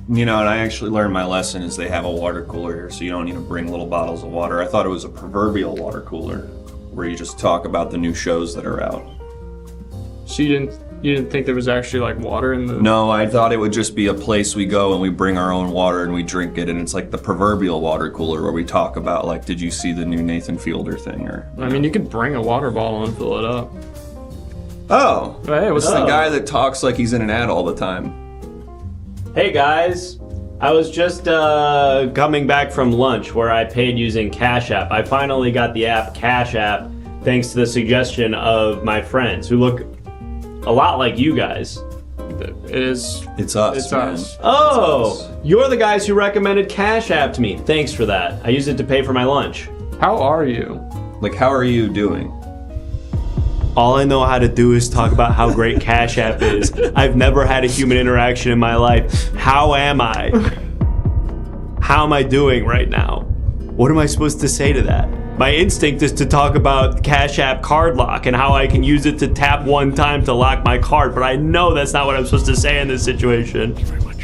You know, and I actually learned my lesson is they have a water cooler here, so you don't need to bring little bottles of water. I thought it was a proverbial water cooler, where you just talk about the new shows that are out. So you didn't think there was actually like water in the... No, I thought it would just be a place we go and we bring our own water and we drink it, and it's like the proverbial water cooler where we talk about, like, did you see the new Nathan Fielder thing? Or I mean, you could bring a water bottle and fill it up. Oh, hey, what's the guy that talks like he's in an ad all the time? Hey guys, I was just coming back from lunch where I paid using Cash App. I finally got the app Cash App thanks to the suggestion of my friends who look a lot like you guys. It's us. It's man. us. Oh, you're the guys who recommended Cash App to me. Thanks for that. I used it to pay for my lunch. How are you? Like, how are you doing? All I know how to do is talk about how great Cash App is. I've never had a human interaction in my life. How am I? How am I doing right now? What am I supposed to say to that? My instinct is to talk about Cash App card lock and how I can use it to tap one time to lock my card, but I know that's not what I'm supposed to say in this situation. Thank you very much.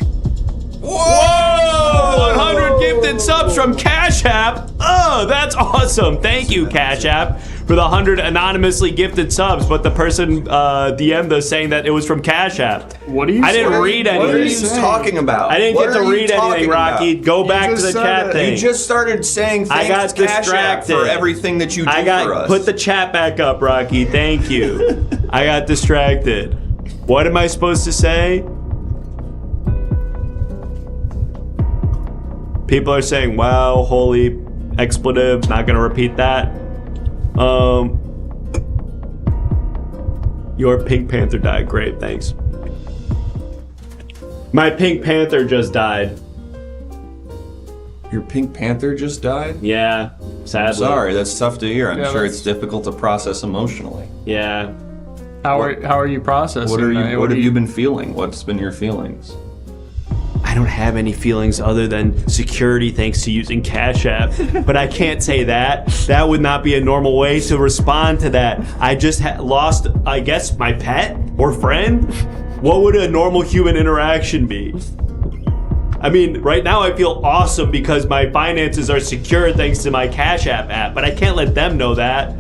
Whoa! 100 gifted subs from Cash App! Oh, that's awesome. Thank you, Cash App, for the 100 anonymously gifted subs. But the person DM'd us saying that it was from Cash App. What are you I didn't read anything. What are you talking about? I didn't What get to are you read anything, talking Rocky. about? Go back to the just said chat it. thing. You just started saying I got thanks Cash App distracted for everything that you do I for got us. put the chat back up, Rocky. Thank you. I got distracted. What am I supposed to say? People are saying, wow, holy expletive. Not gonna repeat that. Your Pink Panther died. Great, thanks. My Pink Panther just died. Your Pink Panther just died? Yeah, sadly. Sorry, that's tough to hear. I'm Yeah, sure that's- it's difficult to process emotionally. Yeah. How are you processing? What that? have you been feeling? What's been your feelings? I don't have any feelings other than security thanks to using Cash App, but I can't say that. That would not be a normal way to respond to that. I just lost, I guess, my pet or friend? What would a normal human interaction be? I mean, right now I feel awesome because my finances are secure thanks to my Cash App, but I can't let them know that.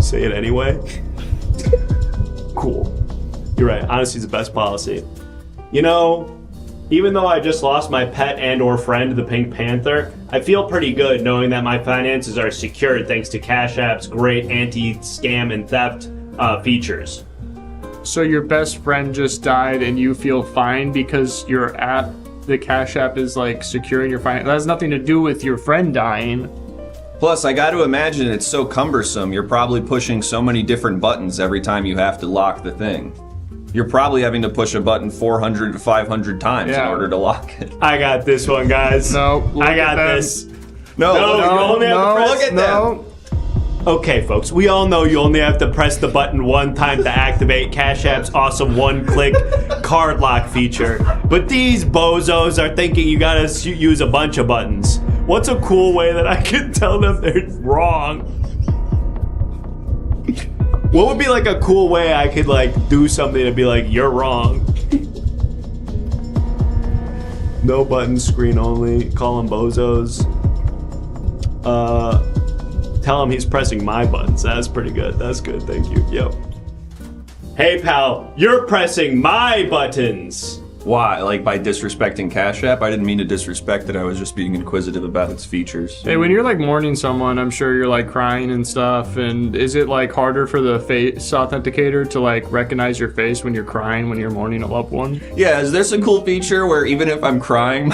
Say it anyway. Cool. You're right. Honesty is the best policy. You know, even though I just lost my pet and or friend, the Pink Panther, I feel pretty good knowing that my finances are secured thanks to Cash App's great anti-scam and theft features. So your best friend just died and you feel fine because your app, the Cash App, is like securing your finance. That has nothing to do with your friend dying. Plus, I got to imagine it's so cumbersome. You're probably pushing so many different buttons every time you have to lock the thing. You're probably having to push a button 400 to 500 times in order to lock it. I got this one, guys. No, I got this. No, you only have to press. look at them. Okay, folks, we all know you only have to press the button one time to activate Cash App's awesome one-click card lock feature. But these bozos are thinking you gotta use a bunch of buttons. What's a cool way that I can tell them they're wrong? What would be like a cool way I could like do something to be like, you're wrong? No buttons, screen only, call them bozos. Tell him he's pressing my buttons. That's pretty good. That's good. Thank you. Yep. Hey, pal, you're pressing my buttons. Why? Like by disrespecting Cash App? I didn't mean to disrespect it. I was just being inquisitive about its features. Hey, when you're like mourning someone, I'm sure you're like crying and stuff. And is it like harder for the face authenticator to like recognize your face when you're crying when you're mourning a loved one? Yeah, is this a cool feature where even if I'm crying,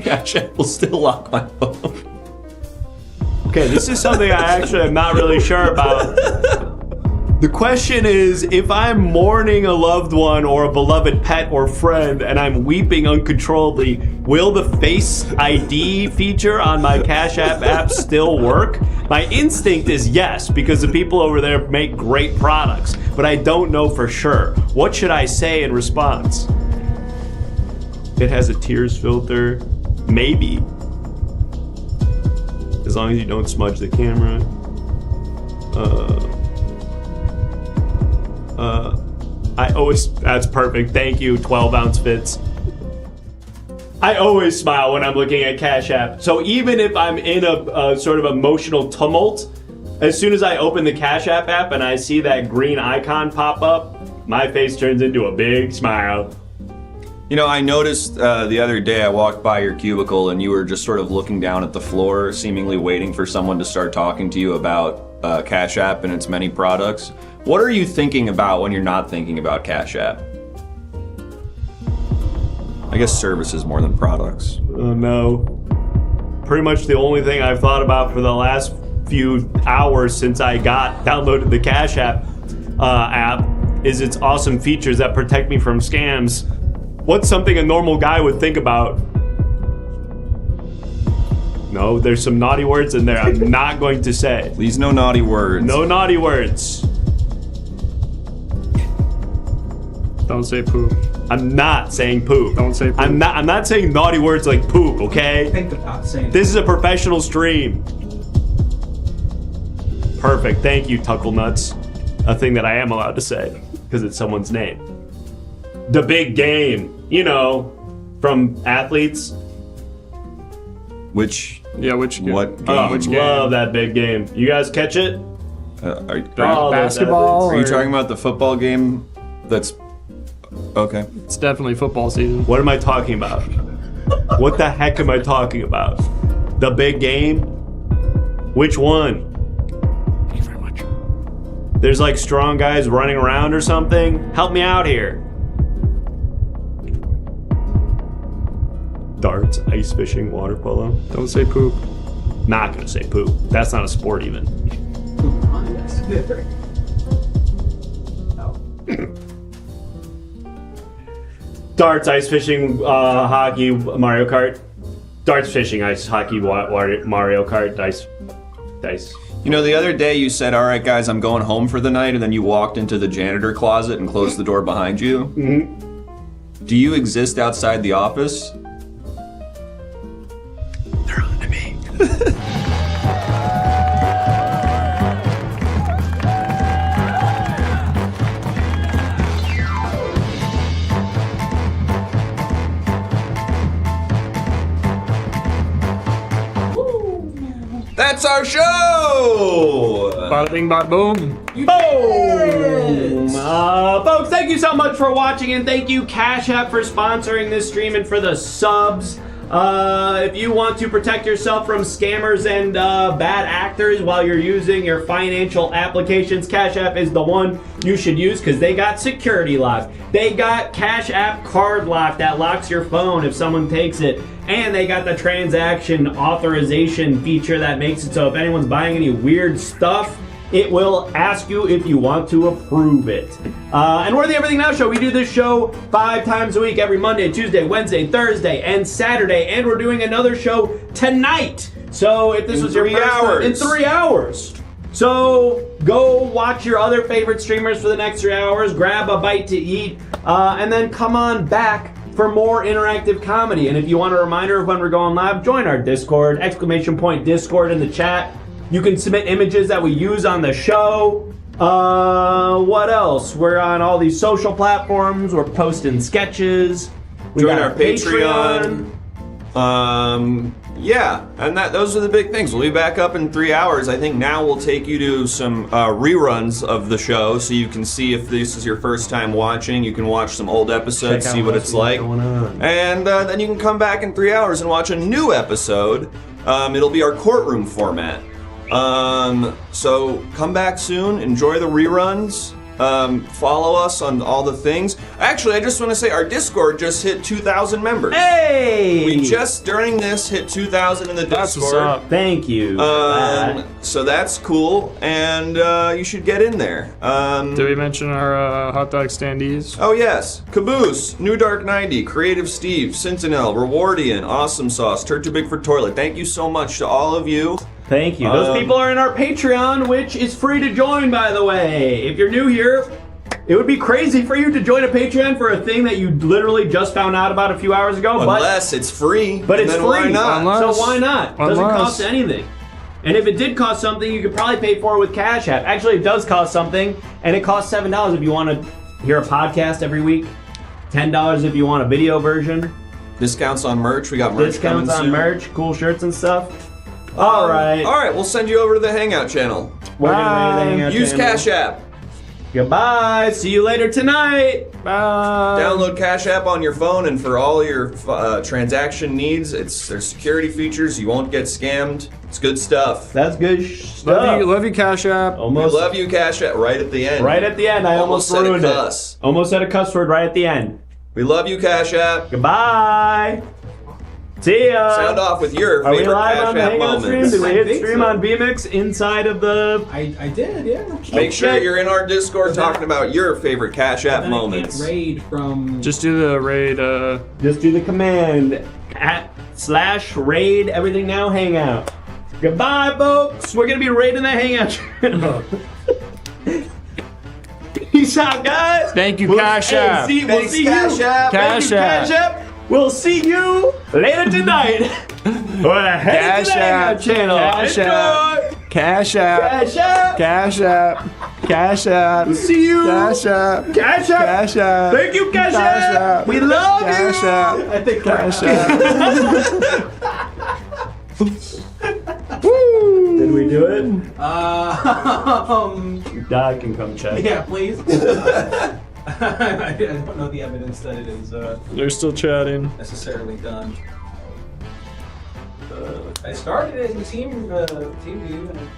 Cash App will still lock my phone? Okay, this is something I actually am not really sure about. The question is, if I'm mourning a loved one or a beloved pet or friend and I'm weeping uncontrollably, will the Face ID feature on my Cash app still work? My instinct is yes, because the people over there make great products, but I don't know for sure. What should I say in response? It has a tears filter. Maybe. As long as you don't smudge the camera. That's perfect. Thank you, 12-ounce Fits. I always smile when I'm looking at Cash App. So even if I'm in a sort of emotional tumult, as soon as I open the Cash App and I see that green icon pop up, my face turns into a big smile. You know, I noticed the other day I walked by your cubicle and you were just sort of looking down at the floor, seemingly waiting for someone to start talking to you about Cash App and its many products. What are you thinking about when you're not thinking about Cash App? I guess services more than products. Oh no. Pretty much the only thing I've thought about for the last few hours since I downloaded the Cash App is its awesome features that protect me from scams. What's something a normal guy would think about? No, there's some naughty words in there I'm not going to say. Please, no naughty words. No naughty words. Don't say poop. I'm not saying poop. Don't say poop. I'm not saying naughty words like poop, okay? Think about saying This is a professional stream. Perfect. Thank you, Tuckle Nuts. A thing that I am allowed to say because it's someone's name. The big game. You know, from athletes. Which which game? what game? Oh, Which game? love that big game. You guys catch it? Are Oh, those basketball? are you or- talking about the football game? That's okay. It's definitely football season. What am I talking about? What the heck am I talking about? The big game? Which one? Thank you very much. There's like strong guys running around or something? Help me out here. Darts, ice fishing, water polo. Don't say poop. Not gonna say poop. That's not a sport even. Darts, ice fishing, hockey, Mario Kart. Darts, fishing, ice, hockey, Mario Kart, dice. You know, the other day you said, "All right, guys, I'm going home for the night," and then you walked into the janitor closet and closed the door behind you. Mm-hmm. Do you exist outside the office? They're on to me. That's our show! Bada bing, bada boom. Boom! Folks, thank you so much for watching, and thank you, Cash App, for sponsoring this stream and for the subs. If you want to protect yourself from scammers and bad actors while you're using your financial applications, Cash App is the one you should use because they got security lock. They got Cash App card lock that locks your phone if someone takes it. And they got the transaction authorization feature that makes it so if anyone's buying any weird stuff, it will ask you if you want to approve it. And we're the Everything Now Show. We do this show 5 times a week, every Monday, Tuesday, Wednesday, Thursday, and Saturday. And we're doing another show tonight. So if this was your first time, in 3 hours. So go watch your other favorite streamers for the next 3 hours, grab a bite to eat, and then come on back for more interactive comedy. And if you want a reminder of when we're going live, join our Discord, ! Discord in the chat. You can submit images that we use on the show. What else? We're on all these social platforms. We're posting sketches. We Join got our Patreon. Yeah, and those are the big things. We'll be back up in 3 hours. I think now we'll take you to some reruns of the show so you can see if this is your first time watching. You can watch some old episodes, see what it's like. And then you can come back in 3 hours and watch a new episode. It'll be our courtroom format. So come back soon, enjoy the reruns, follow us on all the things. Actually, I just want to say our Discord just hit 2,000 members. Hey! We just, during this, hit 2,000 in the That's what's Discord. up. Thank you. So that's cool, and you should get in there. Did we mention our hot dog standees? Oh yes, Caboose, New Dark 90, Creative Steve, Sentinel, Rewardian, Awesome Sauce, Turd Too Big for Toilet. Thank you so much to all of you. Thank you. Those people are in our Patreon, which is free to join, by the way. If you're new here, it would be crazy for you to join a Patreon for a thing that you literally just found out about a few hours ago. Unless it's free. But it's then free. Why not? So why not? It doesn't cost anything. And if it did cost something, you could probably pay for it with Cash App. Actually, it does cost something, and it costs $7 if you want to hear a podcast every week. $10 if you want a video version. Discounts on merch. We got merch Discounts coming on soon. merch, cool shirts and stuff. All right, we'll send you over to the Hangout channel. We're gonna read the Hangout Use channel. Cash App. Goodbye. See you later tonight. Bye. Download Cash App on your phone, and for all your transaction needs, there's security features. You won't get scammed. It's good stuff. That's good stuff. Love you, Cash App. We love you, Cash App. Right at the end. Right at the end. I almost said ruined a it. cuss. Almost said a cuss word right at the end. We love you, Cash App. Goodbye. See ya. Sound off with your Are we favorite live Cash on the App Hangout stream? moments. Did we I hit think stream so. on VMix inside of the... I did, yeah. Make sure you're in our Discord talking about your favorite Cash App Then I can't moments. raid from. Just do the raid. Just do the command @/raid Everything Now Hangout. Goodbye, folks. We're gonna be raiding the Hangout channel. Peace out, guys. Thank you, Cash App. We'll see Cash you. App. Cash Cash App. App. We'll see you later tonight. We're heading to the Hangout channel. Cash App. Enjoy. Cash App. Cash App. Cash App. Cash App. See you. Cash App. Cash App. Cash App. Thank you, Cash Cash App. App. We love Cash you. App. I think Cash App. Woo. Did we do it? Dad can come check. Yeah, please. I don't know the evidence that it is They're still chatting. necessarily done. I started it in team view. And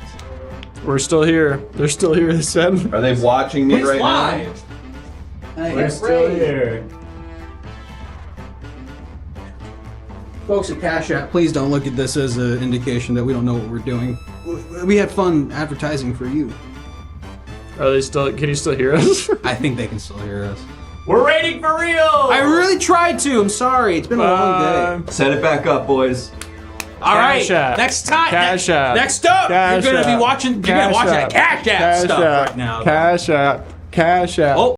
We're still here. They're still here, they said. Are they watching me right now? We're still here. Folks at Cash App, please don't look at this as an indication that we don't know what we're doing. We had fun advertising for you. Are they still? Can you still hear us? I think they can still hear us. We're rating for real. I really tried to. I'm sorry. It's been a long day. Set it back up, boys. All right. Cash App. Next time. Cash App. Next up, Cash you're gonna App. be watching. You're gonna watch that Cash App stuff right now. Cash App. Cash App. Oh.